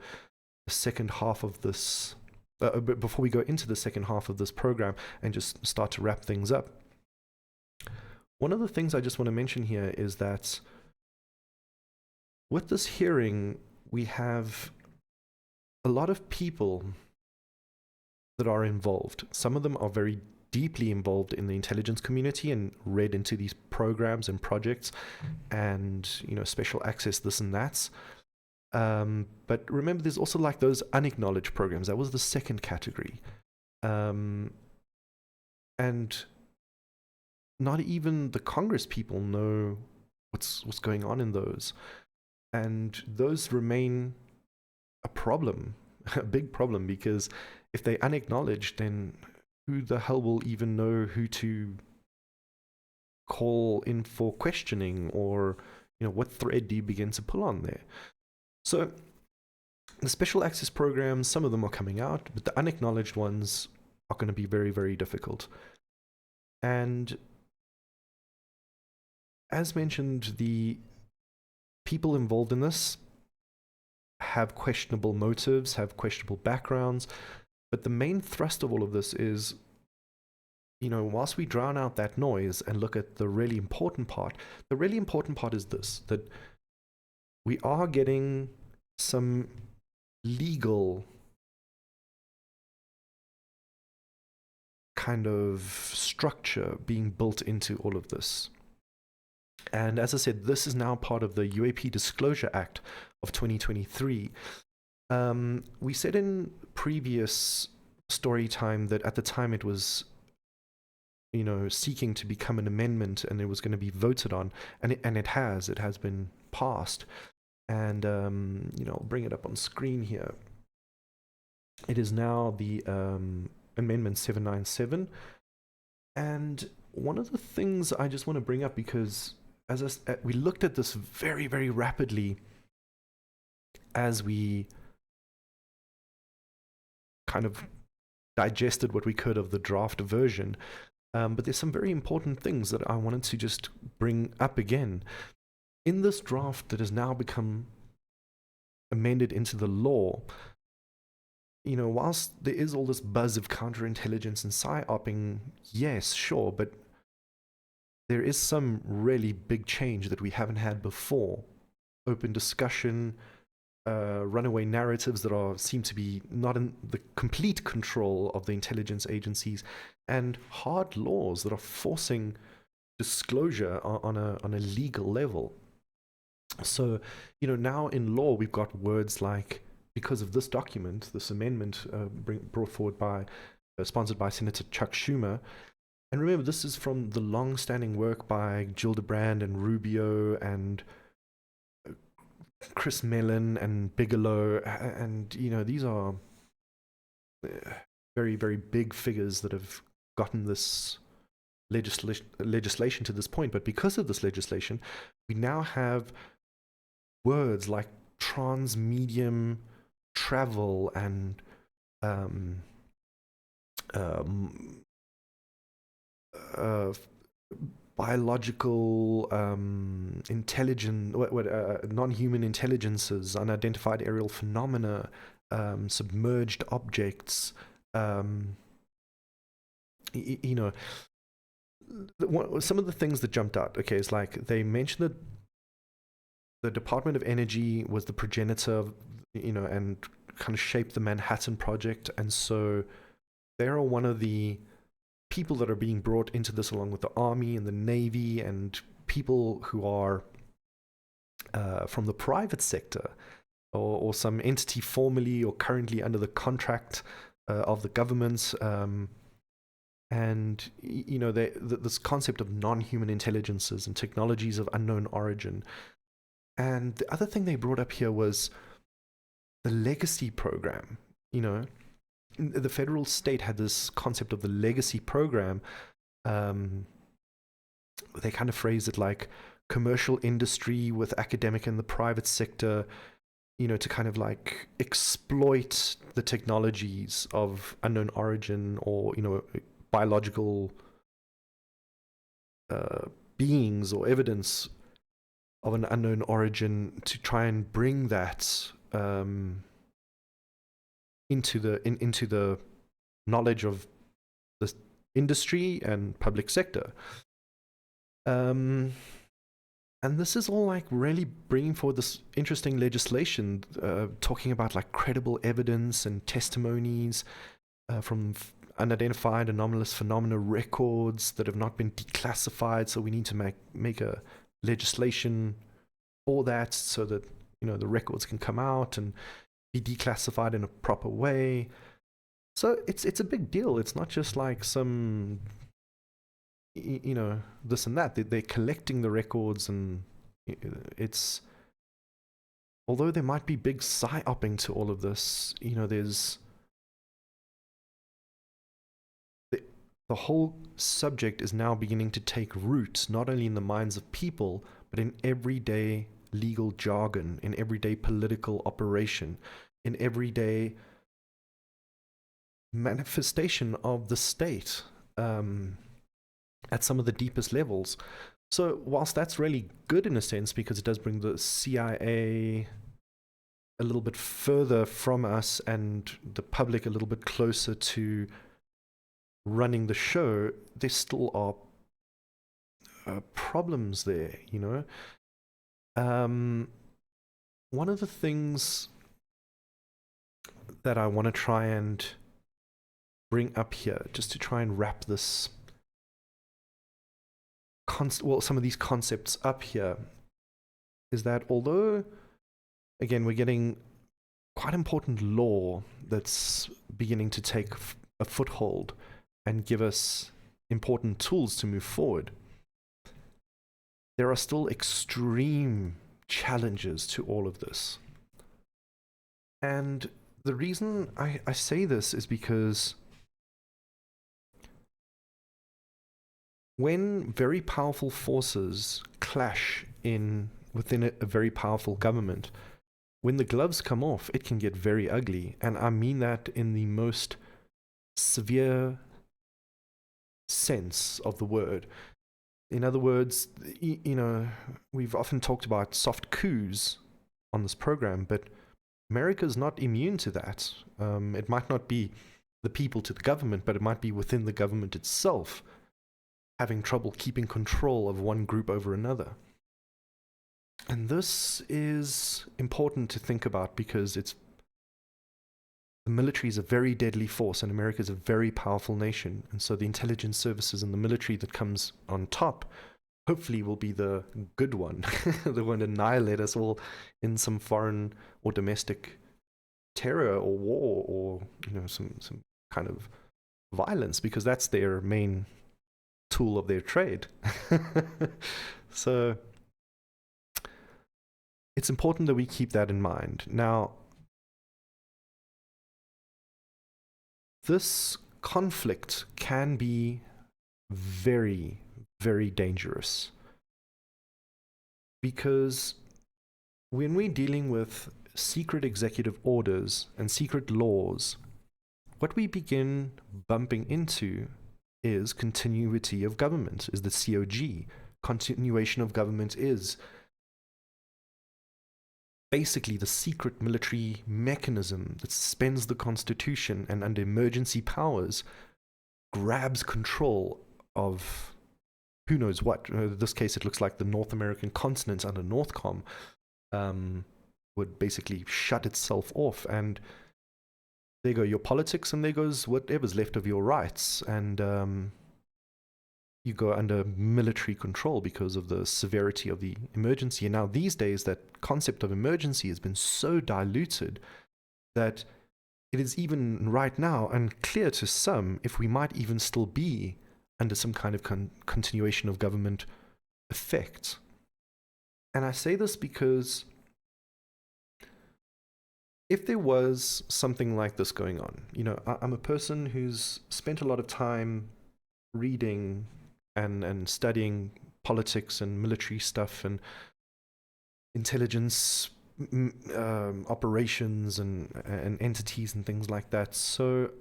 second half of this, before we go into the second half of this program and just start to wrap things up. One of the things I just want to mention here is that with this hearing, we have a lot of people that are involved. Some of them are very deeply involved in the intelligence community and read into these programs and projects and, special access, this and that. But remember, there's also like those unacknowledged programs. That was the second category. And not even the Congress people know what's going on in those. And those remain a problem, a big problem, because if they're unacknowledged, then who the hell will even know who to call in for questioning, or what thread do you begin to pull on there? So the special access programs, some of them are coming out, but the unacknowledged ones are going to be very, very difficult. And as mentioned, the people involved in this have questionable motives, have questionable backgrounds, but the main thrust of all of this is, whilst we drown out that noise and look at the really important part, the really important part is this, that we are getting some legal kind of structure being built into all of this. And as I said, this is now part of the UAP Disclosure Act of 2023. We said in previous story time that at the time it was, seeking to become an amendment, and it was going to be voted on, and it has been passed. And I'll bring it up on screen here. It is now the Amendment 797. And one of the things I just want to bring up, because we looked at this very, very rapidly as we kind of digested what we could of the draft version. But there's some very important things that I wanted to just bring up again. In this draft that has now become amended into the law, whilst there is all this buzz of counterintelligence and psy-opping, yes, sure, but there is some really big change that we haven't had before. Open discussion, runaway narratives that seem to be not in the complete control of the intelligence agencies, and hard laws that are forcing disclosure on a legal level. So, now in law, we've got words like, because of this document, this amendment brought forward sponsored by Senator Chuck Schumer. And remember, this is from the long-standing work by Gillibrand and Rubio and Chris Mellon and Bigelow. And, these are very, very big figures that have gotten this legislation to this point. But because of this legislation, we now have words like transmedium travel and biological non-human intelligences, unidentified aerial phenomena, submerged objects. Some of the things that jumped out, okay, is like they mentioned that the Department of Energy was the progenitor of, and kind of shaped the Manhattan Project. And so they are one of the people that are being brought into this, along with the Army and the Navy and people who are from the private sector or some entity formerly or currently under the contract of the government, and this concept of non-human intelligences and technologies of unknown origin. And the other thing they brought up here was the legacy program. The federal state had this concept of the legacy program. They kind of phrased it like commercial industry with academic and the private sector, to kind of like exploit the technologies of unknown origin or, biological beings or evidence of an unknown origin to try and bring that into the knowledge of the industry and public sector. And this is all like really bringing forward this interesting legislation, talking about like credible evidence and testimonies from unidentified anomalous phenomena records that have not been declassified. So we need to make a legislation for that so that the records can come out and be declassified in a proper way. So it's a big deal. It's not just like some this and that. They're collecting the records, and it's, although there might be big psyoping to all of this, there's the whole subject is now beginning to take root, not only in the minds of people, but in everyday legal jargon, in everyday political operation, in everyday manifestation of the state. At some of the deepest levels. So whilst that's really good in a sense, because it does bring the CIA a little bit further from us and the public a little bit closer to running the show, there still are problems there, One of the things that I want to try and bring up here, just to try and wrap this some of these concepts up here, is that although, again, we're getting quite important law that's beginning to take a foothold and give us important tools to move forward, there are still extreme challenges to all of this. And the reason I say this is because when very powerful forces clash within a very powerful government, when the gloves come off, it can get very ugly. And I mean that in the most severe sense of the word. In other words, we've often talked about soft coups on this program, but America's not immune to that. It might not be the people to the government, but it might be within the government itself, having trouble keeping control of one group over another. And this is important to think about because the military is a very deadly force, and America is a very powerful nation. And so the intelligence services and the military that comes on top hopefully will be the good one, the one to annihilate us all in some foreign or domestic terror or war or some kind of violence, because that's their main tool of their trade. So it's important that we keep that in mind. Now, this conflict can be very, very dangerous, because when we're dealing with secret executive orders and secret laws, what we begin bumping into is continuity of government, is the COG. Continuation of government is basically the secret military mechanism that suspends the Constitution and under emergency powers grabs control of who knows what. In this case, it looks like the North American continent under Northcom would basically shut itself off, and there go your politics, and there goes whatever's left of your rights, and you go under military control because of the severity of the emergency. And now these days, that concept of emergency has been so diluted that it is even right now unclear to some if we might even still be under some kind of continuation of government effect. And I say this because if there was something like this going on, I'm a person who's spent a lot of time reading and studying politics and military stuff and intelligence operations and entities and things like that. So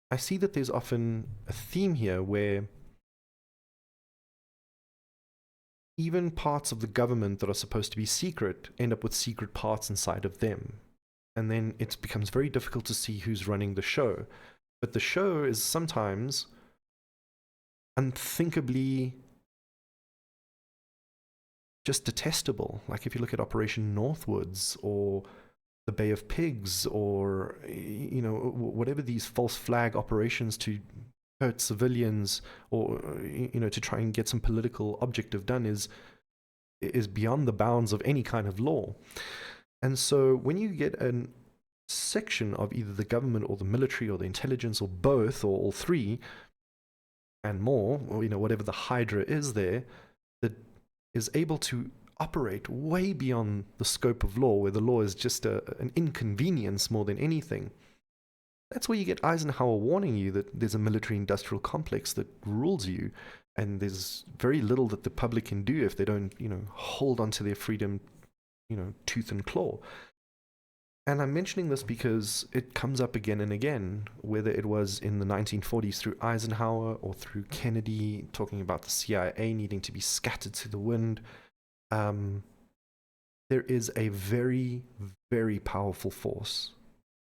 I see that there's often a theme here where even parts of the government that are supposed to be secret end up with secret parts inside of them. And then it becomes very difficult to see who's running the show. But the show is sometimes unthinkably just detestable. Like if you look at Operation Northwoods or the Bay of Pigs or, whatever these false flag operations to hurt civilians or, to try and get some political objective done is beyond the bounds of any kind of law. And so when you get a section of either the government or the military or the intelligence or both or all three and more, or, whatever the hydra is there, that is able to operate way beyond the scope of law, where the law is just an inconvenience more than anything, that's where you get Eisenhower warning you that there's a military-industrial complex that rules you, and there's very little that the public can do if they don't, hold onto their freedom, tooth and claw. And I'm mentioning this because it comes up again and again, whether it was in the 1940s through Eisenhower or through Kennedy, talking about the CIA needing to be scattered to the wind. There is a very, very powerful force,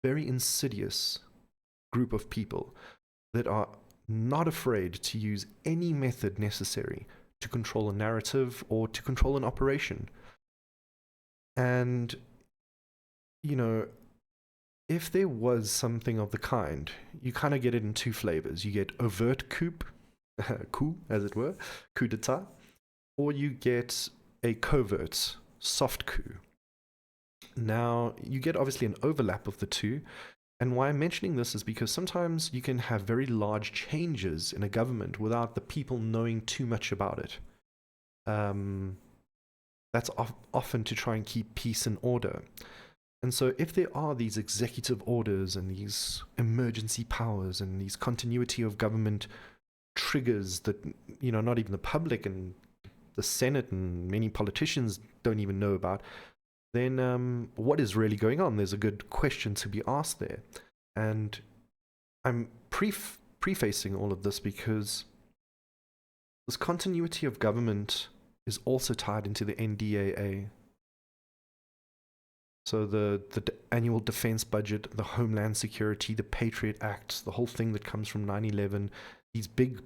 very insidious group of people that are not afraid to use any method necessary to control a narrative or to control an operation. And, if there was something of the kind, you kind of get it in two flavors. You get overt coup, as it were, coup d'etat, or you get a covert, soft coup. Now, you get obviously an overlap of the two. And why I'm mentioning this is because sometimes you can have very large changes in a government without the people knowing too much about it. That's often to try and keep peace and order. And so if there are these executive orders and these emergency powers and these continuity of government triggers that, not even the public and the Senate and many politicians don't even know about, then what is really going on? There's a good question to be asked there. And I'm prefacing all of this because this continuity of government is also tied into the NDAA. So the annual defense budget, the Homeland Security, the Patriot Act, the whole thing that comes from 9/11, these big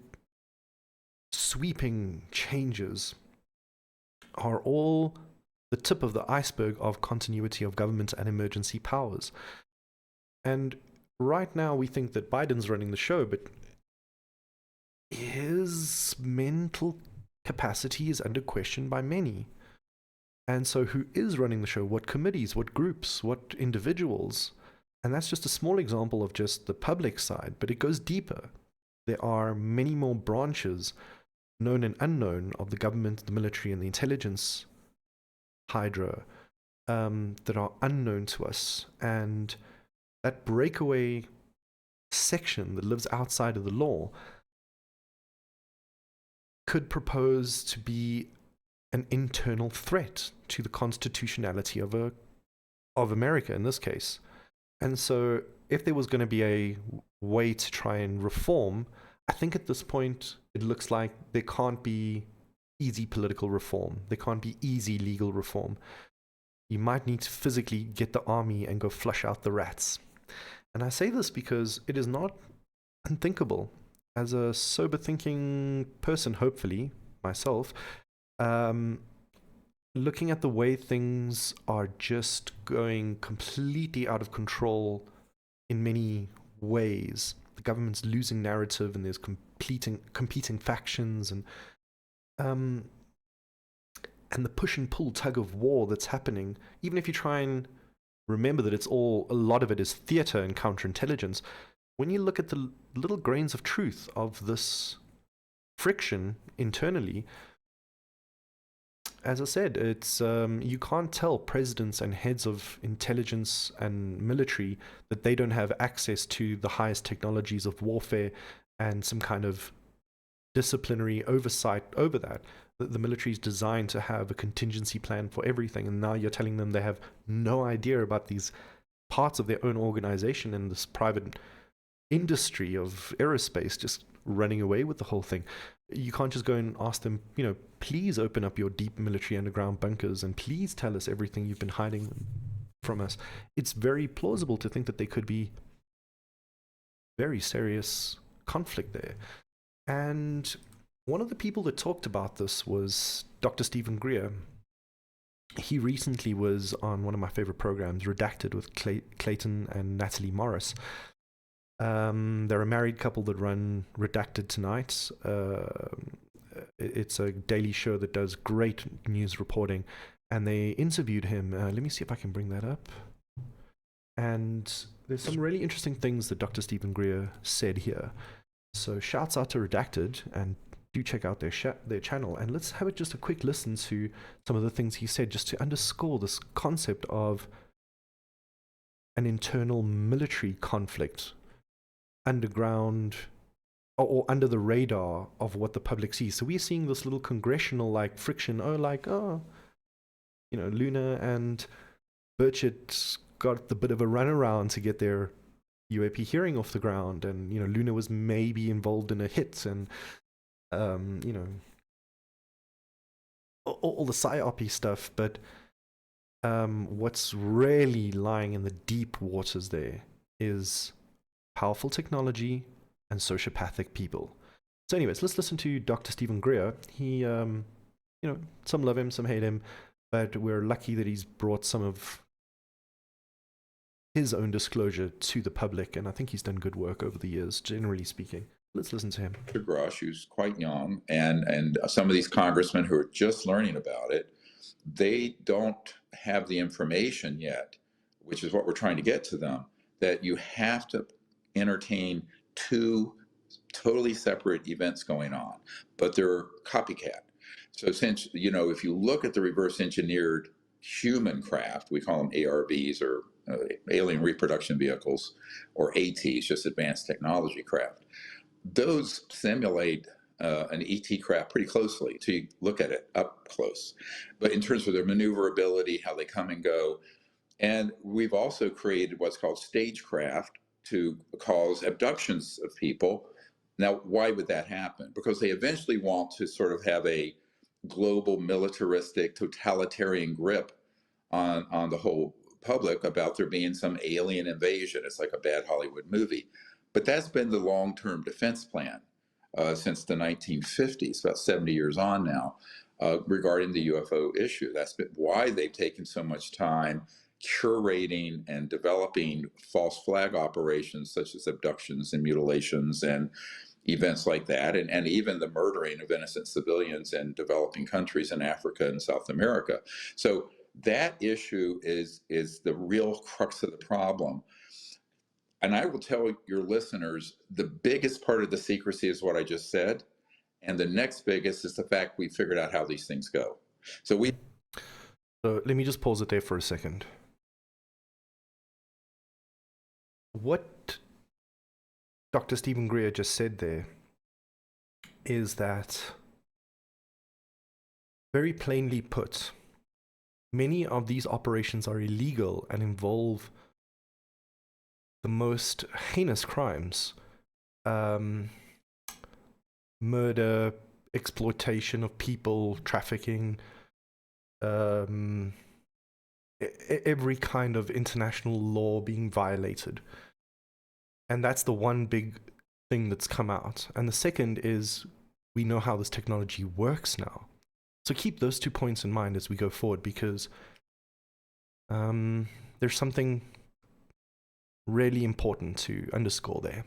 sweeping changes are all the tip of the iceberg of continuity of government and emergency powers. And right now we think that Biden's running the show, but his mental capacity is under question by many. And so who is running the show? What committees, what groups, what individuals? And that's just a small example of just the public side, but it goes deeper. There are many more branches, known and unknown, of the government, the military, and the intelligence hydra that are unknown to us. And that breakaway section that lives outside of the law could propose to be an internal threat to the constitutionality of America in this case. And so if there was going to be a way to try and reform, I think at this point it looks like there can't be easy political reform. There can't be easy legal reform. You might need to physically get the army and go flush out the rats. And I say this because it is not unthinkable. As a sober-thinking person, hopefully, myself, looking at the way things are just going completely out of control in many ways. The government's losing narrative and there's competing factions and the push and pull tug of war that's happening. Even if you try and remember that a lot of it is theater and counterintelligence. When you look at the little grains of truth of this friction internally, as I said, it's you can't tell presidents and heads of intelligence and military that they don't have access to the highest technologies of warfare and some kind of disciplinary oversight over that. The military is designed to have a contingency plan for everything, and now you're telling them they have no idea about these parts of their own organization and this private industry of aerospace just running away with the whole thing. You can't just go and ask them, please open up your deep military underground bunkers and please tell us everything you've been hiding from us. It's very plausible to think that there could be very serious conflict there. And one of the people that talked about this was Dr. Stephen Greer. He recently was on one of my favorite programs, Redacted, with Clayton and Natalie Morris. They're a married couple that run Redacted Tonight. It's a daily show that does great news reporting. And they interviewed him. Let me see if I can bring that up. And there's some really interesting things that Dr. Stephen Greer said here. So shouts out to Redacted, and do check out their channel. And let's have just a quick listen to some of the things he said, just to underscore this concept of an internal military conflict underground or under the radar of what the public sees. So we're seeing this little congressional friction. Luna and Burchett got the bit of a runaround to get their UAP hearing off the ground, and Luna was maybe involved in a hit, and all the psyop stuff. But what's really lying in the deep waters there is powerful technology and sociopathic people. So anyways, let's listen to Dr. Stephen Greer. He some love him, some hate him, but we're lucky that he's brought some of his own disclosure to the public, and I think he's done good work over the years, generally speaking. Let's listen to him. David Grusch, who's quite young, and some of these congressmen who are just learning about it, they don't have the information yet, which is what we're trying to get to them, that you have to entertain two totally separate events going on, but they're copycat. So since, if you look at the reverse engineered human craft, we call them ARVs, or alien reproduction vehicles, or ATs, just advanced technology craft. Those simulate an ET craft pretty closely till you look at it up close. But in terms of their maneuverability, how they come and go, and we've also created what's called stagecraft to cause abductions of people. Now, why would that happen? Because they eventually want to sort of have a global militaristic totalitarian grip on the whole public about there being some alien invasion. It's like a bad Hollywood movie. But that's been the long-term defense plan since the 1950s, about 70 years on now, regarding the UFO issue. That's been why they've taken so much time curating and developing false flag operations such as abductions and mutilations and events like that, and even the murdering of innocent civilians in developing countries in Africa and South America. So that issue is the real crux of the problem. And I will tell your listeners, the biggest part of the secrecy is what I just said. And the next biggest is the fact we figured out how these things go. So let me just pause it there for a second. What Dr. Stephen Greer just said there is that, very plainly put, many of these operations are illegal and involve the most heinous crimes. Murder, exploitation of people, trafficking, every kind of international law being violated. And that's the one big thing that's come out. And the second is, we know how this technology works now. So keep those 2 points in mind as we go forward, because there's something really important to underscore there.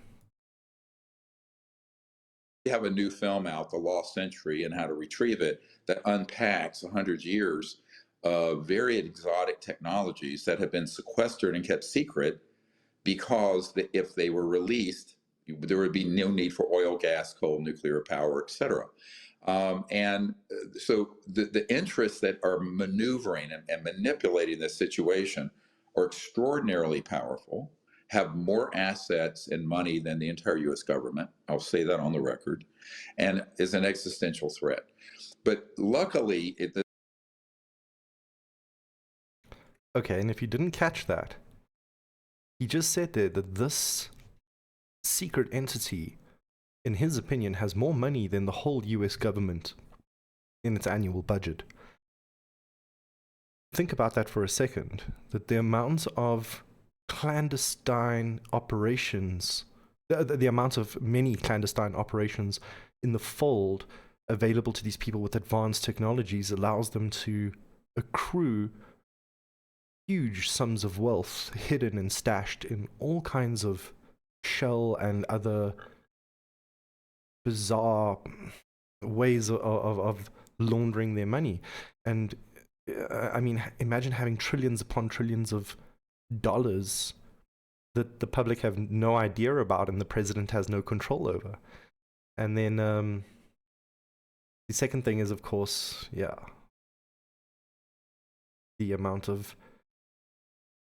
We have a new film out, The Lost Century, and How to Retrieve It, that unpacks 100 years very exotic technologies that have been sequestered and kept secret because if they were released, there would be no need for oil, gas, coal, nuclear power, etc. So the interests that are maneuvering and manipulating this situation are extraordinarily powerful, have more assets and money than the entire U.S. government. I'll say that on the record, and is an existential threat. But luckily, Okay, and if you didn't catch that, he just said there that this secret entity, in his opinion, has more money than the whole US government in its annual budget. Think about that for a second, that the amount of clandestine operations, the amount of many clandestine operations in the fold available to these people with advanced technologies allows them to accrue huge sums of wealth hidden and stashed in all kinds of shell and other bizarre ways of laundering their money. And I mean, imagine having trillions upon trillions of dollars that the public have no idea about and the president has no control over. And then the second thing is, of course, the amount of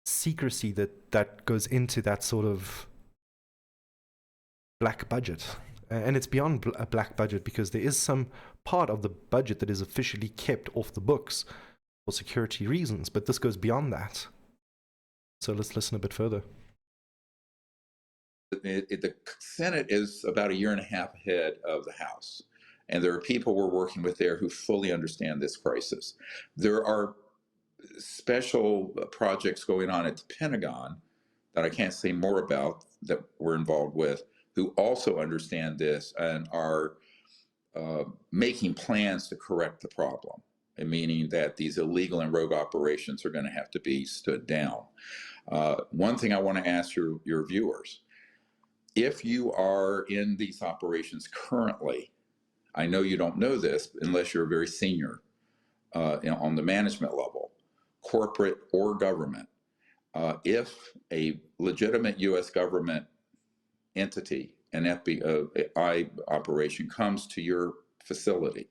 secrecy that goes into that sort of black budget. And it's beyond a black budget, because there is some part of the budget that is officially kept off the books for security reasons, but this goes beyond that. So let's listen a bit further. The Senate is about a year and a half ahead of the House, and there are people we're working with there who fully understand this crisis. There are special projects going on at the Pentagon that I can't say more about that we're involved with, who also understand this and are making plans to correct the problem, and meaning that these illegal and rogue operations are going to have to be stood down. One thing I want to ask your viewers, if you are in these operations currently, I know you don't know this unless you're very senior on the management level, corporate or government. If a legitimate U.S. government entity, an FBI operation, comes to your facility,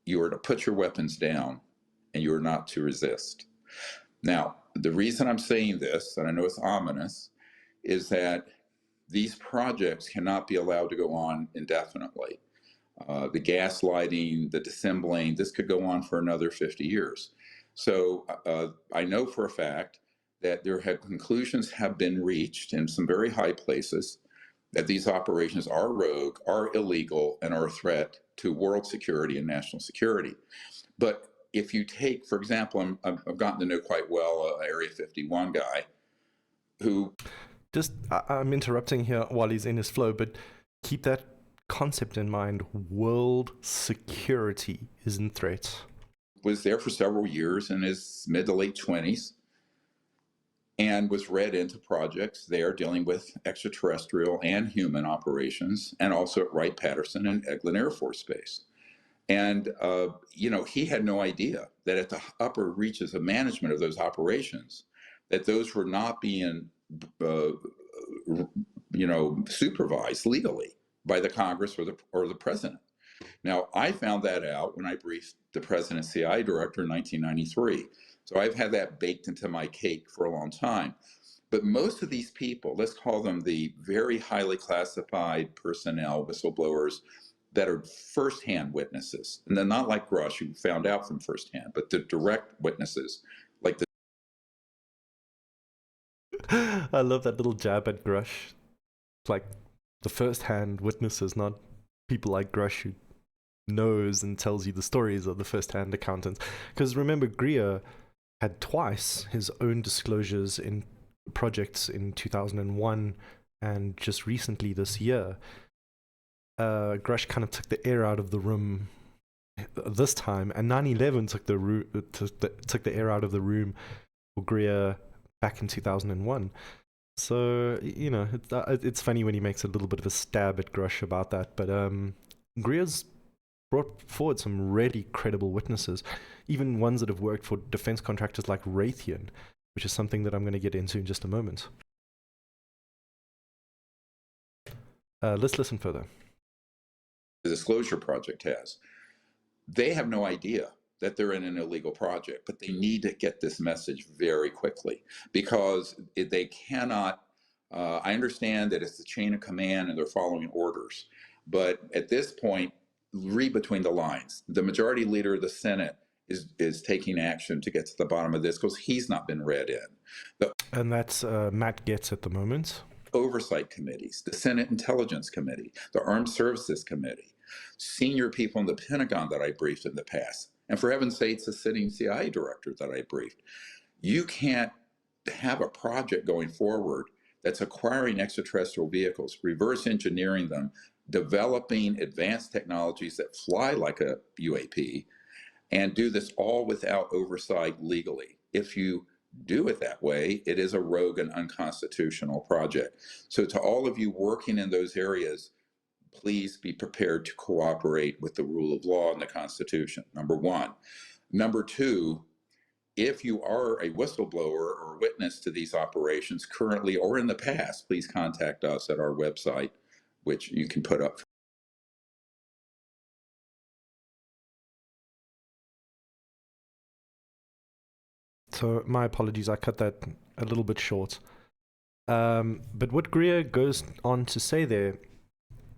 you are to put your weapons down and you are not to resist. Now, the reason I'm saying this, and I know it's ominous, is that these projects cannot be allowed to go on indefinitely. The gaslighting, the dissembling, this could go on for another 50 years. So I know for a fact that conclusions have been reached in some very high places that these operations are rogue, are illegal, and are a threat to world security and national security. But if you take, for example, I've gotten to know quite well Area 51 guy who... I'm interrupting here while he's in his flow, but keep that concept in mind. World security is in threat. Was there for several years in his mid to late 20s and was read into projects there dealing with extraterrestrial and human operations, and also at Wright-Patterson and Eglin Air Force Base. And, he had no idea that at the upper reaches of management of those operations, that those were not being, supervised legally by the Congress or the president. Now, I found that out when I briefed the president's CIA director in 1993. So I've had that baked into my cake for a long time. But most of these people, let's call them the very highly classified personnel, whistleblowers, that are firsthand witnesses, and they're not like Grusch, who found out from firsthand, but the direct witnesses, like the... I love that little jab at Grusch. Like the first-hand witnesses, not people like Grusch who knows and tells you the stories of the first-hand accountants. Because remember, Greer had twice his own disclosures in projects in 2001 and just recently this year. Grusch kind of took the air out of the room this time, and 9/11 took the air out of the room for Greer back in 2001. So it's funny when he makes a little bit of a stab at Grusch about that, but Greer's brought forward some really credible witnesses, even ones that have worked for defense contractors like Raytheon, which is something that I'm going to get into in just a moment. Let's listen further. The Disclosure Project has. They have no idea that they're in an illegal project, but they need to get this message very quickly because they cannot. I understand that it's the chain of command and they're following orders, but at this point, read between the lines. The majority leader of the Senate is taking action to get to the bottom of this because he's not been read in. And that's Matt Gaetz at the moment. Oversight committees, the Senate Intelligence Committee, the Armed Services Committee, senior people in the Pentagon that I briefed in the past, and for heaven's sakes, the sitting CIA director that I briefed. You can't have a project going forward that's acquiring extraterrestrial vehicles, reverse engineering them, developing advanced technologies that fly like a UAP, and do this all without oversight legally. If you do it that way, it is a rogue and unconstitutional project. So to all of you working in those areas, please be prepared to cooperate with the rule of law and the Constitution, number one. Number two, if you are a whistleblower or witness to these operations currently or in the past, please contact us at our website, which you can put up. So my apologies, I cut that a little bit short. But what Greer goes on to say there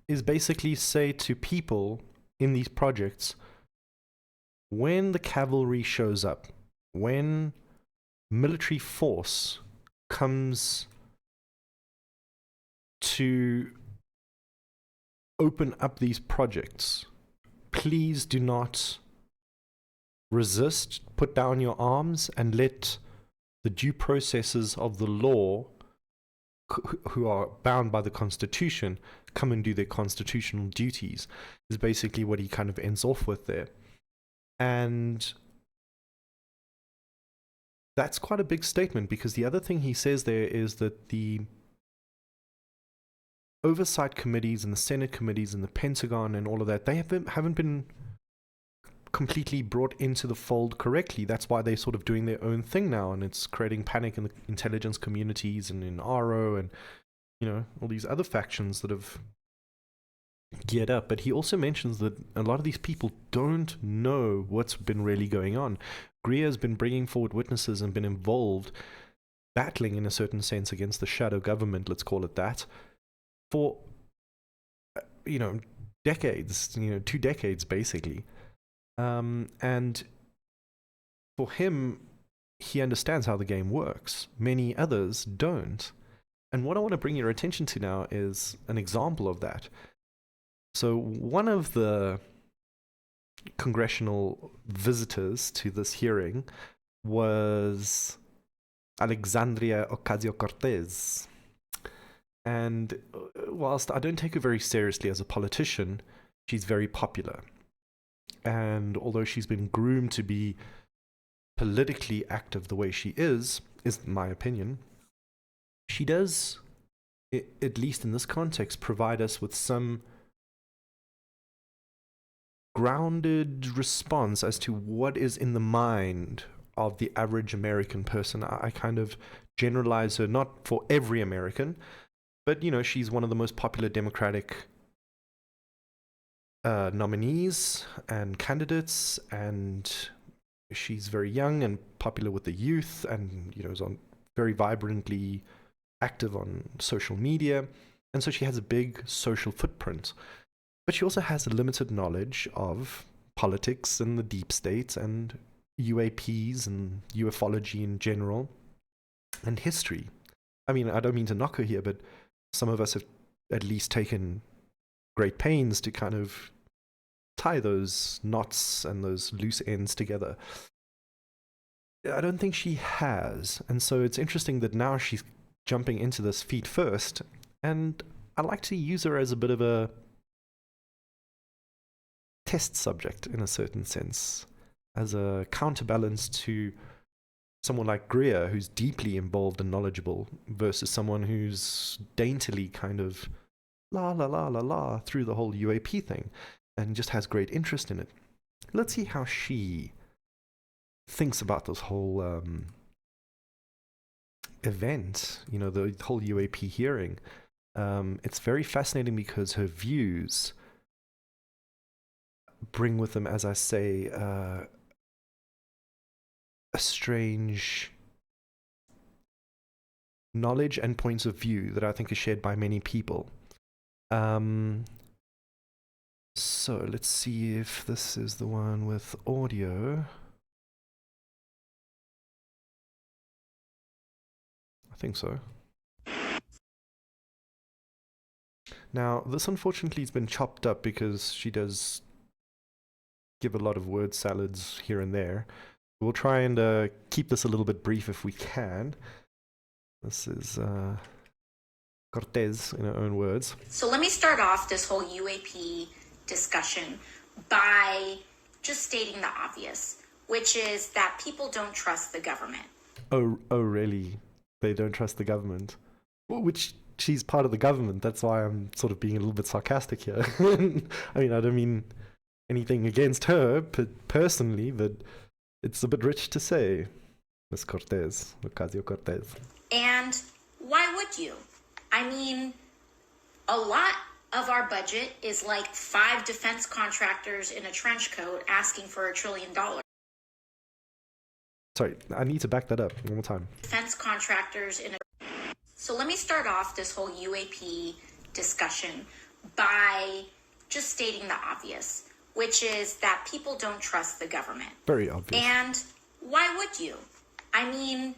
is basically say to people in these projects, when the cavalry shows up, when military force comes to open up these projects, please do not resist, put down your arms, and let the due processes of the law, who are bound by the Constitution, come and do their constitutional duties, is basically what he kind of ends off with there. And that's quite a big statement, because the other thing he says there is that the oversight committees and the Senate committees and the Pentagon and all of that, they haven't been completely brought into the fold correctly. That's why they're sort of doing their own thing now, and it's creating panic in the intelligence communities and in RO and, you know, all these other factions that have geared up. But he also mentions that a lot of these people don't know what's been really going on. Greer has been bringing forward witnesses and been involved, battling in a certain sense against the shadow government, let's call it that, for, decades, 2 decades basically. And for him, he understands how the game works. Many others don't. And what I want to bring your attention to now is an example of that. So one of the congressional visitors to this hearing was Alexandria Ocasio-Cortez. And whilst I don't take her very seriously as a politician, she's very popular. And although she's been groomed to be politically active the way she is my opinion, she does, at least in this context, provide us with some grounded response as to what is in the mind of the average American person. I kind of generalize her, not for every American, but, she's one of the most popular Democratic nominees and candidates, and she's very young and popular with the youth, and is very vibrantly active on social media, and so she has a big social footprint. But she also has a limited knowledge of politics and the deep state and UAPs and ufology in general and history. I mean, I don't mean to knock her here, but some of us have at least taken great pains to kind of tie those knots and those loose ends together. I don't think she has. And so it's interesting that now she's jumping into this feet first. And I like to use her as a bit of a test subject in a certain sense, as a counterbalance to someone like Greer, who's deeply involved and knowledgeable, versus someone who's daintily kind of la la la la la through the whole UAP thing. and just has great interest in it. Let's see how she thinks about this whole event, the whole UAP hearing. It's very fascinating because her views bring with them, as I say, a strange knowledge and points of view that I think is shared by many people. So let's see if this is the one with audio. I think so. Now, this unfortunately has been chopped up because she does give a lot of word salads here and there. We'll try and keep this a little bit brief if we can. This is Cortez in her own words. So let me start off this whole UAP discussion by just stating the obvious, which is that people don't trust the government. Oh, really? They don't trust the government? Well, which she's part of the government. That's why I'm sort of being a little bit sarcastic here. I mean, I don't mean anything against her personally, but it's a bit rich to say, Miss Cortez, Ocasio-Cortez. And why would you? I mean, a lot of our budget is like 5 defense contractors in a trench coat asking for $1 trillion. Sorry, I need to back that up one more time. Defense contractors in a... So let me start off this whole UAP discussion by just stating the obvious, which is that people don't trust the government. Very obvious. And why would you? I mean,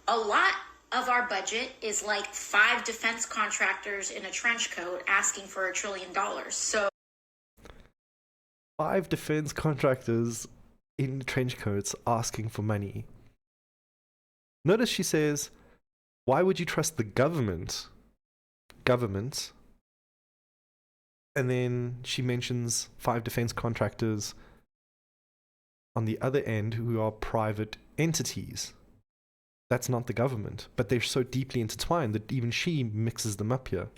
a lot of our budget is like 5 defense contractors in a trench coat asking for $1 trillion. So 5 defense contractors in trench coats asking for money. Notice she says, why would you trust the government? Government. And then she mentions 5 defense contractors on the other end who are private entities. That's not the government, but they're so deeply intertwined that even she mixes them up here.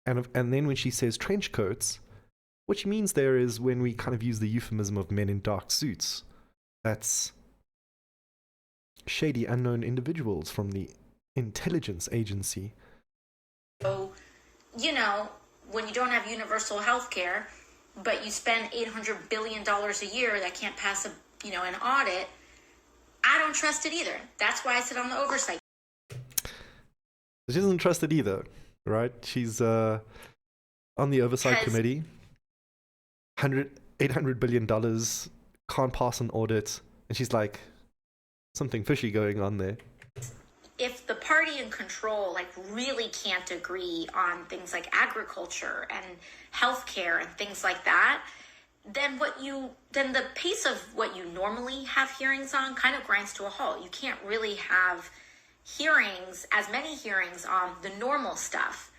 And then when she says trench coats, what she means there is when we kind of use the euphemism of men in dark suits. That's shady, unknown individuals from the intelligence agency. So, when you don't have universal health care, but you spend $800 billion a year that can't pass an audit, I don't trust it either. That's why I sit on the oversight. She doesn't trust it either, right? She's on the oversight committee. $800 billion, can't pass an audit, and she's like, something fishy going on there. If the party in control really can't agree on things like agriculture and healthcare and things like that, then the pace of what you normally have hearings on kind of grinds to a halt. You can't really have as many hearings on the normal stuff.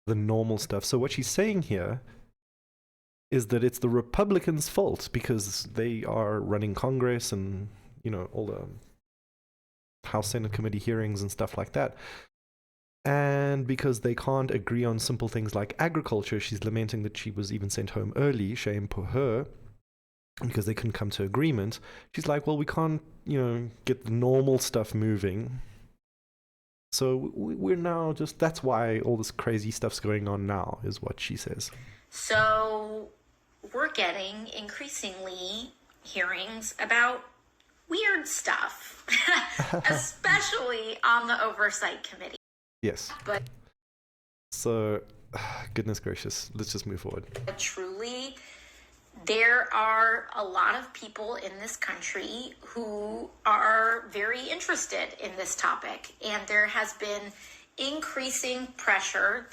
The normal stuff. So what she's saying here is that it's the Republicans' fault because they are running Congress and, all the House Senate committee hearings and stuff like that. And because they can't agree on simple things like agriculture, she's lamenting that she was even sent home early, shame for her, because they couldn't come to agreement. She's like, well, we can't, get the normal stuff moving. So we're now that's why all this crazy stuff's going on now, is what she says. So we're getting increasingly hearings about weird stuff, especially on the oversight committee. Yes. But so, goodness gracious, let's just move forward. Truly, there are a lot of people in this country who are very interested in this topic, and there has been increasing pressure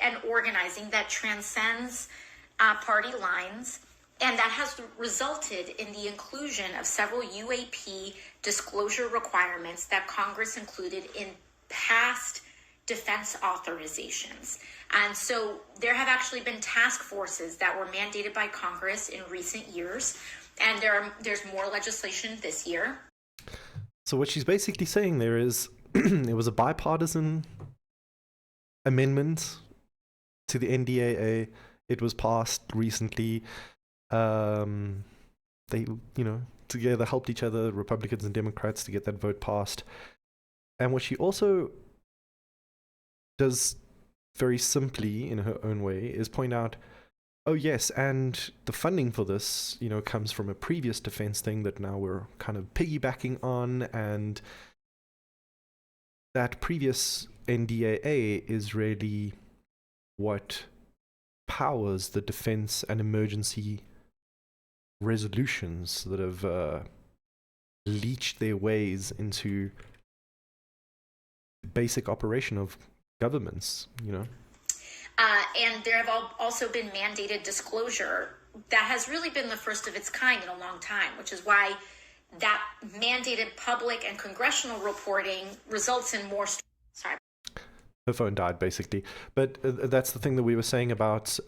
and organizing that transcends party lines, and that has resulted in the inclusion of several UAP disclosure requirements that Congress included in past defense authorizations. And so there have actually been task forces that were mandated by Congress in recent years, and there's more legislation this year. So what she's basically saying there is it was a bipartisan amendment to the NDAA. it was passed recently. They, together helped each other, Republicans and Democrats, to get that vote passed. And what she also does very simply in her own way is point out, oh yes, and the funding for this, comes from a previous defense thing that now we're kind of piggybacking on, and that previous NDAA is really what powers the defense and emergency resolutions that have leached their ways into basic operation of governments, And there have also been mandated disclosure that has really been the first of its kind in a long time, which is why that mandated public and congressional reporting results in more. Sorry. Her phone died, basically. But that's the thing that we were saying about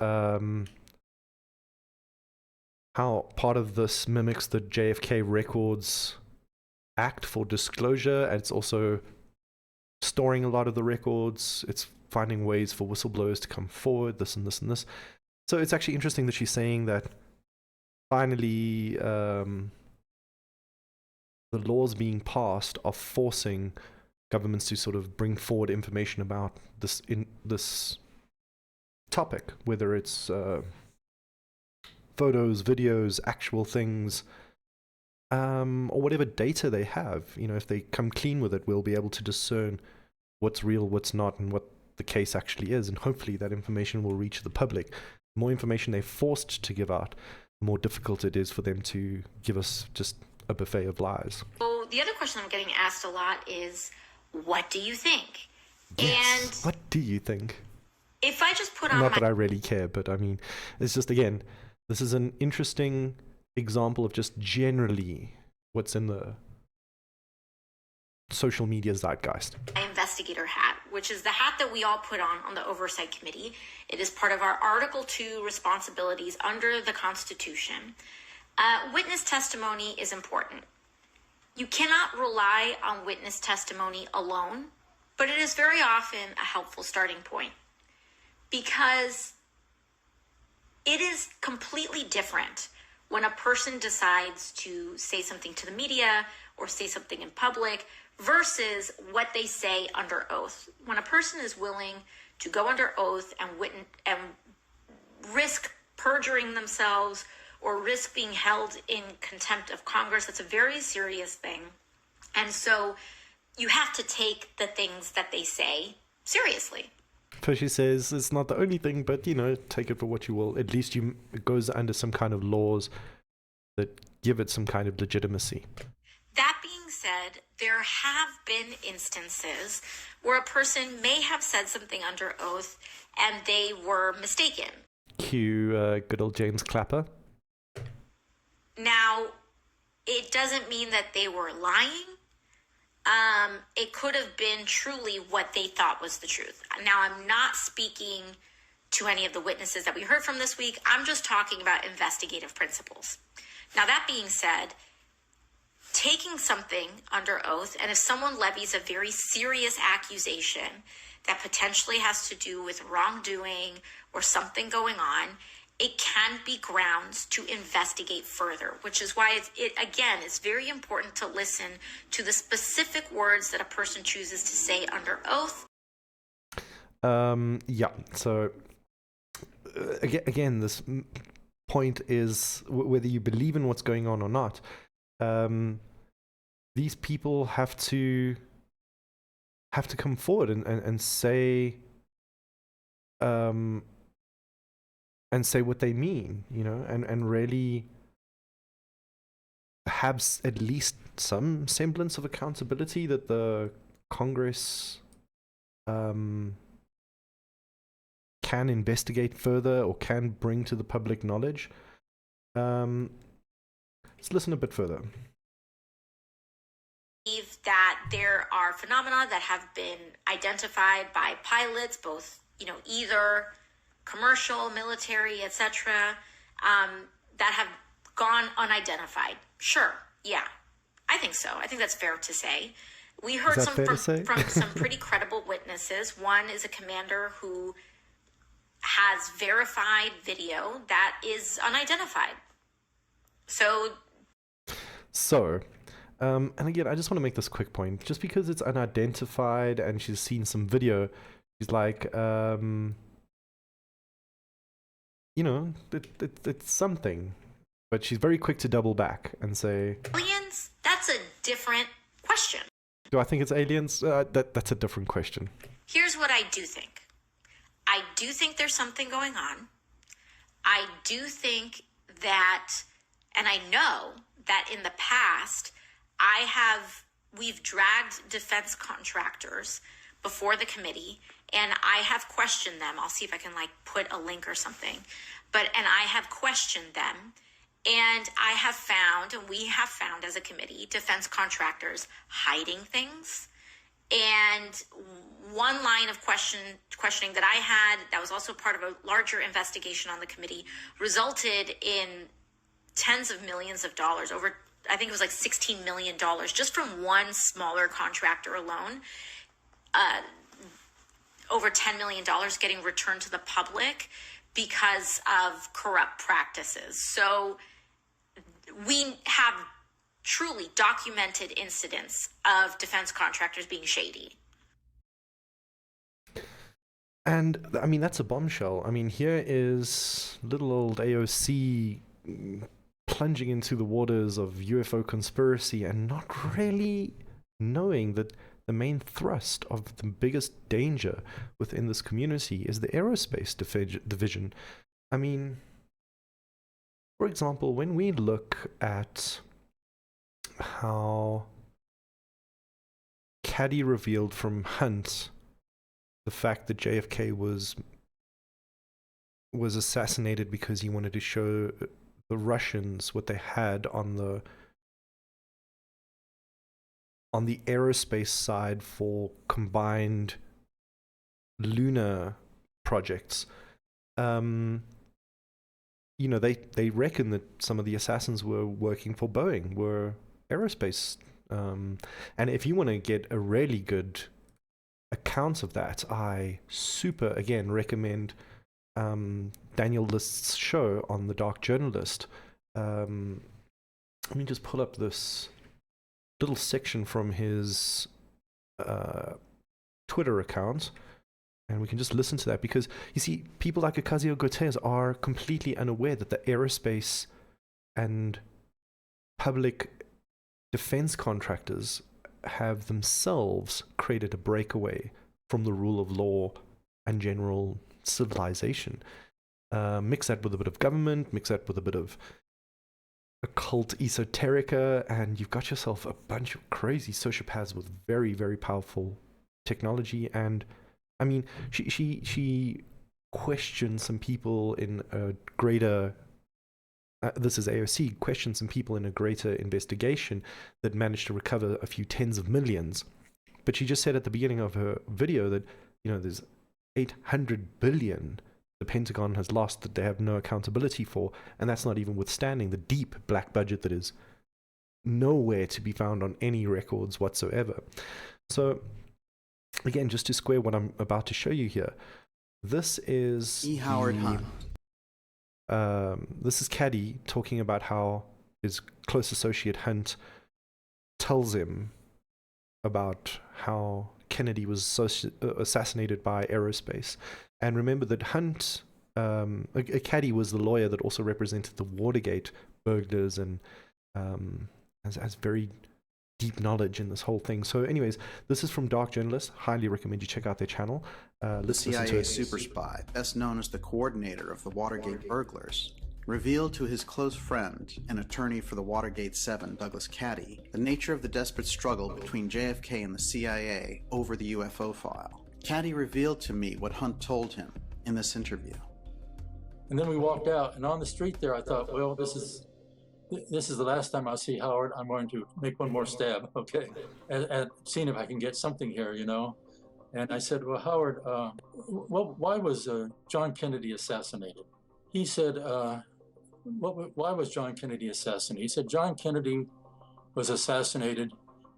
how part of this mimics the JFK Records Act for disclosure, and it's also storing a lot of the records. It's finding ways for whistleblowers to come forward, this and this and this. So it's actually interesting that she's saying that finally the laws being passed are forcing governments to sort of bring forward information about this topic, whether it's photos, videos, actual things, or whatever data they have. If they come clean with it, we'll be able to discern what's real, what's not, and what the case actually is, and hopefully that information will reach the public. The more information they're forced to give out, the more difficult it is for them to give us just a buffet of lies. So the other question I'm getting asked a lot is, what do you think? Yes. And what do you think? If I just put on Not that I really care, but I mean, it's just, again, this is an interesting example of just generally what's in the social media zeitgeist. My investigator hat, which is the hat that we all put on the Oversight Committee. It is part of our Article 2 responsibilities under the Constitution. Witness testimony is important. You cannot rely on witness testimony alone, but it is very often a helpful starting point because it is completely different when a person decides to say something to the media or say something in public versus what they say under oath. When a person is willing to go under oath and risk perjuring themselves or risk being held in contempt of Congress, that's a very serious thing. And so you have to take the things that they say seriously. So she says it's not the only thing, but, take it for what you will. At least it goes under some kind of laws that give it some kind of legitimacy. That being said, there have been instances where a person may have said something under oath and they were mistaken. Cue good old James Clapper. Now, it doesn't mean that they were lying. It could have been truly what they thought was the truth. Now, I'm not speaking to any of the witnesses that we heard from this week. I'm just talking about investigative principles. Now, that being said, taking something under oath, and if someone levies a very serious accusation that potentially has to do with wrongdoing or something going on, it can be grounds to investigate further, which is why it's very important to listen to the specific words that a person chooses to say under oath. So again, this point is whether you believe in what's going on or not. These people have to come forward and say what they mean, and really have at least some semblance of accountability that the Congress can investigate further or can bring to the public knowledge. Let's listen a bit further. That there are phenomena that have been identified by pilots, both, either commercial, military, etc., that have gone unidentified. Sure, yeah, I think so. I think that's fair to say. We heard from some pretty credible witnesses. One is a commander who has verified video that is unidentified. So, and again, I just want to make this quick point. Just because it's unidentified and she's seen some video, she's like, it's something. But she's very quick to double back and say, aliens? That's a different question. Do I think it's aliens? That's a different question. Here's what I do think. I do think there's something going on. I do think that, and I know that in the past, we've dragged defense contractors before the committee, and I have questioned them. I'll see if I can put a link or something. And I have questioned them. And I have found, and we have found as a committee, defense contractors hiding things. And one line of questioning that I had, that was also part of a larger investigation on the committee, resulted in tens of millions of dollars, over, I think it was $16 million, just from one smaller contractor alone. Over $10 million getting returned to the public because of corrupt practices. So we have truly documented incidents of defense contractors being shady. And I mean, that's a bombshell. I mean, here is little old AOC plunging into the waters of UFO conspiracy and not really knowing that the main thrust of the biggest danger within this community is the aerospace division. I mean, for example, when we look at how Caddy revealed from Hunt the fact that JFK was assassinated because he wanted to show the Russians what they had on the aerospace side for combined lunar projects. They reckon that some of the assassins were working for Boeing, were aerospace. And if you want to get a really good account of that, I again recommend Daniel List's show on The Dark Journalist. Let me just pull up this little section from his Twitter account, and we can just listen to that, because you see, people like Ocasio-Cortez are completely unaware that the aerospace and public defense contractors have themselves created a breakaway from the rule of law and general civilization. Mix that with a bit of government, mix that with a bit of occult esoterica, and you've got yourself a bunch of crazy sociopaths with very, very powerful technology. And I mean, she questioned some people in a greater this is AOC, questioned some people in a greater investigation that managed to recover a few tens of millions. But she just said at the beginning of her video that, there's 800 billion the Pentagon has lost that they have no accountability for, and that's not even withstanding the deep black budget that is nowhere to be found on any records whatsoever. So, again, just to square what I'm about to show you here, this is E. Howard Hunt. This is Caddy talking about how his close associate Hunt tells him about how Kennedy was assassinated by aerospace. And remember that Hunt, Caddy was the lawyer that also represented the Watergate burglars and has very deep knowledge in this whole thing. So anyways, this is from Dark Journalist. Highly recommend you check out their channel. The CIA super spy, best known as the coordinator of the Watergate burglars, revealed to his close friend and attorney for the Watergate 7, Douglas Caddy, the nature of the desperate struggle between JFK and the CIA over the UFO file. Caddy revealed to me what Hunt told him in this interview. And then we walked out, and on the street there, I thought, well, this is the last time I'll see Howard. I'm going to make one more stab, okay, at seeing if I can get something here, And I said, well, Howard, why was John Kennedy assassinated? He said, why was John Kennedy assassinated? He said, John Kennedy was assassinated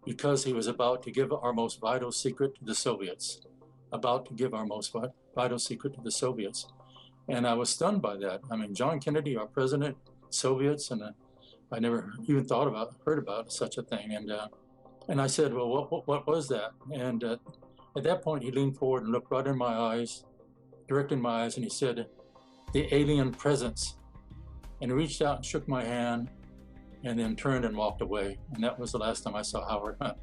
because he was about to give our most vital secret to the Soviets. About to give our most vital secret to the Soviets. And I was stunned by that. I mean, John Kennedy, our president, Soviets, and I never even heard about such a thing. And I said, well, what was that? And at that point, he leaned forward and looked right in my eyes, direct in my eyes, and he said, the alien presence. And he reached out and shook my hand and then turned and walked away. And that was the last time I saw Howard Hunt.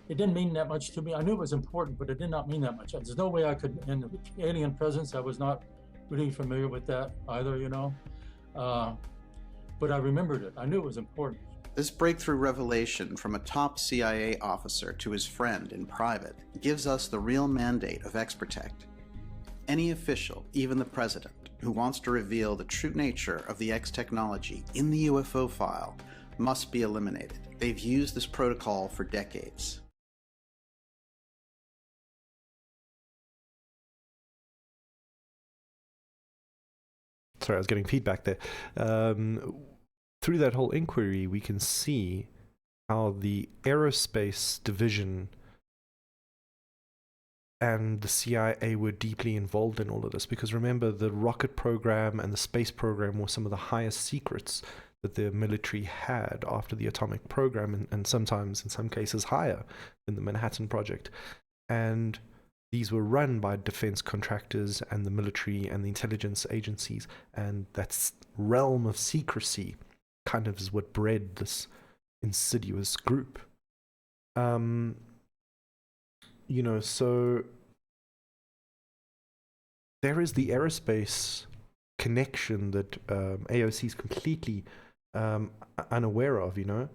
It didn't mean that much to me. I knew it was important, but it did not mean that much. There's no way I could, in the alien presence, I was not really familiar with that either, you know. But I remembered it. I knew it was important. This breakthrough revelation from a top CIA officer to his friend in private gives us the real mandate of X-Protect. Any official, even the president, who wants to reveal the true nature of the X technology in the UFO file must be eliminated. They've used this protocol for decades. Sorry, I was getting feedback there. Through that whole inquiry, we can see how the aerospace division and the CIA were deeply involved in all of this, because remember, the rocket program and the space program were some of the highest secrets that the military had after the atomic program, and sometimes, in some cases, higher than the Manhattan Project. And these were run by defense contractors and the military and the intelligence agencies, and that realm of secrecy kind of is what bred this insidious group. You know, so there is the aerospace connection that AOC is completely unaware of, you know.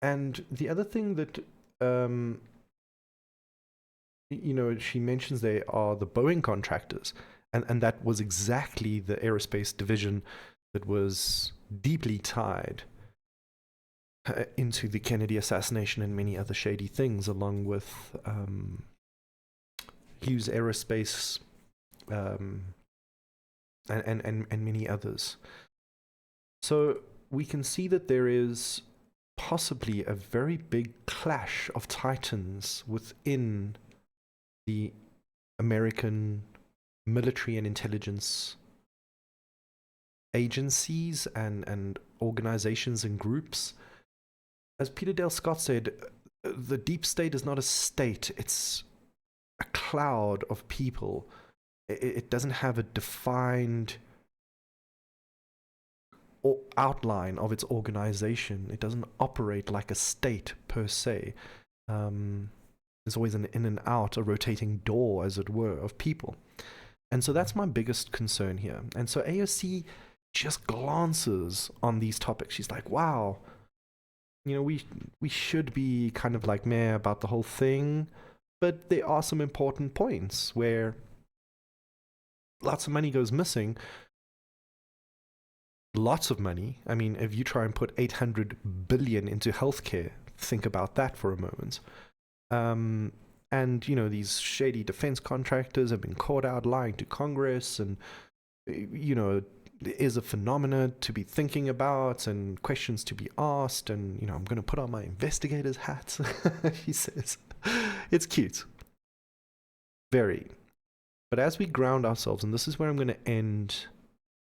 And the other thing that you know, she mentions there are the Boeing contractors, and that was exactly the aerospace division that was deeply tied into the Kennedy assassination and many other shady things, along with Hughes Aerospace and many others. So we can see that there is possibly a very big clash of titans within the American military and intelligence agencies and organizations and groups. As Peter Dale Scott said, the deep state is not a state, it's a cloud of people. It doesn't have a defined outline of its organization. It doesn't operate like a state per se. There's always an in and out, a rotating door, as it were, of people. And so that's my biggest concern here. And so AOC just glances on these topics. She's like, wow, you know, we should be kind of like meh about the whole thing, but there are some important points where lots of money goes missing. Lots of money. I mean, if you try and put 800 billion into healthcare, think about that for a moment. And, you know, these shady defense contractors have been caught out lying to Congress, and, you know, there is a phenomena to be thinking about and questions to be asked, and, you know, I'm going to put on my investigator's hat, he says. It's cute. Very. But as we ground ourselves, and this is where I'm going to end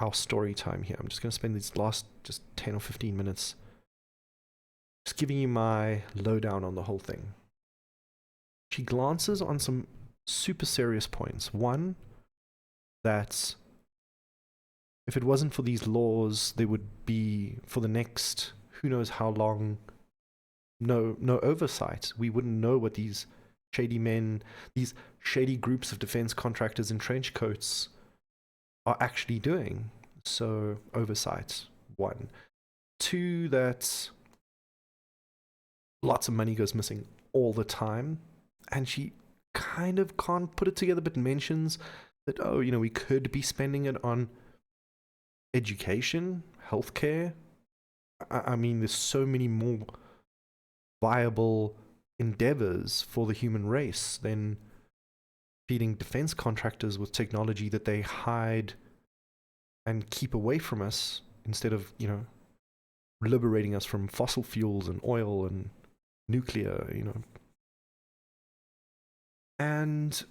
our story time here. I'm just going to spend these last just 10 or 15 minutes just giving you my lowdown on the whole thing. She glances on some super serious points. One, that if it wasn't for these laws, there would be, for the next who knows how long, no oversight. We wouldn't know what these shady men, these shady groups of defense contractors in trench coats are actually doing. So, oversight, one. Two, that lots of money goes missing all the time, and she kind of can't put it together, but mentions that, oh, you know, we could be spending it on education, healthcare. I mean, there's so many more viable endeavors for the human race than feeding defense contractors with technology that they hide and keep away from us, instead of, you know, liberating us from fossil fuels and oil and nuclear, you know. And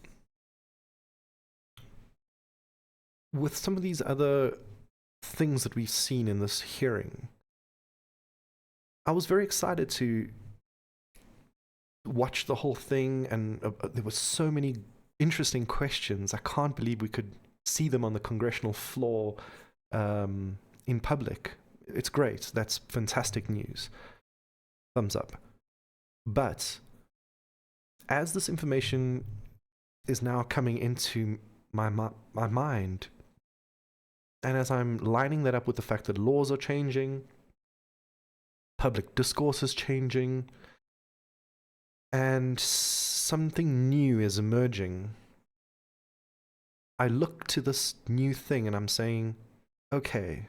with some of these other things that we've seen in this hearing, I was very excited to watch the whole thing, and there were so many interesting questions. I can't believe we could see them on the congressional floor in public. It's great. That's fantastic news. Thumbs up. But as this information is now coming into my mind, and as I'm lining that up with the fact that laws are changing, public discourse is changing, and something new is emerging, I look to this new thing and I'm saying, okay,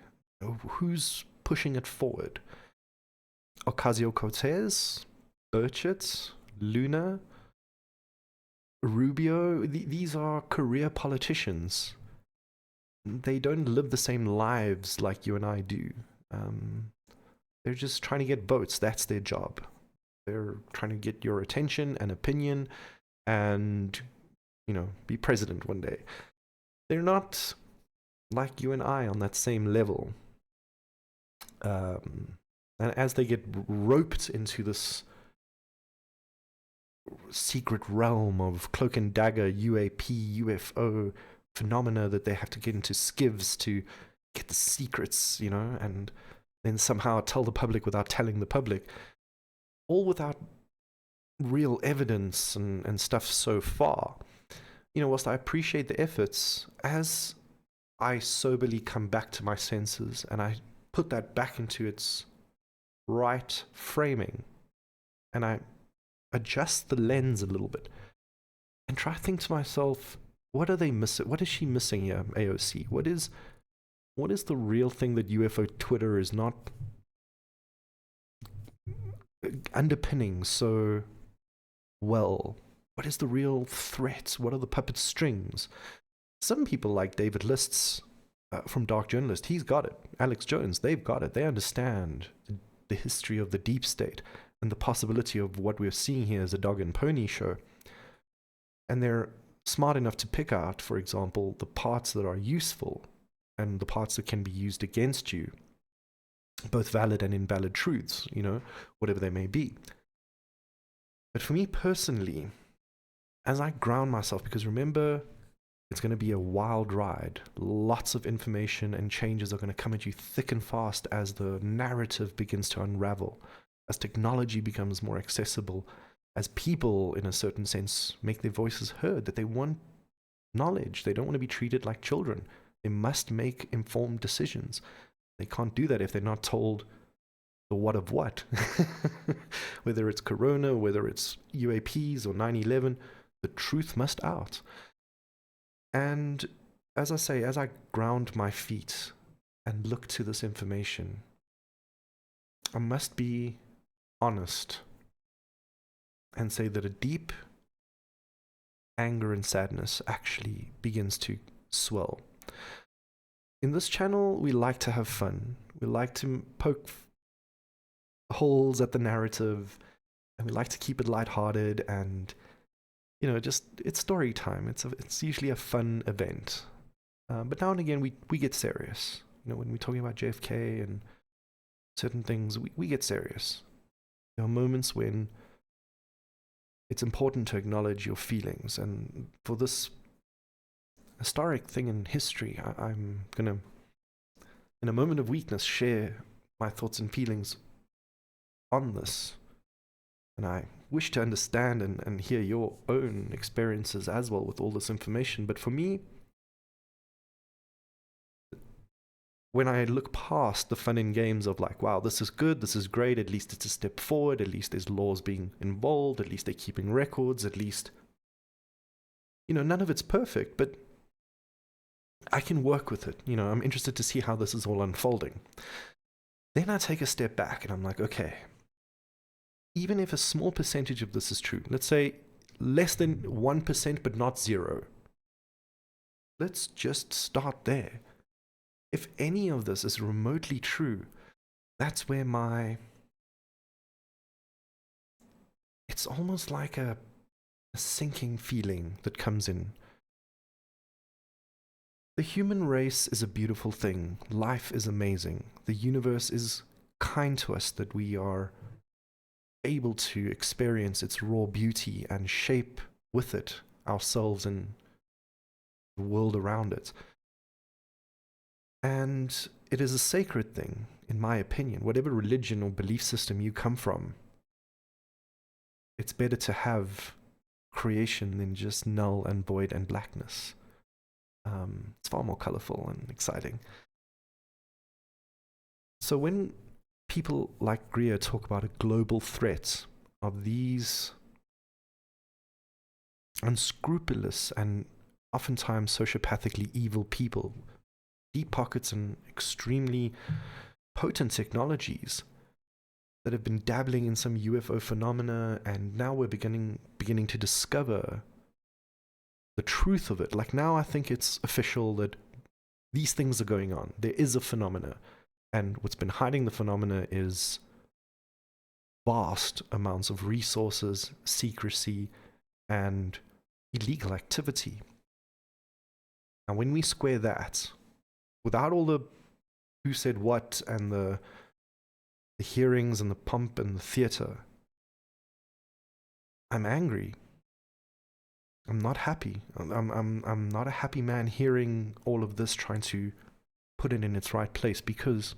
who's pushing it forward? Ocasio-Cortez, Burchett, Luna, Rubio, these are career politicians. They don't live the same lives like you and I do. They're just trying to get votes. That's their job. They're trying to get your attention and opinion and, be president one day. They're not like you and I on that same level. And as they get roped into this secret realm of cloak and dagger, UAP, UFO phenomena that they have to get into skivs to get the secrets, and then somehow tell the public without telling the public, all without real evidence and stuff so far. Whilst I appreciate the efforts, as I soberly come back to my senses and I put that back into its right framing, and I adjust the lens a little bit and try to think to myself, what are they missing? What is she missing here, AOC? What is the real thing that UFO Twitter is not underpinning so well? What is the real threat? What are the puppet strings? Some people like David Lists from Dark Journalist, he's got it. Alex Jones, they've got it. They understand the history of the deep state and the possibility of what we're seeing here as a dog and pony show. And they're smart enough to pick out, for example, the parts that are useful and the parts that can be used against you, both valid and invalid truths, whatever they may be. But for me personally, as I ground myself, because remember, it's going to be a wild ride. Lots of information and changes are going to come at you thick and fast as the narrative begins to unravel, as technology becomes more accessible, as people, in a certain sense, make their voices heard, that they want knowledge. They don't want to be treated like children. They must make informed decisions. They can't do that if they're not told the what of what. Whether it's Corona, whether it's UAPs or 9/11, the truth must out. And as I say, as I ground my feet and look to this information, I must be honest and say that a deep anger and sadness actually begins to swell. In this channel, we like to have fun. We like to poke holes at the narrative, and we like to keep it lighthearted and, it's story time. It's usually a fun event. But now and again, we get serious. When we're talking about JFK and certain things, we get serious. There are moments when it's important to acknowledge your feelings. And for this historic thing in history, I'm going to, in a moment of weakness, share my thoughts and feelings on this. And I wish to understand and hear your own experiences as well with all this information. But for me, when I look past the fun and games of like, wow, this is good, this is great, at least it's a step forward, at least there's laws being involved, at least they're keeping records, at least, none of it's perfect, but I can work with it. I'm interested to see how this is all unfolding. Then I take a step back and I'm like, okay, even if a small percentage of this is true, let's say less than 1%, but not 0, let's just start there. If any of this is remotely true, that's where it's almost like a sinking feeling that comes in. The human race is a beautiful thing. Life is amazing. The universe is kind to us that we are able to experience its raw beauty and shape with it ourselves and the world around it. And it is a sacred thing, in my opinion. Whatever religion or belief system you come from, it's better to have creation than just null and void and blackness. It's far more colorful and exciting. So when people like Greer talk about a global threat of these unscrupulous and oftentimes sociopathically evil people, deep pockets and extremely potent technologies that have been dabbling in some UFO phenomena, and now we're beginning to discover the truth of it. Like now I think it's official that these things are going on. There is a phenomena, and what's been hiding the phenomena is vast amounts of resources, secrecy, and illegal activity. And when we square that, without all the who said what and the hearings and the pomp and the theater, I'm angry. I'm not happy. I'm not a happy man hearing all of this, trying to put it in its right place, because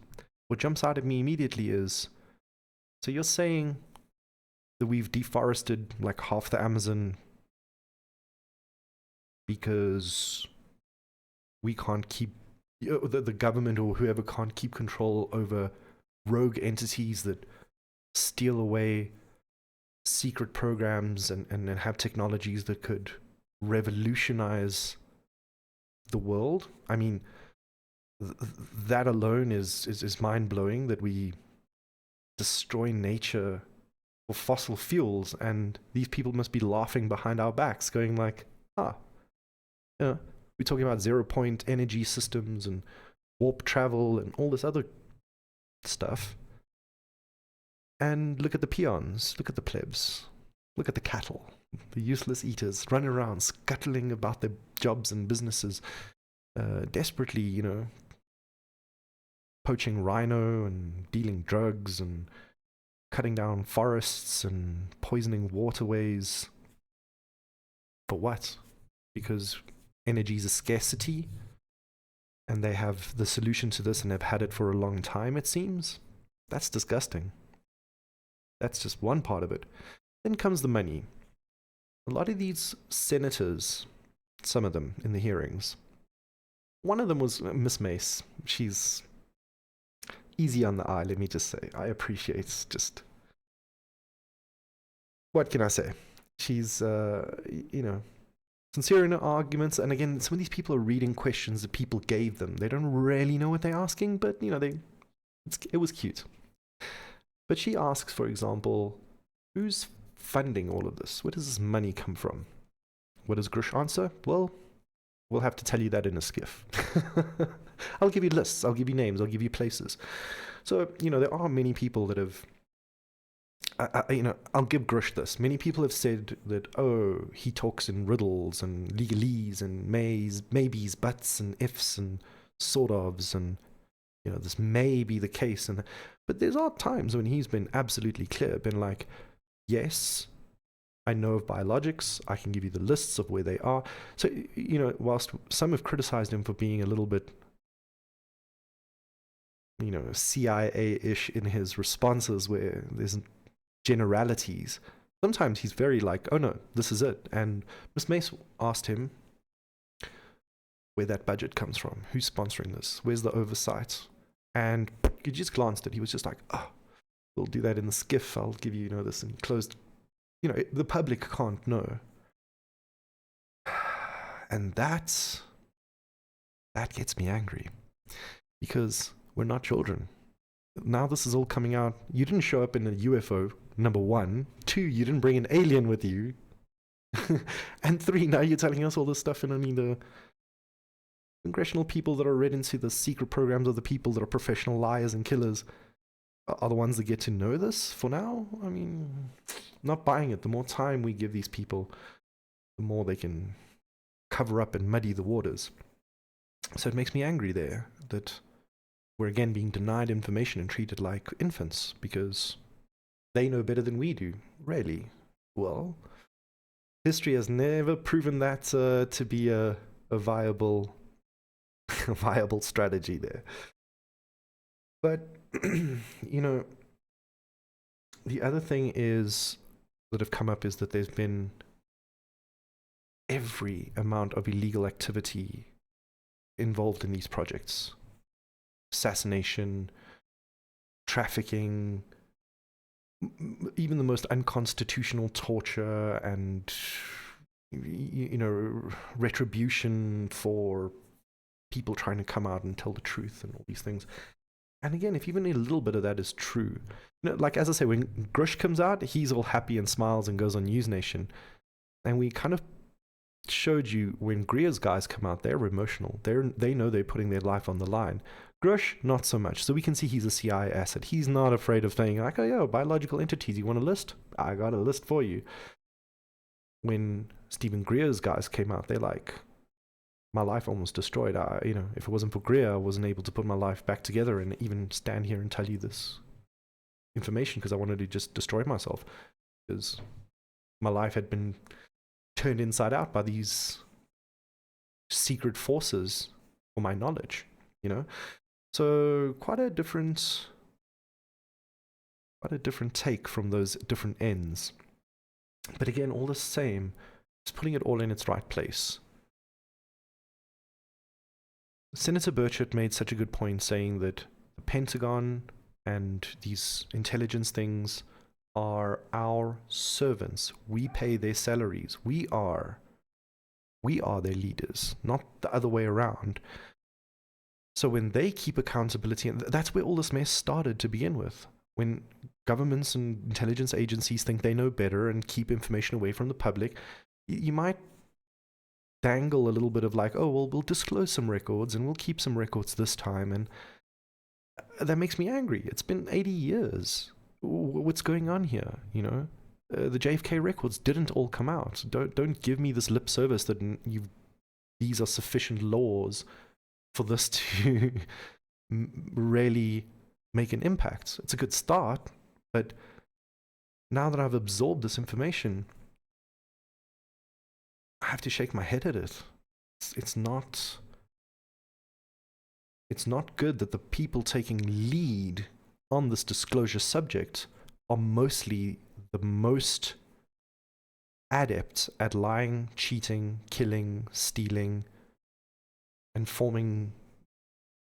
what jumps out at me immediately is, so you're saying that we've deforested like half the Amazon because we can't keep, the government or whoever can't keep control over rogue entities that steal away secret programs and have technologies that could revolutionize the world. I mean, that alone is mind-blowing, that we destroy nature for fossil fuels, and these people must be laughing behind our backs, going like, we're talking about zero-point energy systems and warp travel and all this other stuff. And look at the peons, look at the plebs, look at the cattle, the useless eaters running around scuttling about their jobs and businesses, desperately, poaching rhino and dealing drugs and cutting down forests and poisoning waterways. For what? Because energy is a scarcity, and they have the solution to this and have had it for a long time, it seems. That's disgusting. That's just one part of it. Then comes the money. A lot of these senators, some of them in the hearings, one of them was Miss Mace. She's easy on the eye, let me just say. I appreciate just... What can I say? She's, sincere in her arguments. And again, some of these people are reading questions that people gave them. They don't really know what they're asking, but, it was cute. But she asks, for example, who's funding all of this? Where does this money come from? What does Grusch answer? Well, we'll have to tell you that in a skiff. I'll give you lists, I'll give you names, I'll give you places. So, there are many people that have, I'll give Grusch this. Many people have said that, he talks in riddles and legalese and maybes, buts and ifs and sort ofs, and, this may be the case. But there's odd times when he's been absolutely clear, been like, yes, I know of biologics, I can give you the lists of where they are. So, whilst some have criticized him for being a little bit, CIA-ish in his responses where there's generalities, sometimes he's very like, oh no, this is it. And Miss Mace asked him where that budget comes from, who's sponsoring this, where's the oversight? And he just glanced at it. He was just like, we'll do that in the skiff. I'll give you, this enclosed, the public can't know. And that gets me angry, because we're not children. Now this is all coming out. You didn't show up in a UFO, number one. 2, you didn't bring an alien with you. And 3, now you're telling us all this stuff. And the congressional people that are read into the secret programs of the people that are professional liars and killers are the ones that get to know this for now. Not buying it. The more time we give these people, the more they can cover up and muddy the waters. So it makes me angry there that we're again being denied information and treated like infants because they know better than we do. Really? Well, history has never proven that to be a viable a viable strategy there. But the other thing is that have come up is that there's been every amount of illegal activity involved in these projects. Assassination, trafficking, even the most unconstitutional torture and retribution for people trying to come out and tell the truth and all these things. And again, if even a little bit of that is true, like as I say, when Grusch comes out, he's all happy and smiles and goes on News Nation. And we kind of showed you when Greer's guys come out, they're emotional. They know they're putting their life on the line. Grusch, not so much. So we can see he's a CIA asset. He's not afraid of saying, like, oh, yeah, biological entities, you want a list? I got a list for you. When Stephen Greer's guys came out, they're like, my life almost destroyed. If it wasn't for Greer, I wasn't able to put my life back together and even stand here and tell you this information because I wanted to just destroy myself because my life had been turned inside out by these secret forces for my knowledge, So quite a different take from those different ends. But again, all the same, just putting it all in its right place. Senator Burchett made such a good point saying that the Pentagon and these intelligence things are our servants. We pay their salaries. We are their leaders, not the other way around. So when they keep accountability, and that's where all this mess started to begin with. When governments and intelligence agencies think they know better and keep information away from the public, you might dangle a little bit of like, oh, well, we'll disclose some records and we'll keep some records this time. And that makes me angry. It's been 80 years. What's going on here? The JFK records didn't all come out. Don't give me this lip service that these are sufficient laws for this to really make an impact. It's a good start, but now that I've absorbed this information, I have to shake my head at it. It's not good that the people taking lead on this disclosure subject are mostly the most adept at lying, cheating, killing, stealing, and forming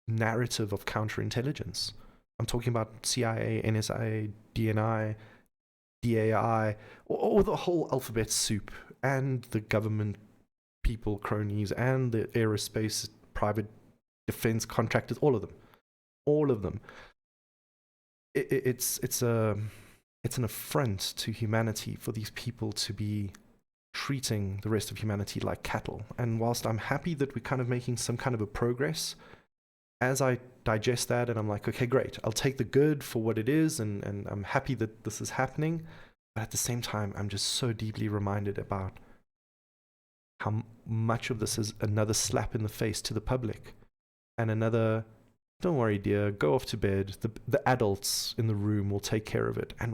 narrative of counterintelligence. I'm talking about CIA, NSA, DNI, DAI, or the whole alphabet soup, and the government people, cronies, and the aerospace, private defense contractors, all of them. It's an affront to humanity for these people to be treating the rest of humanity like cattle. And whilst I'm happy that we're kind of making some kind of a progress, as I digest that and I'm like, okay, great, I'll take the good for what it is, and I'm happy that this is happening. But at the same time, I'm just so deeply reminded about how much of this is another slap in the face to the public and another, don't worry, dear, go off to bed. The adults in the room will take care of it. And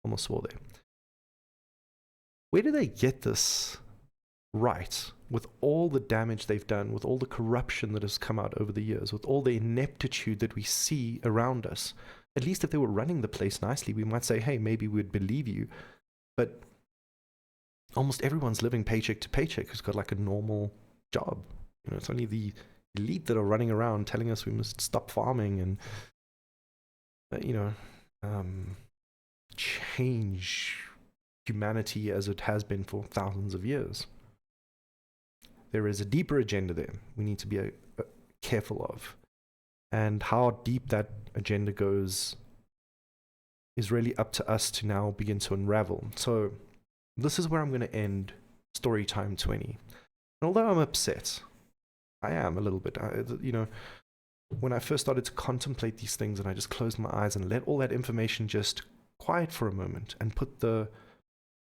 almost swore there. Where do they get this right? With all the damage they've done, with all the corruption that has come out over the years, with all the ineptitude that we see around us. At least if they were running the place nicely, we might say, hey, maybe we'd believe you. But almost everyone's living paycheck to paycheck who's got like a normal job. It's only the elite that are running around telling us we must stop farming and, change humanity as it has been for thousands of years. There is a deeper agenda there we need to be careful of. And how deep that agenda goes is really up to us to now begin to unravel. So this is where I'm going to end StoryTime 20. And although I'm upset, I am a little bit, when I first started to contemplate these things and I just closed my eyes and let all that information just quiet for a moment and put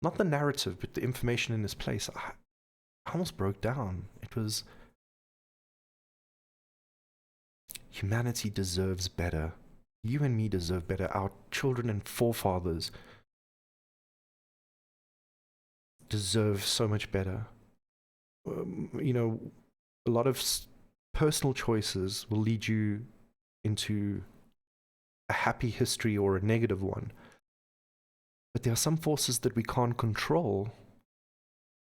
not the narrative, but the information in its place, I almost broke down. It was humanity deserves better. You and me deserve better. Our children and forefathers deserve so much better. A lot of personal choices will lead you into a happy history or a negative one. But there are some forces that we can't control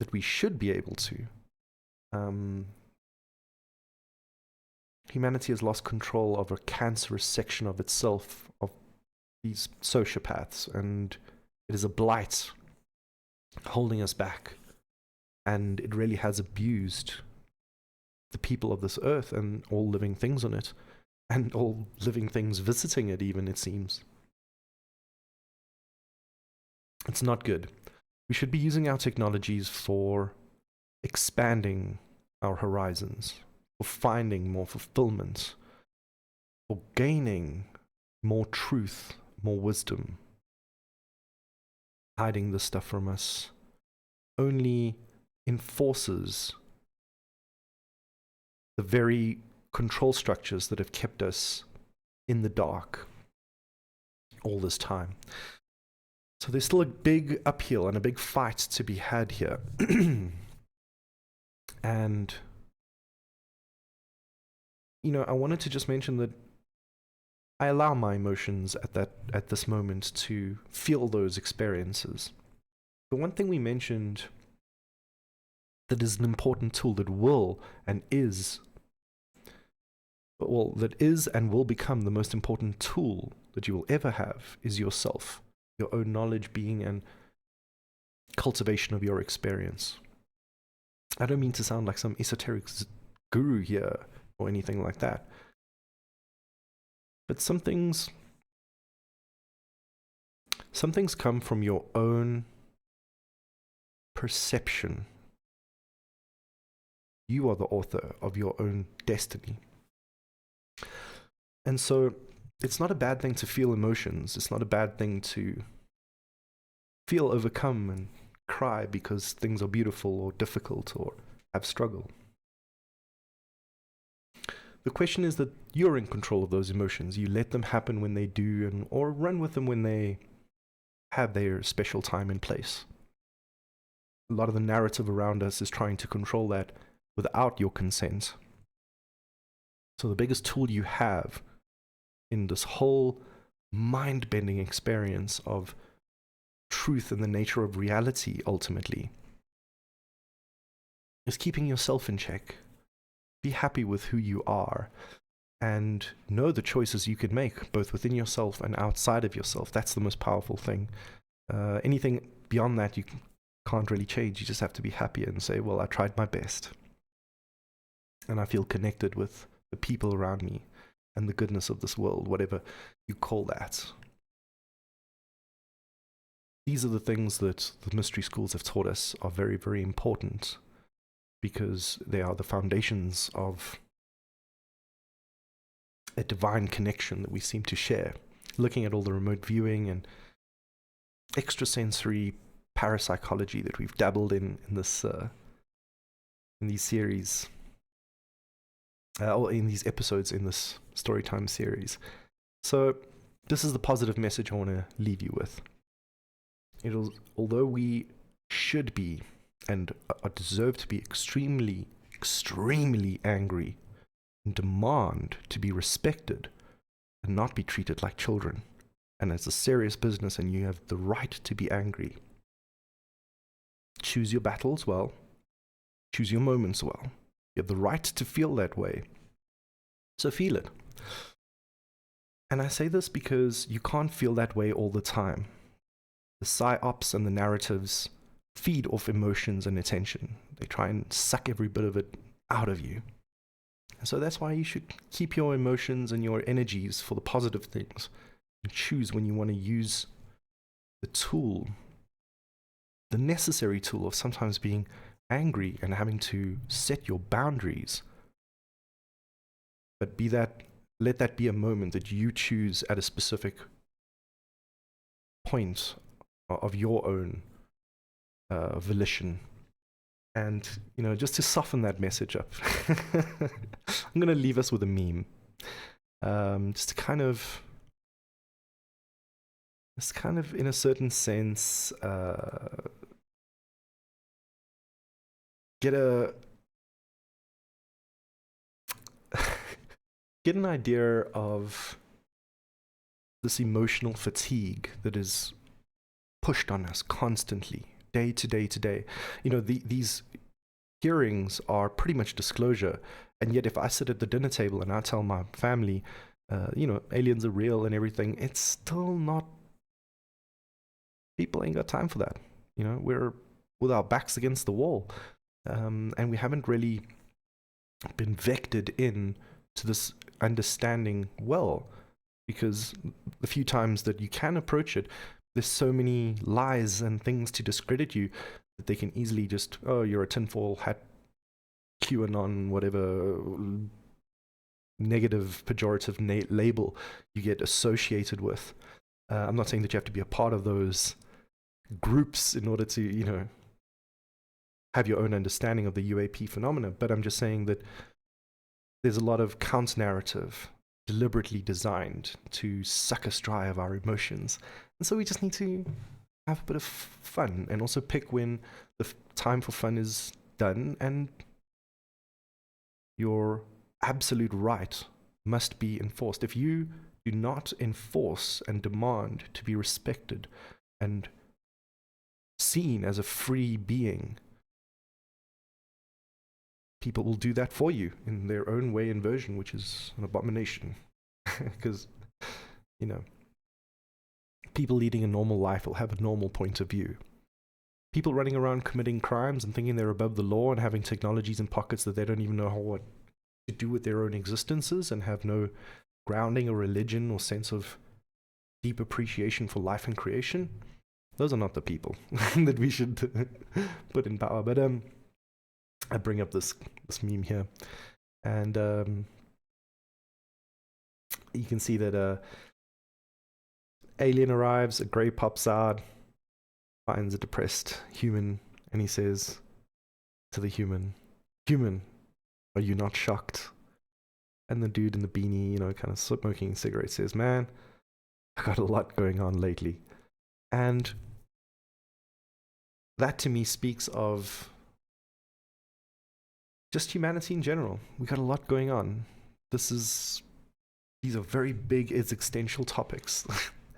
that we should be able to. Humanity has lost control of a cancerous section of itself, of these sociopaths, and it is a blight holding us back. And it really has abused the people of this earth and all living things on it, and all living things visiting it even, it seems. It's not good. We should be using our technologies for expanding our horizons, for finding more fulfillment, for gaining more truth, more wisdom. Hiding this stuff from us only enforces the very control structures that have kept us in the dark all this time. So there's still a big uphill and a big fight to be had here. And, I wanted to just mention that I allow my emotions at this moment to feel those experiences. The one thing we mentioned that is an important tool that is and will become the most important tool that you will ever have is yourself, your own knowledge, being, and cultivation of your experience. I don't mean to sound like some esoteric guru here or anything like that. But some things come from your own perception. You are the author of your own destiny. And so it's not a bad thing to feel emotions. It's not a bad thing to feel overcome and cry because things are beautiful or difficult or have struggle. The question is that you're in control of those emotions. You let them happen when they do, or run with them when they have their special time and place. A lot of the narrative around us is trying to control that without your consent. So the biggest tool you have in this whole mind-bending experience of truth and the nature of reality, ultimately, is keeping yourself in check. Be happy with who you are and know the choices you can make, both within yourself and outside of yourself. That's the most powerful thing. Anything beyond that you can't really change. You just have to be happy and say, well, I tried my best. And I feel connected with the people around me and the goodness of this world, whatever you call that. These are the things that the mystery schools have taught us are very, very important, because they are the foundations of a divine connection that we seem to share. Looking at all the remote viewing and extrasensory parapsychology that we've dabbled in this in these series, or in these episodes in this StoryTime series. So this is the positive message I want to leave you with. Although we should be and deserve to be extremely, extremely angry and demand to be respected and not be treated like children, and it's a serious business and you have the right to be angry. Choose your battles well. Choose your moments well. You have the right to feel that way. So feel it. And I say this because you can't feel that way all the time. The psyops and the narratives feed off emotions and attention. They try and suck every bit of it out of you. And so that's why you should keep your emotions and your energies for the positive things and choose when you want to use the tool, the necessary tool of sometimes being angry and having to set your boundaries. But let that be a moment that you choose at a specific point of your own volition. And, just to soften that message up, I'm going to leave us with a meme. Just to kind of, in a certain sense, get an idea of this emotional fatigue that is pushed on us constantly, day to day to day. These hearings are pretty much disclosure, and yet if I sit at the dinner table and I tell my family, aliens are real and everything, it's still not. People ain't got time for that. We're with our backs against the wall, and we haven't really been vectored in to this understanding well, because the few times that you can approach it, there's so many lies and things to discredit you that they can easily just, oh, you're a tinfoil hat, QAnon, whatever negative, pejorative label you get associated with. I'm not saying that you have to be a part of those groups in order to, have your own understanding of the UAP phenomena, but I'm just saying that there's a lot of counter-narrative deliberately designed to suck us dry of our emotions. And so we just need to have a bit of fun, and also pick when the time for fun is done, and your absolute right must be enforced. If you do not enforce and demand to be respected and seen as a free being, people will do that for you in their own way and version, which is an abomination. Because, people leading a normal life will have a normal point of view. People running around committing crimes and thinking they're above the law and having technologies in pockets that they don't even know what to do with their own existences, and have no grounding or religion or sense of deep appreciation for life and creation, those are not the people that we should put in power. But I bring up this meme here, and you can see that alien arrives, a grey pops out, finds a depressed human, and he says to the human, are you not shocked? And the dude in the beanie, kind of smoking cigarettes, says, man, I got a lot going on lately. And that to me speaks of just humanity in general. We got a lot going on. These are very big existential topics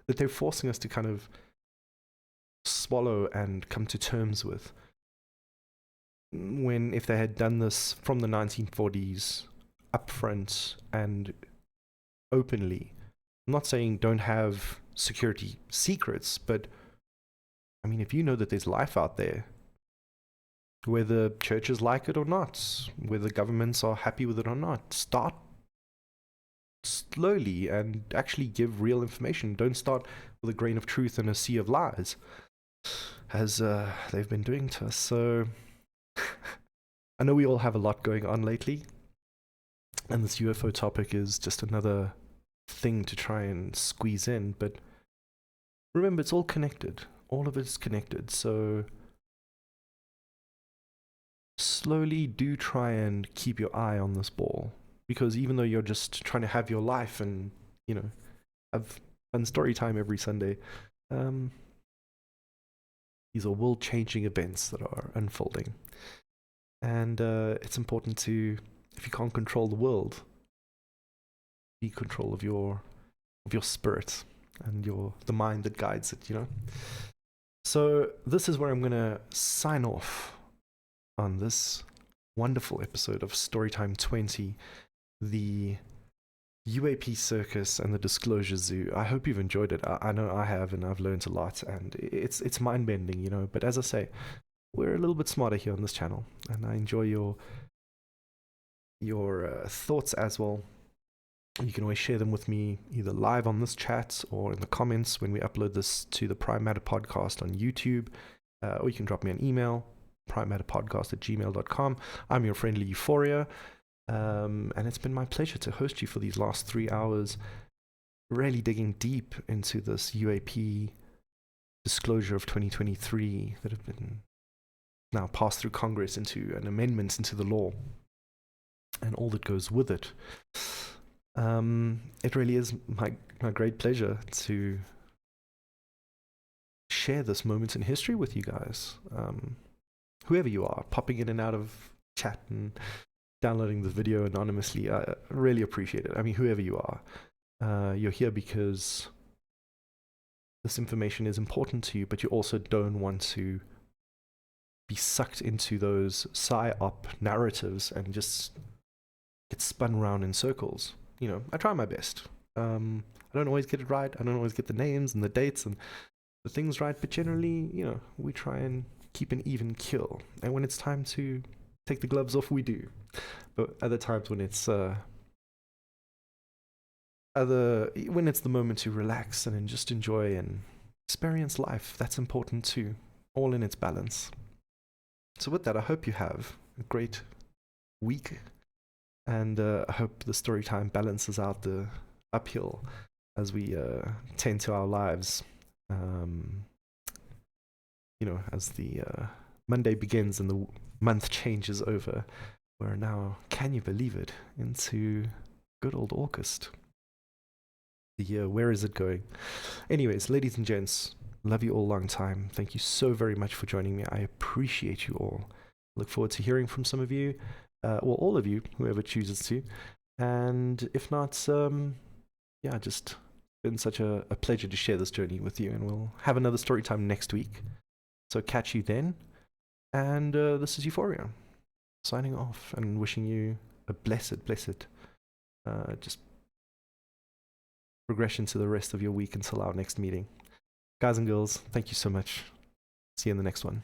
that they're forcing us to kind of swallow and come to terms with. When, if they had done this from the 1940s upfront and openly, I'm not saying don't have security secrets, but I mean, if you know that there's life out there, whether churches like it or not, whether governments are happy with it or not, start slowly and actually give real information. Don't start with a grain of truth and a sea of lies, as they've been doing to us. So I know we all have a lot going on lately, and this UFO topic is just another thing to try and squeeze in, but remember, it's all connected. All of it's connected. So slowly do try and keep your eye on this ball, because even though you're just trying to have your life and have fun story time every Sunday, these are world-changing events that are unfolding, and it's important to, if you can't control the world, be control of your spirit and the mind that guides it. So this is where I'm gonna sign off on this wonderful episode of StoryTime 20, the UAP Circus and the Disclosure Zoo. I hope you've enjoyed it. I know I have, and I've learned a lot, and it's mind-bending, but as I say, we're a little bit smarter here on this channel, and I enjoy your thoughts as well. You can always share them with me either live on this chat or in the comments when we upload this to the Prime Matter Podcast on YouTube, or you can drop me an email, primematterpodcast@gmail.com. I'm your friendly Euphoria, and it's been my pleasure to host you for these last 3 hours, really digging deep into this UAP disclosure of 2023 that have been now passed through Congress into an amendment into the law and all that goes with it. It really is my great pleasure to share this moment in history with you guys. Whoever you are, popping in and out of chat and downloading the video anonymously, I really appreciate it. I mean, whoever you are, you're here because this information is important to you, but you also don't want to be sucked into those psyop narratives and just get spun around in circles. You know, I try my best. I don't always get it right. I don't always get the names and the dates and the things right, but generally, you know, we try and keep an even kill. And when it's time to take the gloves off, we do. But other times when it's when it's the moment to relax and just enjoy and experience life, that's important too, all in its balance. So with that, I hope you have a great week, and I hope the story time balances out the uphill as we tend to our lives. You know, as the Monday begins and the month changes over, we're now, can you believe it, into good old August. The year, where is it going? Anyways, ladies and gents, love you all long time. Thank you so very much for joining me. I appreciate you all. Look forward to hearing from some of you, or all of you, whoever chooses to. And if not, yeah, just been such a pleasure to share this journey with you, and we'll have another story time next week. So catch you then. And this is Euphoria, signing off and wishing you a blessed just progression to the rest of your week until our next meeting. Guys and girls, thank you so much. See you in the next one.